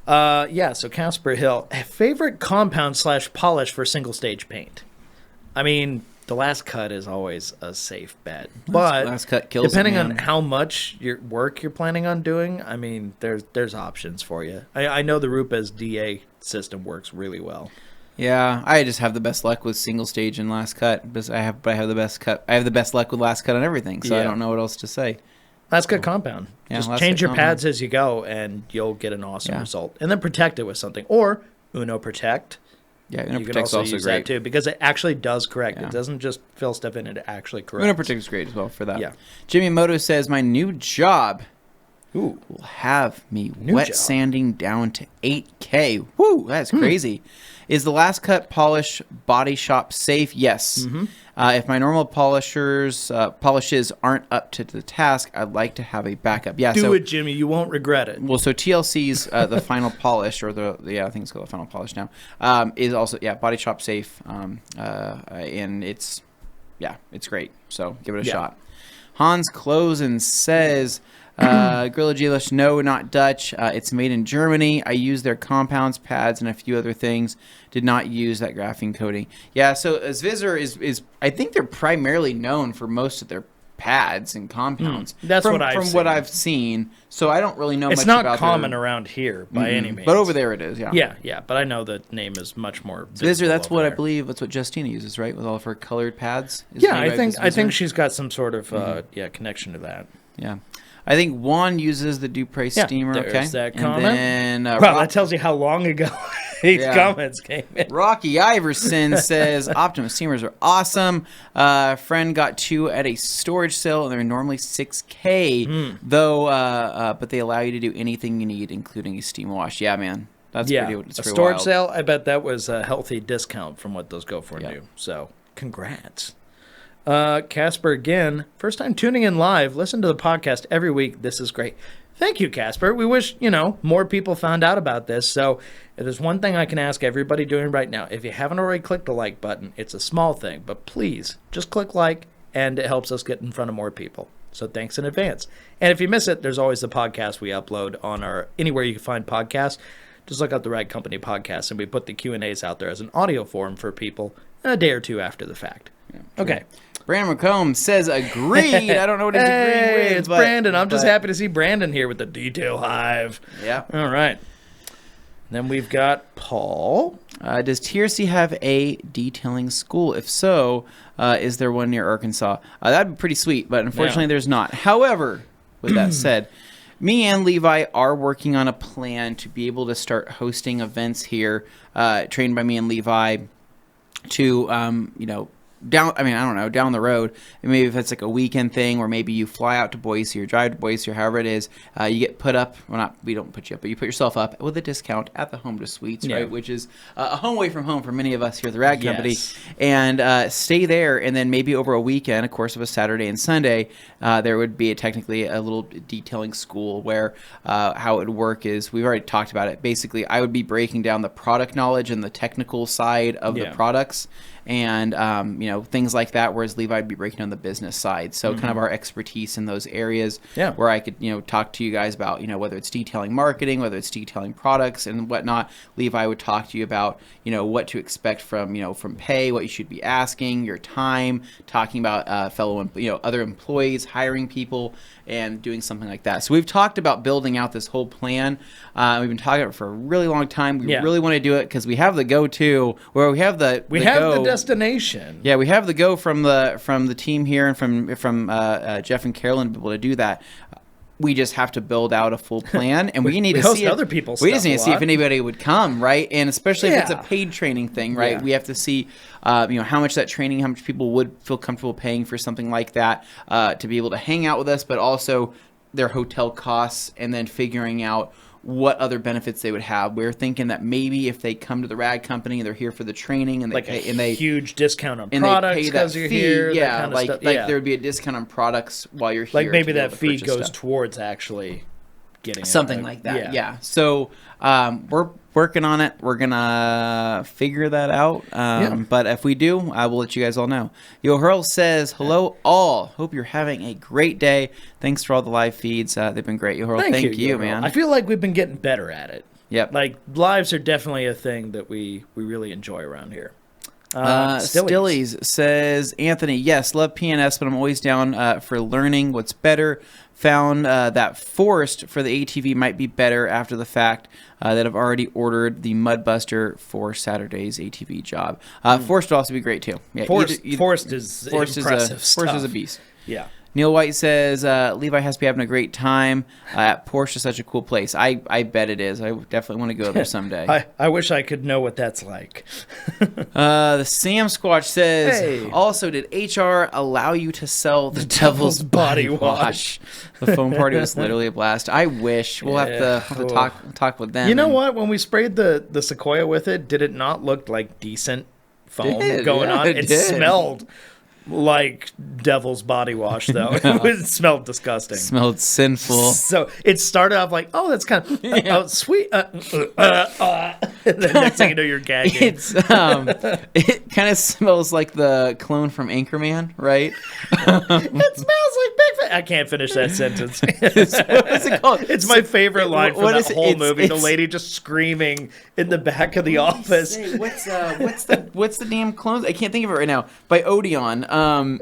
So Casper Hill, favorite compound / polish for single stage paint. I mean, the last cut is always a safe bet, but last cut kills depending on how much your work you're planning on doing. I mean, there's options for you. I know the Rupa's DA system works really well. Yeah, I just have the best luck with single stage and last cut. But I have the best cut. I have the best luck with last cut on everything. So I don't know what else to say. Last cut compound. Yeah, just change your pads as you go, and you'll get an awesome result. And then protect it with something, or Uno Protect. Yeah, Uno you Protect's can also also use great that too, because it actually does correct. It doesn't just fill stuff in; it actually corrects. Uno Protect is great as well for that. Yeah. Jimmy Moto says my new job will have me sanding down to 8K. Woo, that's crazy. Is the last cut polish body shop safe? Yes. Mm-hmm. If my normal polishes aren't up to the task, I'd like to have a backup. Yeah, do it, Jimmy. You won't regret it. Well, so TLC's the final polish, or I think it's called the final polish now, is also body shop safe, and it's great. So give it a shot. Hans Klosen says, Gorilla Geelish, no, not Dutch. It's made in Germany. I use their compounds, pads, and a few other things. Did not use that graphene coating. Yeah, so Zvizzer is I think they're primarily known for most of their pads and compounds. That's from what I've seen. So I don't really know much about it. about It's not common around here by any means. But over there it is, yeah. Yeah, but I know the name is much more Zvizzer, that's what I believe, that's what Justina uses, right? With all of her colored pads? I think she's got some sort of connection to that. Yeah. I think Juan uses the Dupre steamer. There's that and comment. Then, that tells you how long ago these comments came in. Rocky Iverson says, Optimus steamers are awesome. Friend got 2 at a storage sale, and they're normally $6K, though, but they allow you to do anything you need, including a steam wash. Yeah, man. That's pretty wild. A storage sale, I bet that was a healthy discount from what those go for new. So, congrats. Casper again, first time tuning in live. Listen to the podcast every week. This is great. Thank you, Casper. We wish, more people found out about this. So if there's one thing I can ask everybody doing right now, if you haven't already clicked the like button, it's a small thing, but please just click like, and it helps us get in front of more people. So thanks in advance. And if you miss it, there's always the podcast we upload on anywhere you can find podcasts. Just look up the Rag Company podcast, and we put the Q&As out there as an audio form for people a day or two after the fact. Yeah, okay. Brandon McComb says agreed. I don't know what he's agreeing with. It's Brandon. I'm just happy to see Brandon here with the Detail Hive. Yeah. All right. Then we've got Paul. Does Tierci have a detailing school? If so, is there one near Arkansas? That'd be pretty sweet, but unfortunately there's not. However, with that said, me and Levi are working on a plan to be able to start hosting events here, trained by me and Levi to, down the road, and maybe if it's like a weekend thing, or maybe you fly out to Boise or drive to Boise or however it is, you get put up, we don't put you up, but you put yourself up with a discount at the Home to Suites, right, which is a home away from home for many of us here at the Rag Company, and stay there, and then maybe over a weekend, of course, of a Saturday and Sunday, there would be technically a little detailing school where how it would work is, we've already talked about it, basically I would be breaking down the product knowledge and the technical side of the products, and things like that, whereas Levi would be breaking down the business side. So kind of our expertise in those areas where I could talk to you guys about whether it's detailing marketing, whether it's detailing products and whatnot. Levi would talk to you about what to expect from from pay, what you should be asking, your time, talking about other employees, hiring people, and doing something like that. So we've talked about building out this whole plan. We've been talking about it for a really long time. We really want to do it because we have the go-to, where we have the destination. Yeah, we have the go from the team here and from Jeff and Carolyn to be able to do that. We just have to build out a full plan, and we need to see other people's we just need to see if anybody would come, right? And especially if it's a paid training thing, right? We have to see how much that training, how much people would feel comfortable paying for something like that to be able to hang out with us, but also their hotel costs, and then figuring out what other benefits they would have. We're thinking that maybe if they come to the Rag Company and they're here for the training, and they huge discount on products because you're here, there would be a discount on products while you're here. Like maybe that fee goes towards actually getting something like that. Yeah. So we're working on it. We're gonna figure that out. But if we do, I will let you guys all know. Yo Hurl says, hello all. Hope you're having a great day. Thanks for all the live feeds. They've been great. Yo Hurl, thank you, man. I feel like we've been getting better at it. Yep. Like lives are definitely a thing that we really enjoy around here. Stillies says, Anthony, yes, love PNS, but I'm always down for learning what's better. Found that Forced for the ATV might be better after the fact that I've already ordered the Mudbuster for Saturday's ATV job. Forced would also be great, too. Yeah, Forced is impressive stuff. Forced is a beast. Yeah. Neil White says, Levi has to be having a great time. Porsche is such a cool place. I bet it is. I definitely want to go there someday. I wish I could know what that's like. The Sam Squatch says, hey. Also, did HR allow you to sell the Devil's Body Wash? The phone party was literally a blast. I wish. We'll have to talk with them. You know what? When we sprayed the Sequoia with it, did it not look like decent foam going on? It smelled like Devil's Body Wash, though. It smelled disgusting. It smelled sinful. So it started off like, oh, that's kind of sweet. And the next thing you know, you're gagging. It kind of smells like the clone from Anchorman, right? It smells like Bigfoot. I can't finish that sentence. What is it called? It's my favorite line from that whole movie. The lady just screaming in the back of the office. What's the damn clone? I can't think of it right now. By Odeon.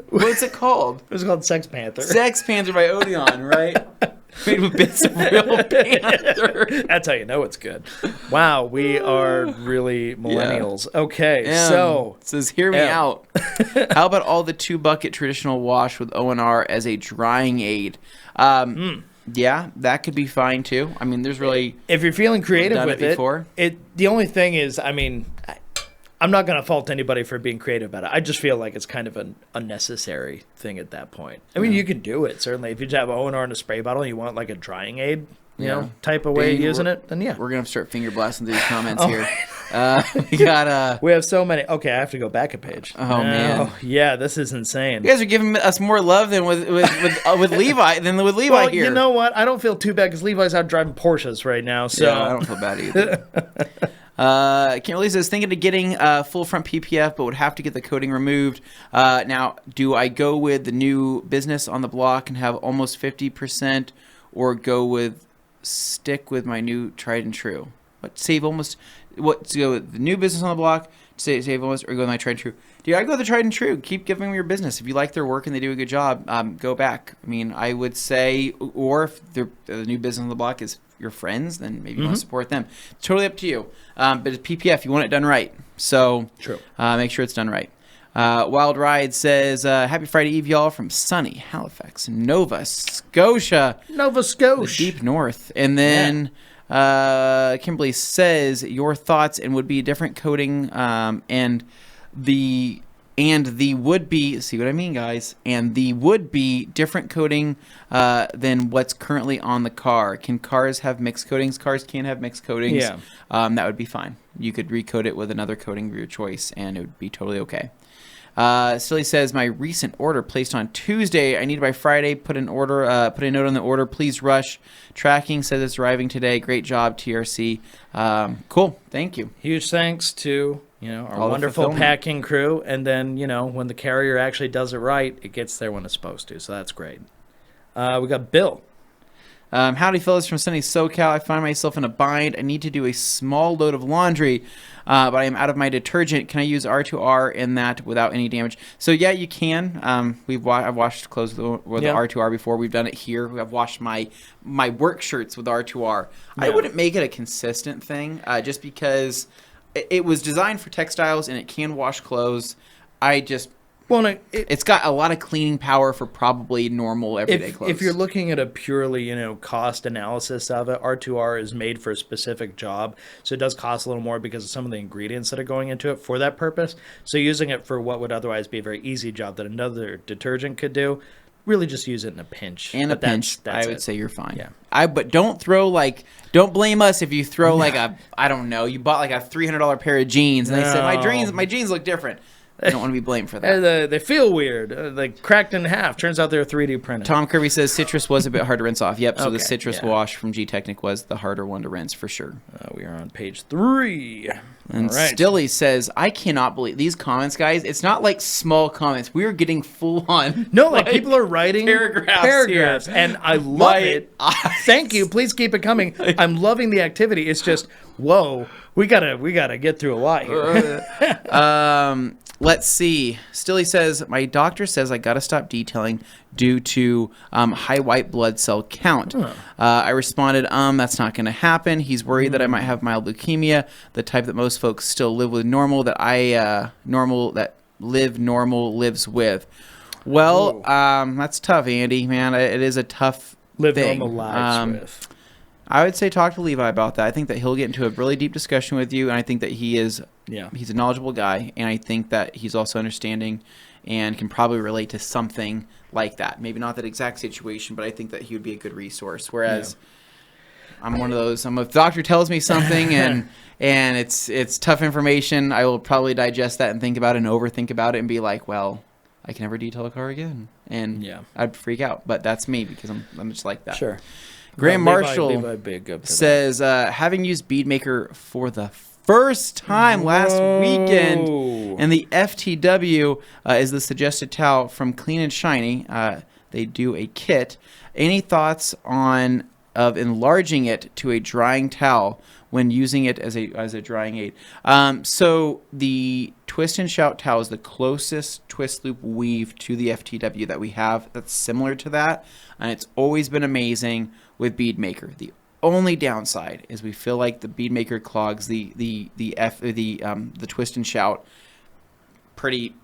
What's it called? It was called Sex Panther. Sex Panther by Odeon, right? Made with bits of real panther. That's how you know it's good. Wow, we are really millennials. Yeah. Okay, so it says, hear me out. How about all the 2-bucket traditional wash with O&R as a drying aid? Yeah, that could be fine too. I mean, there's really, if you're feeling creative with it, the only thing is, I mean, I'm not going to fault anybody for being creative about it. I just feel like it's kind of an unnecessary thing at that point. I mean, you can do it, certainly. If you just have O&R in a spray bottle and you want like a drying aid, you know, type of way of using it, then yeah. We're going to start finger blasting through these comments here. We have so many. Okay, I have to go back a page. Oh, man. Yeah, this is insane. You guys are giving us more love than with Levi here. Well, you know what? I don't feel too bad because Levi's out driving Porsches right now. So yeah, I don't feel bad either. Kimberly says, thinking of getting full front PPF, but would have to get the coating removed. Now, do I go with the new business on the block and have almost 50%, or stick with my new tried and true? To go with the new business on the block, save almost, or go with my tried and true? Dude, I go with the tried and true. Keep giving them your business. If you like their work and they do a good job, go back. I mean, I would say, or if the new business on the block is your friends, then maybe you want to support them. It's totally up to you. But it's PPF, you want it done right. So true. Make sure it's done right. Wild Ride says, happy Friday Eve, y'all, from sunny Halifax, Nova Scotia. Nova Scotia. The deep north. And then Kimberly says, your thoughts and would be a different coating and the would be, see what I mean, guys, and the would be different coating than what's currently on the car. Can cars have mixed coatings? Cars can have mixed coatings. Yeah. That would be fine. You could recoat it with another coating of your choice, and it would be totally okay. Silly says, my recent order placed on Tuesday. I need by Friday. Put a note on the order. Please rush. Tracking says it's arriving today. Great job, Tierci. Cool. Thank you. Huge thanks to our wonderful packing crew. And then, when the carrier actually does it right, it gets there when it's supposed to. So that's great. We got Bill. Howdy, fellas from sunny SoCal. I find myself in a bind. I need to do a small load of laundry, but I am out of my detergent. Can I use R2R in that without any damage? So yeah, you can. I've washed clothes with R2R before. We've done it here. I've washed my work shirts with R2R. Yeah. I wouldn't make it a consistent thing, just because it was designed for textiles and it can wash clothes. It's got a lot of cleaning power for probably normal everyday clothes. If you're looking at a purely, cost analysis of it, R2R is made for a specific job. So it does cost a little more because of some of the ingredients that are going into it for that purpose. So using it for what would otherwise be a very easy job that another detergent could do, really just use it in a pinch. In a pinch, I would say you're fine. Yeah. But don't blame us if you throw you bought like a $300 pair of jeans and they said, my jeans look different. I don't want to be blamed for that. They feel weird. They cracked in half. Turns out they're 3D printed. Tom Kirby says citrus was a bit hard to rinse off. Yep, so the citrus wash from G-Technic was the harder one to rinse for sure. We are on page 3. And Stilly says, I cannot believe these comments, guys. It's not like small comments. We are getting full on. No, like people are writing paragraphs and I love it. Thank you. Please keep it coming. I'm loving the activity. It's just, whoa, we gotta get through a lot here. Let's see. Stilly says, my doctor says I got to stop detailing due to high white blood cell count. I responded, that's not going to happen. He's worried that I might have mild leukemia, the type that most folks still live with normal, that normal lives with. Well, that's tough, Andy, man. It is a tough thing. Normal lives with. I would say talk to Levi about that. I think that he'll get into a really deep discussion with you, and I think that he's a knowledgeable guy, and I think that he's also understanding and can probably relate to something like that. Maybe not that exact situation, but I think that he would be a good resource. Whereas I'm one of those, if the doctor tells me something and it's tough information, I will probably digest that and think about it and overthink about it and be like, well, I can never detail a car again. And I'd freak out. But that's me because I'm just like that. Sure. Graham Marshall says, having used BeadMaker for the first time last weekend, and the FTW is the suggested towel from Clean and Shiny. They do a kit. Any thoughts of enlarging it to a drying towel when using it as a drying aid? So the Twist and Shout towel is the closest twist loop weave to the FTW that we have that's similar to that, and it's always been amazing with BeadMaker. The only downside is we feel like the BeadMaker clogs the Twist and Shout pretty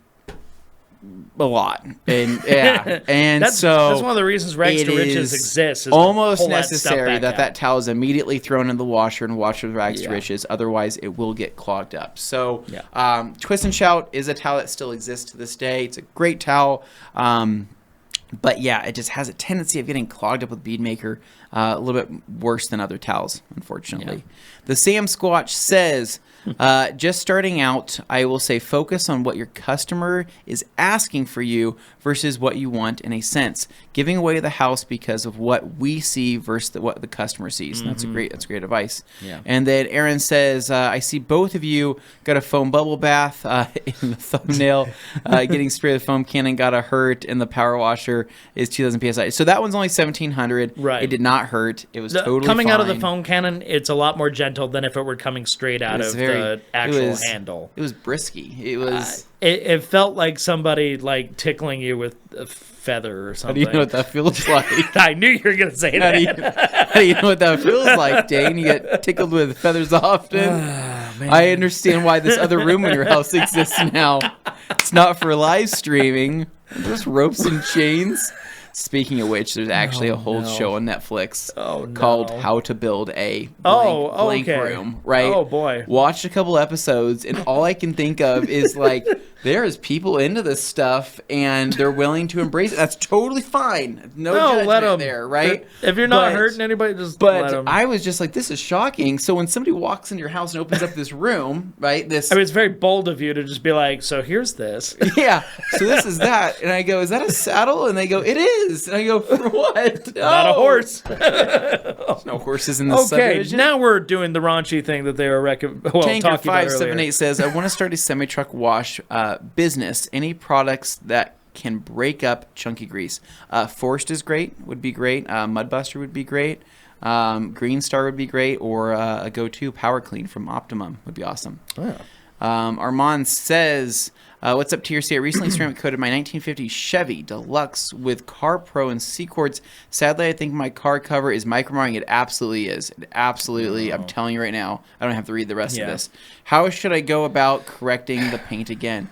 a lot, and and that's one of the reasons Rags to Riches exists. Is almost necessary that towel is immediately thrown in the washer and washed with Rags to Riches. Otherwise, it will get clogged up. So, Twist and Shout is a towel that still exists to this day. It's a great towel. But it just has a tendency of getting clogged up with BeadMaker a little bit worse than other towels, unfortunately. The Sam Squatch says, just starting out, I will say focus on what your customer is asking for you versus what you want in a sense. Giving away the house because of what we see versus what the customer sees. That's great advice. Yeah. And then Aaron says, I see both of you got a foam bubble bath in the thumbnail. Getting sprayed with foam cannon got a hurt, and the power washer is 2,000 psi. So that one's only 1,700. Right. It did not hurt. It was totally coming fine. Out of the foam cannon. It's a lot more gentle than if it were coming straight out of the actual handle. It was brisky. It was. It felt like somebody like tickling you with a feather or something. How do you know what that feels like? I knew you were going to say that. How do you know what that feels like, Dane? You get tickled with feathers often. I understand why this other room in your house exists now. It's not for live streaming. Just ropes and chains. Speaking of which, there's actually a whole show on Netflix called How to Build a Blank Room, right? Oh, boy. Watched a couple episodes, and all I can think of is, like, there's people into this stuff, and they're willing to embrace it. That's totally fine. No judgment there, right? If you're not hurting anybody, just let them. I was just like, this is shocking. So when somebody walks into your house and opens up this room, right? It's very bold of you to just be like, so here's this. Yeah. So this is that. And I go, is that a saddle? And they go, it is. And I go, for what? Not a horse. There's no horses in this subdivision. Now we're doing the raunchy thing that they were talking about earlier. Tanker578 says, I want to start a semi-truck wash business. Any products that can break up chunky grease. Forced is great, would be great. Mudbuster would be great. Green Star would be great. Or a go-to Power Clean from Optimum would be awesome. Oh. Armand says, what's up, Tierci? I recently ceramic coated my 1950 Chevy Deluxe with Car Pro and C-Cords. Sadly, I think my car cover is micromarring. It absolutely is. It absolutely, I'm telling you right now. I don't have to read the rest of this. How should I go about correcting the paint again?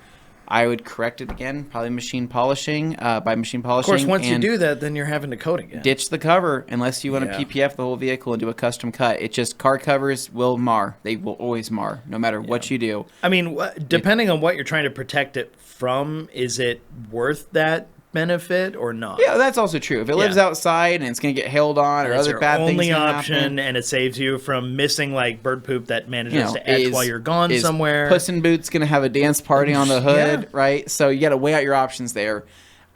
I would correct it again, probably machine polishing, by machine polishing. Of course, once you do that, then you're having to coat again. Ditch the cover, unless you want to PPF the whole vehicle and do a custom cut. It's just car covers will mar. They will always mar, no matter what you do. I mean, depending on what you're trying to protect it from, is it worth that benefit or not? Yeah, that's also true. If it lives outside and it's going to get hailed on or other bad things only option, and it saves you from missing like bird poop that manages to etch while you're gone somewhere. Puss in Boots going to have a dance party on the hood, right? So you got to weigh out your options there.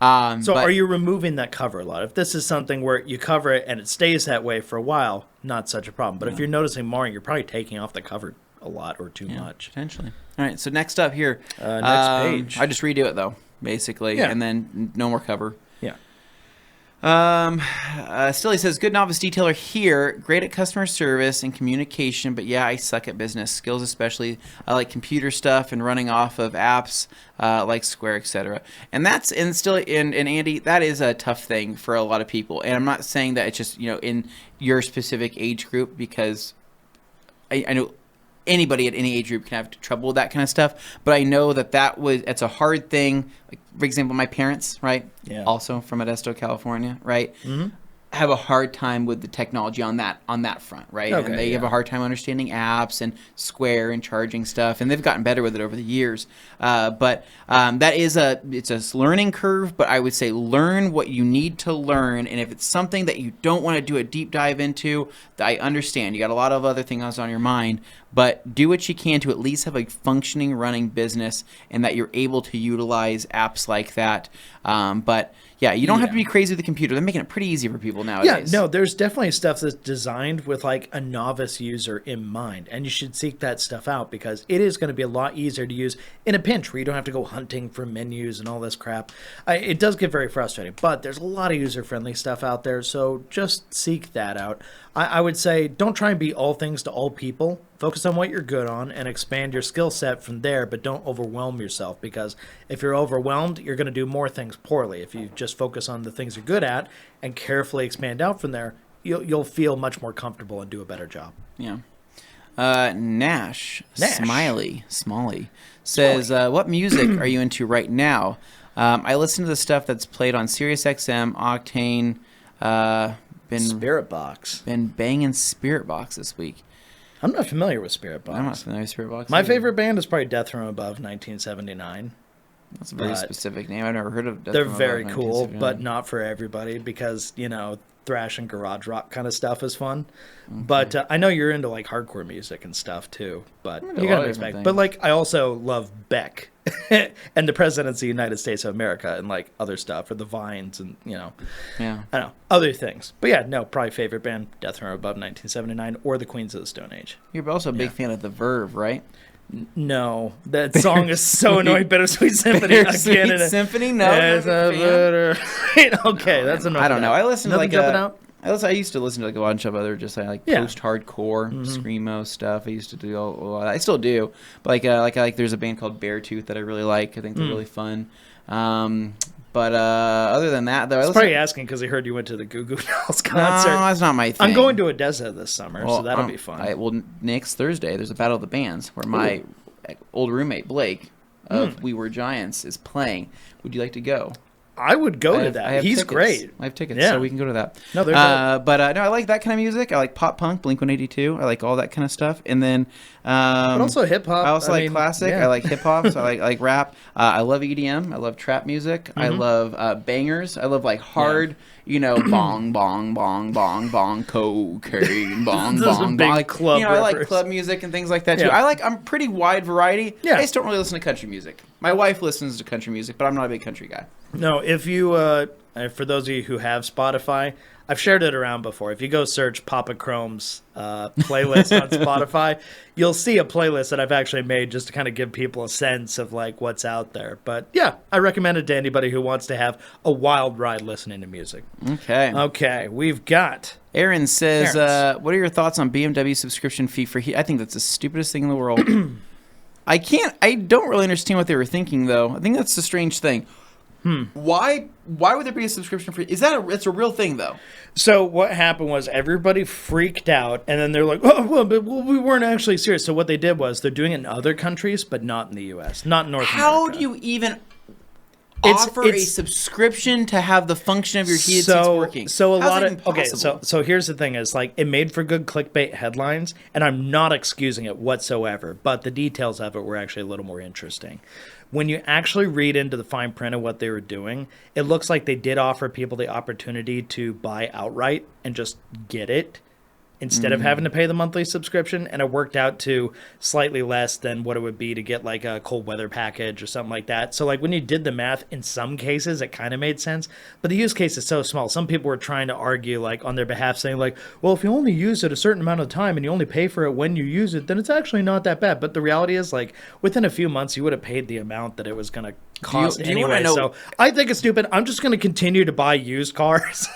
Are you removing that cover a lot? If this is something where you cover it and it stays that way for a while, not such a problem. But if you're noticing marring, you're probably taking off the cover a lot or too much. Potentially. All right, so next up here. Next page. I just redo it, though. Basically, and then no more cover. Yeah. Still, he says, good novice detailer here, great at customer service and communication, but yeah, I suck at business skills, especially I like computer stuff and running off of apps like Square, etc. And Andy, that is a tough thing for a lot of people. And I'm not saying that it's just in your specific age group, because I know anybody at any age group can have trouble with that kind of stuff, but I know it's a hard thing. Like, for example, my parents, right? Yeah. Also from Modesto, California, right? Mm-hmm. Have a hard time with the technology on that front, right? Okay, and they have a hard time understanding apps and Square and charging stuff, and they've gotten better with it over the years. But that is it's a learning curve, but I would say learn what you need to learn, and if it's something that you don't want to do a deep dive into, I understand. You got a lot of other things on your mind, but do what you can to at least have a functioning, running business, and that you're able to utilize apps like that. But yeah, you don't have to be crazy with the computer. They're making it pretty easy for people nowadays. Yeah, no, there's definitely stuff that's designed with like a novice user in mind, and you should seek that stuff out, because it is going to be a lot easier to use in a pinch where you don't have to go hunting for menus and all this crap. It does get very frustrating, but there's a lot of user-friendly stuff out there, so just seek that out. I would say don't try and be all things to all people. Focus on what you're good on and expand your skill set from there, but don't overwhelm yourself, because if you're overwhelmed, you're going to do more things poorly. If you just focus on the things you're good at and carefully expand out from there, you'll feel much more comfortable and do a better job. Yeah. Nash. Smiley says, what music are you into right now? I listen to the stuff that's played on Sirius XM, Octane, Spirit Box. Been banging Spirit Box this week. I'm not familiar with Spirit Box. I'm not familiar with Spirit Box. My favorite band is probably Death From Above 1979. That's a very specific name. I've never heard of Death They're From very Above cool, 1979. but not for everybody, because, thrash and garage rock kind of stuff is fun. But I know you're into like hardcore music and stuff too, but you gotta respect. But like, I also love Beck and the Presidents of the United States of America and like other stuff, or the Vines and Yeah. I don't know, other things. But yeah, no, probably favorite band, Death From Above 1979 or the Queens of the Stone Age. You're also a big fan of The Verve, right? No, that song is so annoying. Bittersweet Symphony. Bittersweet Symphony? No. Okay, that's enough. I don't know. I listen to Nothing jumping out? I used to listen to like a bunch of other just post-hardcore screamo stuff. I used to do a lot of that. I still do, but there's a band called Beartooth that I really like. I think they're really fun. But other than that, though, I was probably asking because I heard you went to the Goo Goo Dolls concert. No, that's not my thing. I'm going to Odessa this summer, so that'll be fun. Next Thursday, there's a Battle of the Bands where my old roommate Blake of We Were Giants is playing. Would you like to go? I would go to that. He's great. I have tickets, so we can go to that. No, no, I like that kind of music. I like pop punk, Blink-182. I like all that kind of stuff. And then, but also hip hop. I also like classic. Yeah. I like hip hop. So I like rap. I love EDM. I love trap music. I love bangers. I love like hard. Bong, bong, bong, bong, bong, cocaine, bong, bong, bong. Like, club I like club music and things like that too. Yeah. I'm pretty wide variety. Yeah. I just don't really listen to country music. My wife listens to country music, but I'm not a big country guy. No, if you, for those of you who have Spotify, I've shared it around before. If you go search Papa Chrome's playlist on Spotify, you'll see a playlist that I've actually made just to kind of give people a sense of like what's out there. But yeah, I recommend it to anybody who wants to have a wild ride listening to music. Okay, we've got... Aaron says, what are your thoughts on BMW subscription fee for heat? I think that's the stupidest thing in the world. I don't really understand what they were thinking, though. I think that's a strange thing. Why would there be a subscription fee? It's a real thing, though. So what happened was everybody freaked out, and then they're like, oh, well, but we weren't actually serious. So what they did was they're doing it in other countries, but not in the U.S., not in North America. How do you even offer a subscription to have the function of your heated seats working? So so here's the thing is like it made for good clickbait headlines, and I'm not excusing it whatsoever, but the details of it were actually a little more interesting. When you actually read into the fine print of what they were doing, it looks like they did offer people the opportunity to buy outright and just get it instead of having to pay the monthly subscription, and it worked out to slightly less than what it would be to get like a cold weather package or something like that. So like when you did the math, in some cases it kind of made sense, but the use case is so small. Some people were trying to argue like on their behalf, saying like, well, if you only use it a certain amount of time and you only pay for it when you use it, then it's actually not that bad. But the reality is like within a few months you would have paid the amount that it was going to cost do you anyway. know, so I think it's stupid. I'm just going to continue to buy used cars.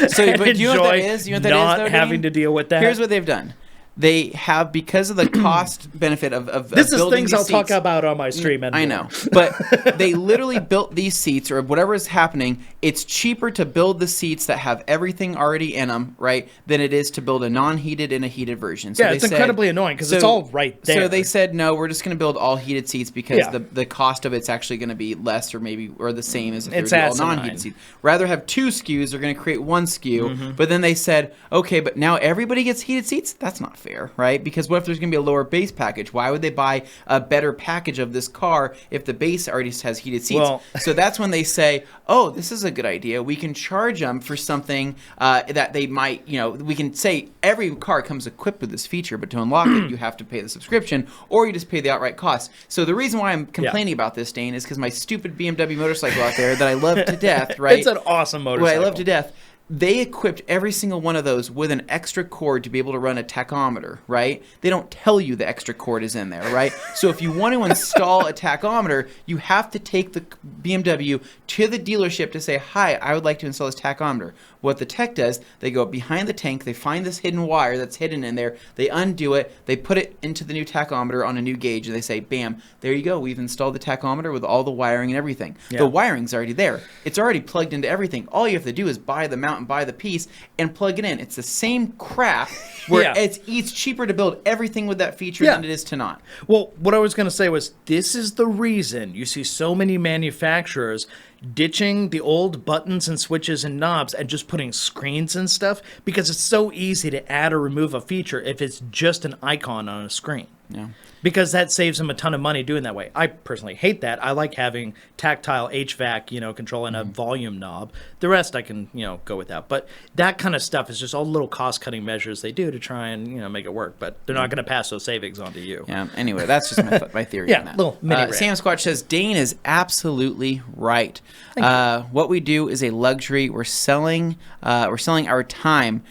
So, but do you know what that is? You know what that not is, though, having Dane? to deal with that. Here's what they've done. They have, because of the cost benefit of this is building things these I'll seats, talk about on my stream. I know, but they literally built these seats, or whatever is happening. It's cheaper to build the seats that have everything already in them, right, than it is to build a non-heated and a heated version. So it's incredibly annoying because it's all right there. So they said, no, we're just going to build all heated seats because the cost of it's actually going to be less, or maybe or the same as if they were all non-heated seats. Rather have two SKUs, they're going to create one SKU. But then they said, okay, but now everybody gets heated seats. That's not fair, right? Because what if there's going to be a lower base package? Why would they buy a better package of this car if the base already has heated seats? Well, so that's when they say, oh, this is a good idea. We can charge them for something that they might, we can say every car comes equipped with this feature, but to unlock it, you have to pay the subscription, or you just pay the outright cost. So the reason why I'm complaining about this, Dane, is because my stupid BMW motorcycle out there that I love to death, right? It's an awesome motorcycle. What I love to death. They equipped every single one of those with an extra cord to be able to run a tachometer, right? They don't tell you the extra cord is in there, right? So if you want to install a tachometer, you have to take the BMW to the dealership to say, hi, I would like to install this tachometer. What the tech does, they go behind the tank, they find this hidden wire that's hidden in there, they undo it, they put it into the new tachometer on a new gauge, and they say, bam, there you go, we've installed the tachometer with all the wiring and everything. Yeah. The wiring's already there. It's already plugged into everything. All you have to do is buy the mount and buy the piece and plug it in. It's the same crap where it's cheaper to build everything with that feature than it is to not. Well, what I was going to say was, this is the reason you see so many manufacturers ditching the old buttons and switches and knobs and just putting screens and stuff, because it's so easy to add or remove a feature if it's just an icon on a screen. Yeah. Because that saves them a ton of money doing that way. I personally hate that. I like having tactile HVAC, control and a volume knob. The rest I can, go without. But that kind of stuff is just all little cost-cutting measures they do to try and, make it work. But they're not going to pass those savings on to you. Yeah. Anyway, that's just my theory on that. Little mini Sam Squatch says, Dane is absolutely right. What we do is a luxury. We're selling our time.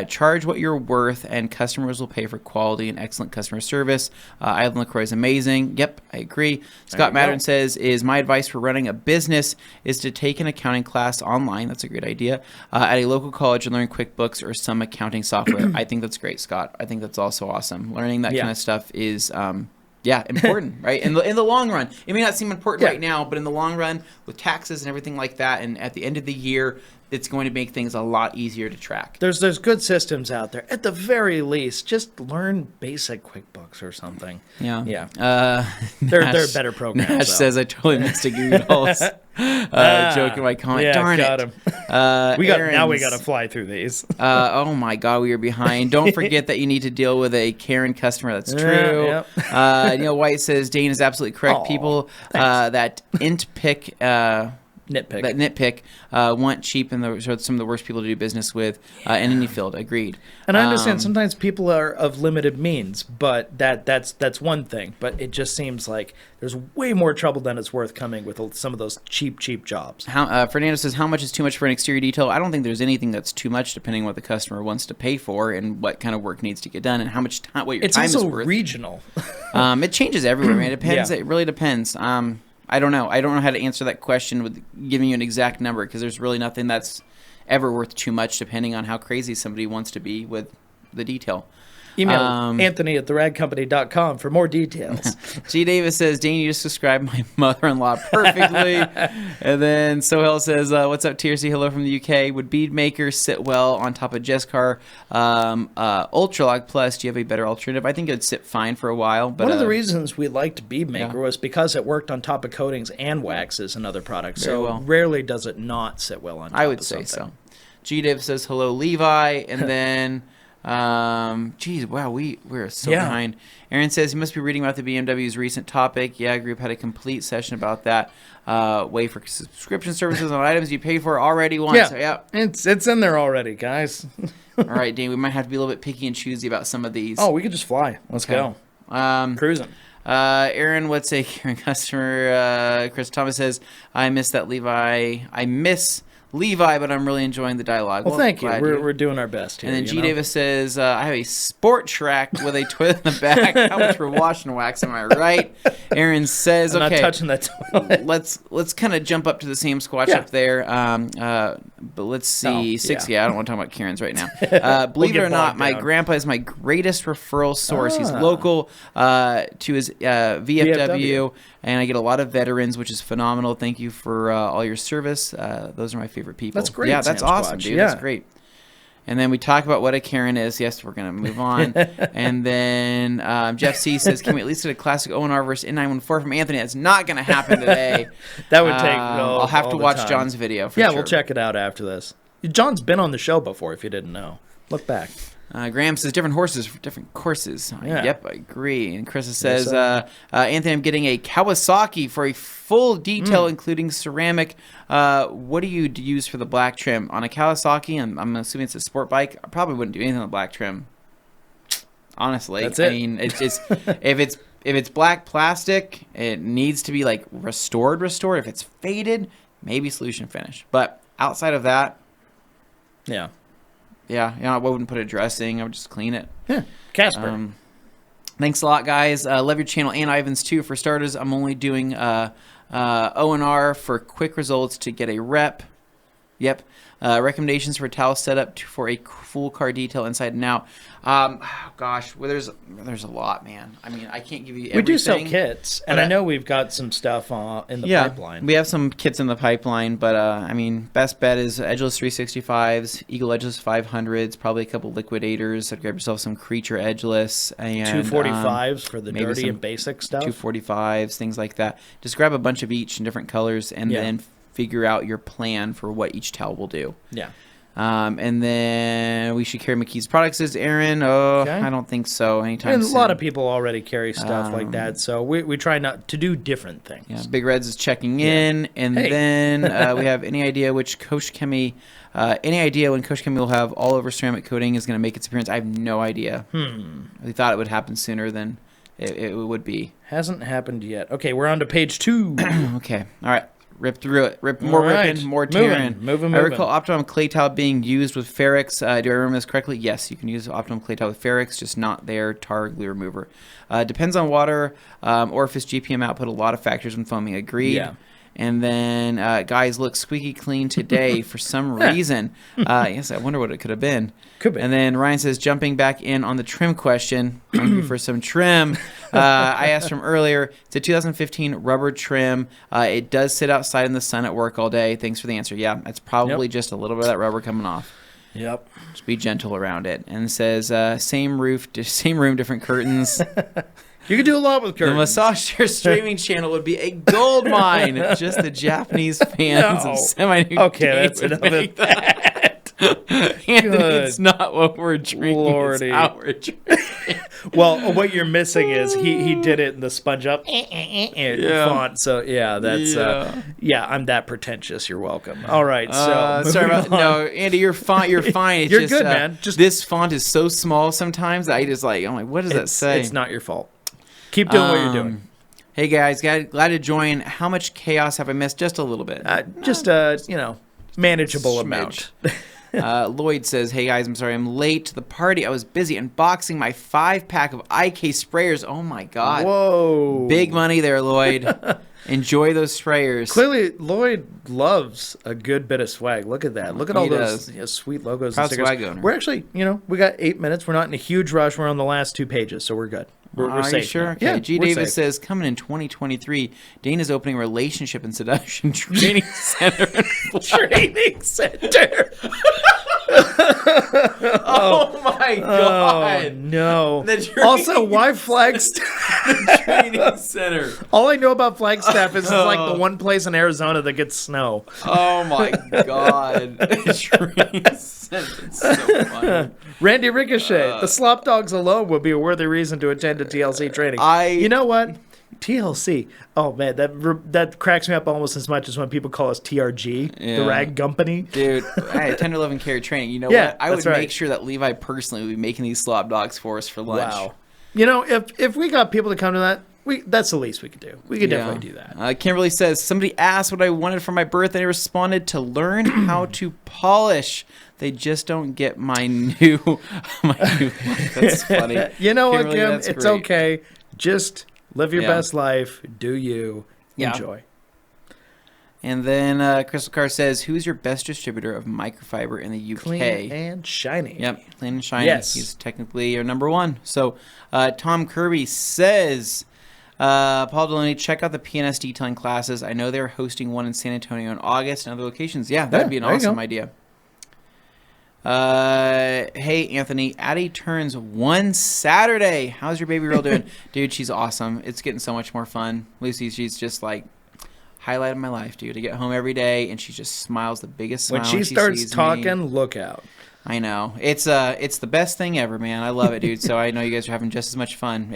Charge what you're worth, and customers will pay for quality and excellent customer service. Ivan LaCroix is amazing. Yep, I agree. Scott Mattern says, is my advice for running a business is to take an accounting class online. That's a great idea. At a local college and learn QuickBooks or some accounting software. I think that's great, Scott. I think that's also awesome. Learning that kind of stuff is important, right? In the long run. It may not seem important right now, but in the long run, with taxes and everything like that, and at the end of the year, it's going to make things a lot easier to track. There's good systems out there. At the very least, just learn basic QuickBooks or something. Yeah. Yeah. They're better programs. Nash says, I totally missed a Goodalls joke in my comment. Yeah, darn got it. Him. Now we got to fly through these. Oh my God, we are behind. Don't forget that you need to deal with a Karen customer. That's true. Neil White says, Dane is absolutely correct. People that nitpick want cheap, and some of the worst people to do business with in any field. Agreed. And I understand sometimes people are of limited means, but that's one thing. But it just seems like there's way more trouble than it's worth coming with some of those cheap jobs. Fernando says, how much is too much for an exterior detail? I don't think there's anything that's too much, depending on what the customer wants to pay for and what kind of work needs to get done and how much time, what your time is worth. It's also regional. It changes everywhere, man. It depends. It really depends. I don't know. I don't know how to answer that question with giving you an exact number, because there's really nothing that's ever worth too much, depending on how crazy somebody wants to be with the detail. Email Anthony@theradcompany.com for more details. G. Davis says, Dane, you just described my mother-in-law perfectly. And then Sohel says, what's up, Tierci? Hello from the UK. Would bead makers sit well on top of Jesscar Ultralog Plus? Do you have a better alternative? I think it would sit fine for a while. But one of the reasons we liked Bead Maker was because it worked on top of coatings and waxes and other products. Rarely does it not sit well on top I would of say something. so. G. Davis says, hello, Levi. And then... we're so behind. Aaron says he must be reading about the BMW's recent topic. Yeah, group had a complete session about that. Way for subscription services on items you paid for already once. It's in there already, guys. All right, Dane, we might have to be a little bit picky and choosy about some of these. Oh, we could just fly. Let's go. Cruising. Aaron, what's a customer? Chris Thomas says, I miss Levi, but I'm really enjoying the dialogue. Well, thank you. We're doing our best here. And then G. Davis says, I have a sport track with a toilet in the back. How much for wash and wax, am I right? Aaron says, I'm okay. not touching that toilet. Let's kind of jump up to the same squatch up there. But let's see. I don't want to talk about Karen's right now. Believe it or not, my grandpa is my greatest referral source. He's local to his VFW, and I get a lot of veterans, which is phenomenal. Thank you for all your service. Those are my favorite people. That's great. Yeah, that's awesome, dude. That's great. And then we talk about what a Karen is. Yes, we're going to move on. And then Jeff C. says, can we at least get a classic O&R versus N914 from Anthony? That's not going to happen today. That would take I'll have to watch John's video for sure. We'll check it out after this. John's been on the show before, if you didn't know. Look back. Graham says, different horses for different courses. Yeah. Yep, I agree. And Chris says, Anthony, I'm getting a Kawasaki for a full detail, including ceramic. What do you use for the black trim? On a Kawasaki, I'm assuming it's a sport bike, I probably wouldn't do anything on the black trim. Honestly. That's it. I mean, it's just, if it's black plastic, it needs to be like restored. If it's faded, maybe solution finish. But outside of that, yeah, I wouldn't put a dressing. I would just clean it. Yeah, Casper. Thanks a lot, guys. Love your channel and Ivan's too. For starters, I'm only doing O&R for quick results to get a rep. Yep. Recommendations for towel setup for a full car detail inside and out. Gosh, well, there's a lot, man. I mean, I can't give you everything. We do sell kits, and I know we've got some stuff in the pipeline. We have some kits in the pipeline, but I mean, best bet is Edgeless 365s, Eagle Edgeless 500s, probably a couple liquidators. I'd grab yourself some Creature Edgeless and 245s for the dirty and basic stuff. 245s, things like that. Just grab a bunch of each in different colors, and then figure out your plan for what each towel will do. Yeah. And then we should carry McKee's products, says Aaron. I don't think so anytime soon. A lot of people already carry stuff like that, so we try not to do different things. Yeah, Big Reds is checking in, and then we have any idea which Koshami, any idea when Koshami will have all over ceramic coating is going to make its appearance? I have no idea. We thought it would happen sooner than it would be. Hasn't happened yet. Okay, we're on to page 2. Okay, all right. Rip through it. More ripping, more tearing. Moving. I recall Optimum clay towel being used with Ferrex. Do I remember this correctly? Yes, you can use Optimum clay towel with Ferrex, just not their tar glue remover. Depends on water, orifice, GPM output, a lot of factors when foaming. Agreed. Yeah. And then, guys, look squeaky clean today for some reason. Yes, I wonder what it could have been. Could be. And then Ryan says, jumping back in on the trim question, hungry for some trim. I asked from earlier. It's a 2015 rubber trim. It does sit outside in the sun at work all day. Thanks for the answer. Yeah, that's probably just a little bit of that rubber coming off. Yep. Just be gentle around it. And it says, same roof, same room, different curtains. You can do a lot with curtains. The Massage streaming channel would be a gold mine. Just the Japanese fans of semi-nude. Okay, that's enough of that. Anthony, it's not what we're drinking. Lordy. It's how we're drinking. Well, what you're missing is he did it in the sponge up font. So that's I'm that pretentious. You're welcome. All right. So sorry about no, Andy. You're fine. You're fine. It's you're just, good, man. Just this font is so small sometimes that I'm like, what does that say? It's not your fault. Keep doing what you're doing. Hey guys, glad to join. How much chaos have I missed? Just a little bit. Just manageable amount. Lloyd says, hey guys, I'm sorry I'm late to the party. I was busy unboxing my 5-pack of IK sprayers. Oh my god. Whoa. Big money there, Lloyd. Enjoy those sprayers. Clearly, Lloyd loves a good bit of swag. Look at that. Look at all those sweet logos Proud and stickers. Swag owner. We're actually, we got 8 minutes. We're not in a huge rush. We're on the last 2 pages, so we're good. We're safe. Are you sure? Okay. Yeah, G. Davis says, coming in 2023, Dane is opening a relationship and seduction training center. Training center. Oh my god. Oh, no. Also, why Flagstaff? The training center. All I know about Flagstaff is it's like the one place in Arizona that gets snow. Oh my god. Training center. It's so funny. Randy Ricochet. The slop dogs alone would be a worthy reason to attend a TLC training. You know what? TLC. Oh man, that cracks me up almost as much as when people call us TRG, the rag company. Dude, hey, tender love and care training. You know what? I would make sure that Levi personally would be making these slop dogs for us for lunch. Wow. If we got people to come to that, that's the least we could do. We could definitely do that. Kimberly says, somebody asked what I wanted for my birthday. I responded to learn how to polish. They just don't get my new life. That's funny. You know what, Kimberly, Kim? that's It's great. okay. Just live your best life. Do you. Enjoy. And then Crystal Carr says, who's your best distributor of microfiber in the UK? Clean and shiny. Yep, clean and shiny. Yes. He's technically our number one. So Tom Kirby says, Paul Delaney, check out the PNS detailing classes. I know they're hosting one in San Antonio in August and other locations. Yeah, that'd be an awesome idea. Hey, Anthony, Addie turns 1 Saturday. How's your baby girl doing? Dude, she's awesome. It's getting so much more fun. Lucy, she's just like highlight of my life, dude. I get home every day and she just smiles the biggest smile when she starts talking. Look out. I know. It's the best thing ever, man. I love it, dude. So I know you guys are having just as much fun.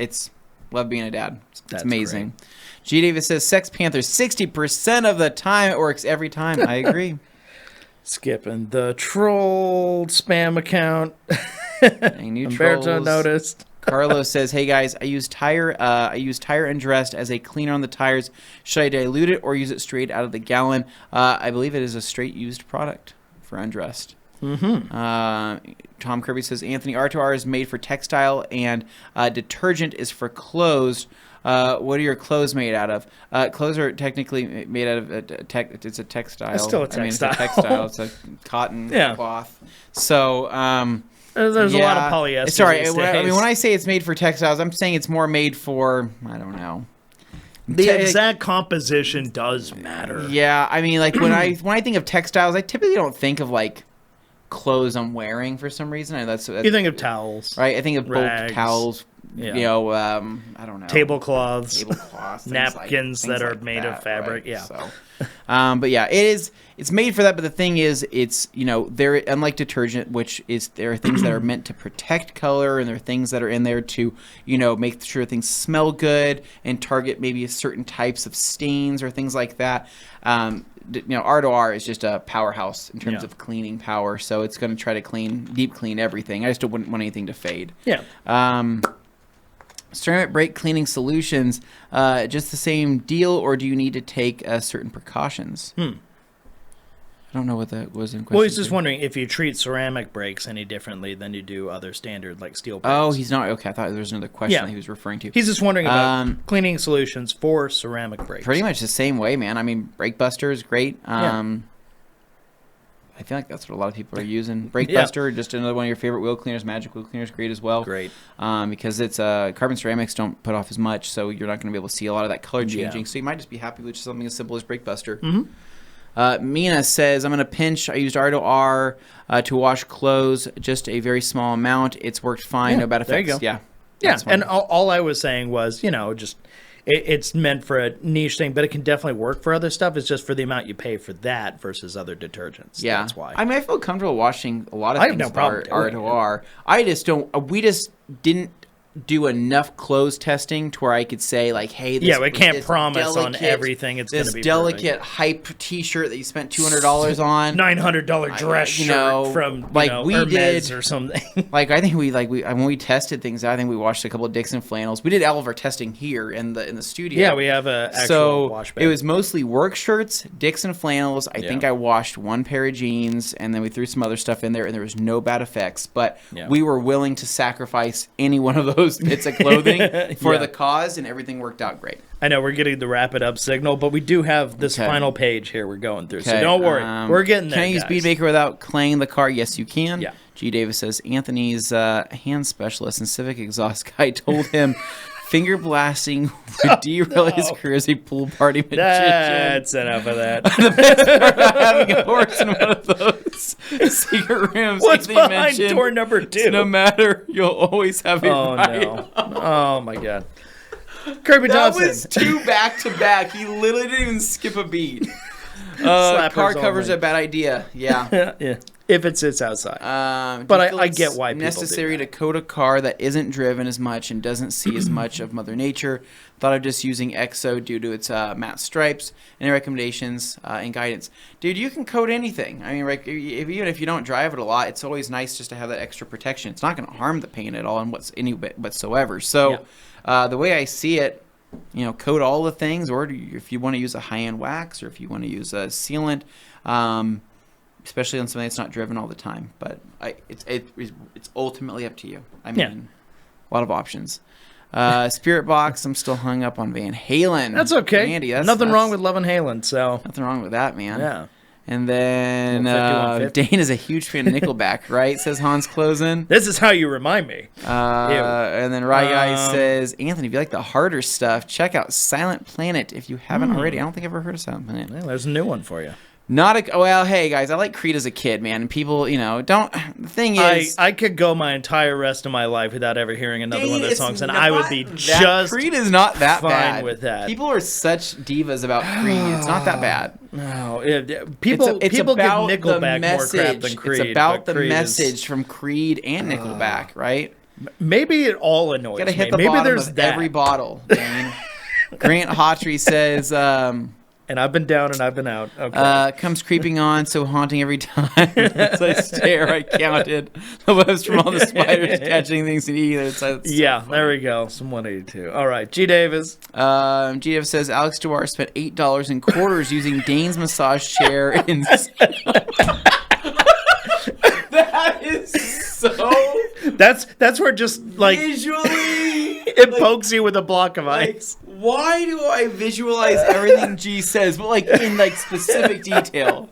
Love being a dad. It's amazing. Great. G. Davis says Sex Panthers 60% of the time. It works every time. I agree. Skipping the troll spam account. Umberto noticed. Carlos says, "Hey guys, I use tire undressed as a cleaner on the tires. Should I dilute it or use it straight out of the gallon? I believe it is a straight used product for undressed." Mm-hmm. Tom Kirby says, "Anthony, R2R is made for textile and detergent is for clothes. What are your clothes made out of? Clothes are technically made out of it's a textile. It's still a textile. It's a textile. It's a cotton cloth. So there's a lot of polyester. Sorry, when I say it's made for textiles, I'm saying it's more made for, I don't know. The exact composition does matter. Yeah, I mean, like when I think of textiles, I typically don't think of like clothes I'm wearing for some reason. That's you think of towels, right? I think of rags, bulk towels. Yeah. You know, I don't know. Tablecloths, napkins that are made of fabric. Right? Yeah. So, but yeah, it's made for that. But the thing is, it's, you know, there, unlike detergent, which is, there are things that are meant to protect color, and there are things that are in there to, you know, make sure things smell good and target maybe certain types of stains or things like that. You know, R2R is just a powerhouse in terms of cleaning power, so it's going to try to deep clean everything. I just wouldn't want anything to fade. Yeah. Ceramic brake cleaning solutions, just the same deal, or do you need to take certain precautions? I don't know what that was in question. Well, he's just wondering if you treat ceramic brakes any differently than you do other standard, like steel brakes. Oh, he's not. Okay, I thought there was another question that he was referring to. He's just wondering about cleaning solutions for ceramic brakes. Pretty much the same way, man. I mean, Brake Buster is great. I feel like that's what a lot of people are using. Brake Buster, just another one of your favorite wheel cleaners. Magic Wheel Cleaner is great as well. Great. Because it's carbon ceramics don't put off as much, so you're not going to be able to see a lot of that color changing. So you might just be happy with just something as simple as Brake Buster. Mina says, I'm going to pinch. I used R2R to wash clothes, just a very small amount. It's worked fine. No bad effects. There you go. Yeah. And all I was saying was, you know, just it's meant for a niche thing, but it can definitely work for other stuff. It's just for the amount you pay for that versus other detergents. Yeah. That's why. I mean, I feel comfortable washing a lot of things. I have no problem with R2R. I just don't. We just didn't do enough clothes testing to where I could say, like, hey, this, we can't promise on everything it's going to be delicate hype T-shirt that you spent $200 on, $900 dress shirt from Hermes or something. Like, I think when we tested things, I think we washed a couple of Dixon flannels. We did all of our testing here in the studio. Yeah, we have a actual wash bag. It was mostly work shirts, Dixon flannels. I think I washed one pair of jeans, and then we threw some other stuff in there, and there was no bad effects. But we were willing to sacrifice any one of those bits of clothing for the cause, and everything worked out great. I know we're getting the wrap it up signal, but we do have this final page here we're going through, so don't worry, we're getting there. Can I use Speedmaker without claying the car? Yes, you can. Yeah. G. Davis says Anthony's hand specialist and Civic exhaust guy told him finger blasting would derail his career as a pool party magician. That's enough of that. The best part about having a horse in one of those secret rooms. What's behind door number 2? No matter, you'll always have a no. Oh my God. Kirby Thompson. That was 2 back-to-back. He literally didn't even skip a beat. Car covers a bad idea. Yeah. Yeah. If it sits outside. But I get why people necessary do that. to coat a car that isn't driven as much and doesn't see as much of Mother Nature. Thought of just using EXO due to its matte stripes. Any recommendations and guidance? Dude, you can coat anything. I mean, even if you don't drive it a lot, it's always nice just to have that extra protection. It's not going to harm the paint at all in whatsoever. So the way I see it, coat all the things, or if you want to use a high-end wax, or if you want to use a sealant, especially on something that's not driven all the time. But it's ultimately up to you. I mean, a lot of options. Spirit Box, I'm still hung up on Van Halen. That's okay. Andy, nothing wrong with loving Halen, so. Nothing wrong with that, man. Yeah. And then Dane is a huge fan of Nickelback, right? Says Hans Closen. This is how you remind me. And then Rye Guy says, Anthony, if you like the harder stuff, check out Silent Planet if you haven't already. I don't think I've ever heard of Silent Planet. Well, there's a new one for you. Well, hey guys, I like Creed as a kid, man, and people, don't. The thing is, I could go my entire rest of my life without ever hearing another one of their songs, and I would be Creed is not that fine bad with that. People are such divas about Creed. It's not that bad. No, people give Nickelback more crap than Creed. It's about the message from Creed and Nickelback, right? Maybe it all annoys me. Gotta hit the maybe bottom there's of that. every bottle. Grant Hawtrey says. And I've been down and I've been out. Okay. Comes creeping on, so haunting every time. As I stare, I counted the webs from all the spiders catching things and eating it. So there we go. Some 182. All right, G. Davis. G. Davis says Alex Dewar spent $8 in quarters using Dane's massage chair in. That is so. That's where just like visually it pokes you with a block of ice. Why do I visualize everything G says, but in specific detail?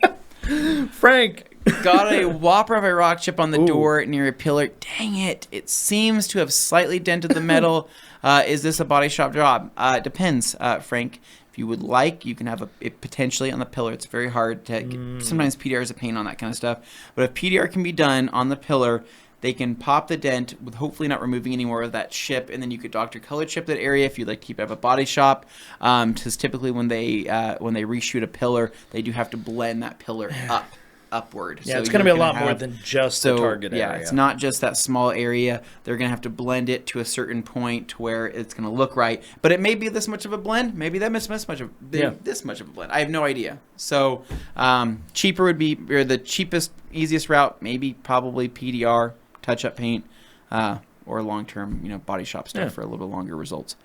Frank got a whopper of a rock chip on the door near a pillar. Dang it! It seems to have slightly dented the metal. Is this a body shop job? It depends, Frank. If you would like, you can have it potentially on the pillar. It's very hard to get. Sometimes PDR is a pain on that kind of stuff. But if PDR can be done on the pillar, they can pop the dent with hopefully not removing any more of that chip, and then you could Dr. Color chip that area if you'd like to keep it at a body shop. Because typically when they reshoot a pillar, they do have to blend that pillar upward. Yeah, so it's going to be a lot more than just the target area. Yeah, it's not just that small area. They're going to have to blend it to a certain point to where it's going to look right. But it may be this much of a blend. Maybe that this much of a blend. I have no idea. So cheaper would be, or the cheapest, easiest route, probably PDR. Touch-up paint, or long-term, body shop stuff for a little bit longer results.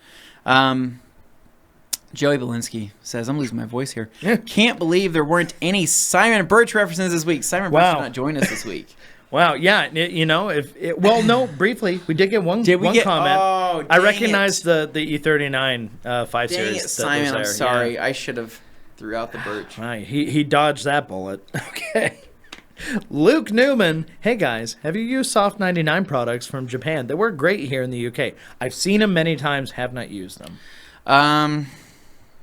Joey Belinsky says, I'm losing my voice here. Can't believe there weren't any Simon Birch references this week. Simon Birch did not join us this week. Wow, yeah, briefly, we did get one comment. Oh, I recognized the E39 5 dang Series. It, Simon, I'm sorry. Yeah. I should have threw out the Birch. Right, he dodged that bullet. Okay. Luke Newman, hey guys, have you used Soft 99 products from Japan? They work great here in the UK. I've seen them many times, have not used them.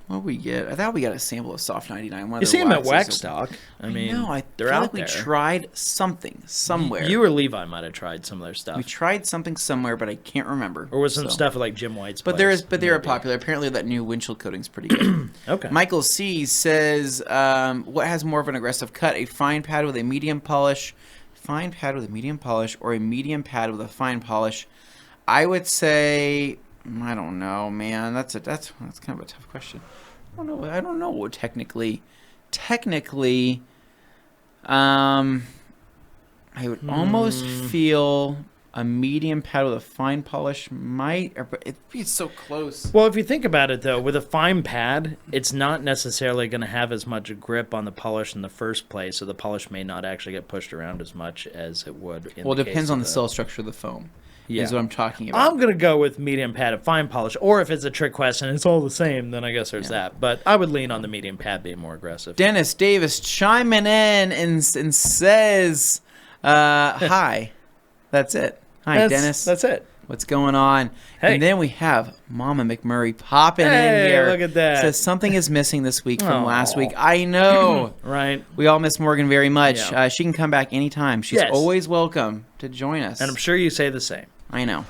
What did we get? I thought we got a sample of Soft 99. You see them at Wax Stock. I mean, they're out there. We tried something somewhere. You or Levi might have tried some of their stuff. We tried something somewhere, but I can't remember. Or was some stuff like Jim White's place. But they're popular. Apparently that new windshield coating's pretty good. Okay. Michael C says, what has more of an aggressive cut? A fine pad with a medium polish, or a medium pad with a fine polish? I would say, I don't know, man. That's kind of a tough question. I don't know. Technically, I would almost feel a medium pad with a fine polish might, but it's so close. Well, if you think about it, though, with a fine pad, it's not necessarily going to have as much grip on the polish in the first place, so the polish may not actually get pushed around as much as it would. It depends on the cell structure of the foam. Yeah. Is what I'm talking about. I'm going to go with medium pad and fine polish, or if it's a trick question, it's all the same, then I guess there's that. But I would lean on the medium pad being more aggressive. Dennis Davis chiming in and says, hi. That's it. Hi, Dennis. That's it. What's going on? Hey. And then we have Mama McMurray popping in here. Look at that. Says something is missing this week from last week. I know. Right. We all miss Morgan very much. Yeah. She can come back anytime. She's always welcome to join us. And I'm sure you say the same. I know.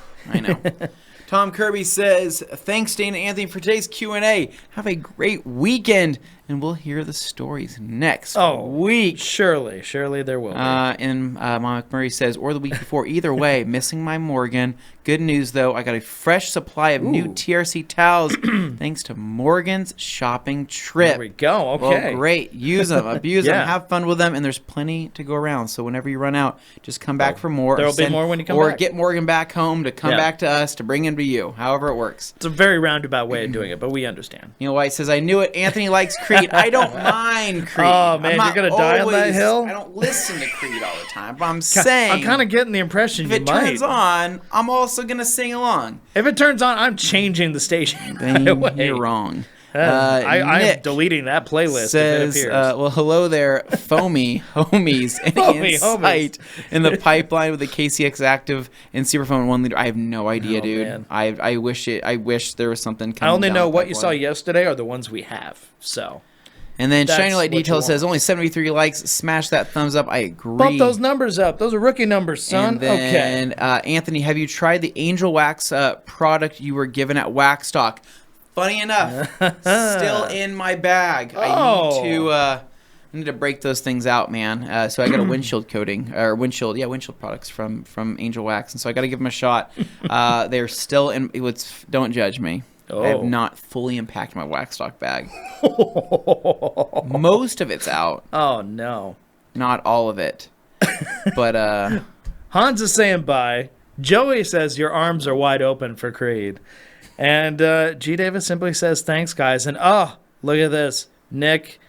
Tom Kirby says, thanks, Dane Anthony, for today's Q&A. Have a great weekend and we'll hear the stories next week. Surely there will be. And Mama McMurray says, or the week before. Either way, missing my Morgan. Good news, though. I got a fresh supply of new Tierci towels thanks to Morgan's shopping trip. There we go. Okay. Well, great. Use them. Abuse them. Have fun with them. And there's plenty to go around. So whenever you run out, just come back for more. There'll be more when you come back. Or get Morgan back home to come back to us to bring him to you. However it works. It's a very roundabout way of doing it, but we understand. Neil White says, I knew it. Anthony likes Creed. I don't mind Creed. Oh, man. You're going to die on that hill? I don't listen to Creed all the time. But I'm saying. I'm kind of getting the impression you might. If it turns on, I'm also going to sing along. If it turns on, I'm changing the station. Then you're wrong. I'm deleting that playlist says, if it appears. well, hello there, foamy homies. Any insight in the pipeline with the KCX Active and Superphone 1 liter? I have no idea, dude. Man. I wish there was something coming. I only know what you saw yesterday are the ones we have. So. And then Shiny Light Detail says, only 73 likes. Smash that thumbs up. I agree. Bump those numbers up. Those are rookie numbers, son. And then, Anthony, have you tried the Angel Wax product you were given at Wax Stock? Funny enough, still in my bag. I need to break those things out, man. So I got a windshield coating, or windshield products from Angel Wax. And so I got to give them a shot. They're still in, don't judge me. I have not fully unpacked my Wax Stock bag. Most of it's out. Oh, no. Not all of it. But Hans is saying bye. Joey says your arms are wide open for Creed. And G. Davis simply says, thanks, guys. And, look at this. Nick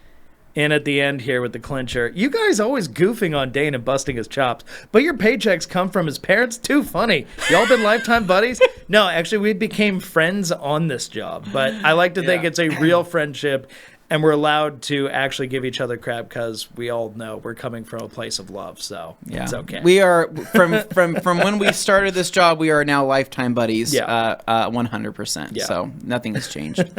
in at the end here with the clincher. You guys always goofing on Dane and busting his chops, but your paychecks come from his parents? Too funny. Y'all been lifetime buddies? No, actually, we became friends on this job, but I like to think it's a real friendship, and we're allowed to actually give each other crap because we all know we're coming from a place of love, so it's okay. We are, from when we started this job, we are now lifetime buddies, 100%, so nothing has changed.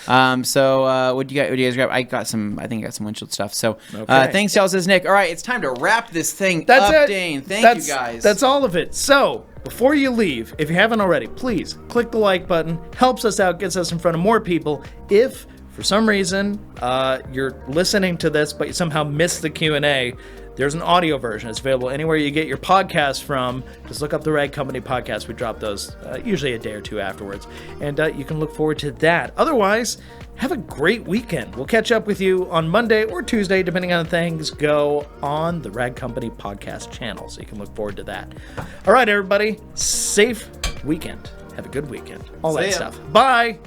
So what do you guys grab? I think I got some windshield stuff. So thanks, y'all, says Nick. All right, it's time to wrap this thing up, Dane. Thank you, guys. That's all of it. So before you leave, if you haven't already, please click the like button. Helps us out, gets us in front of more people. If for some reason you're listening to this but you somehow missed the Q&A, there's an audio version. It's available anywhere you get your podcast from. Just look up the Rag Company podcast. We drop those usually a day or two afterwards. And you can look forward to that. Otherwise, have a great weekend. We'll catch up with you on Monday or Tuesday, depending on how things go on the Rag Company podcast channel. So you can look forward to that. All right, everybody. Safe weekend. Have a good weekend. All that stuff. Bye.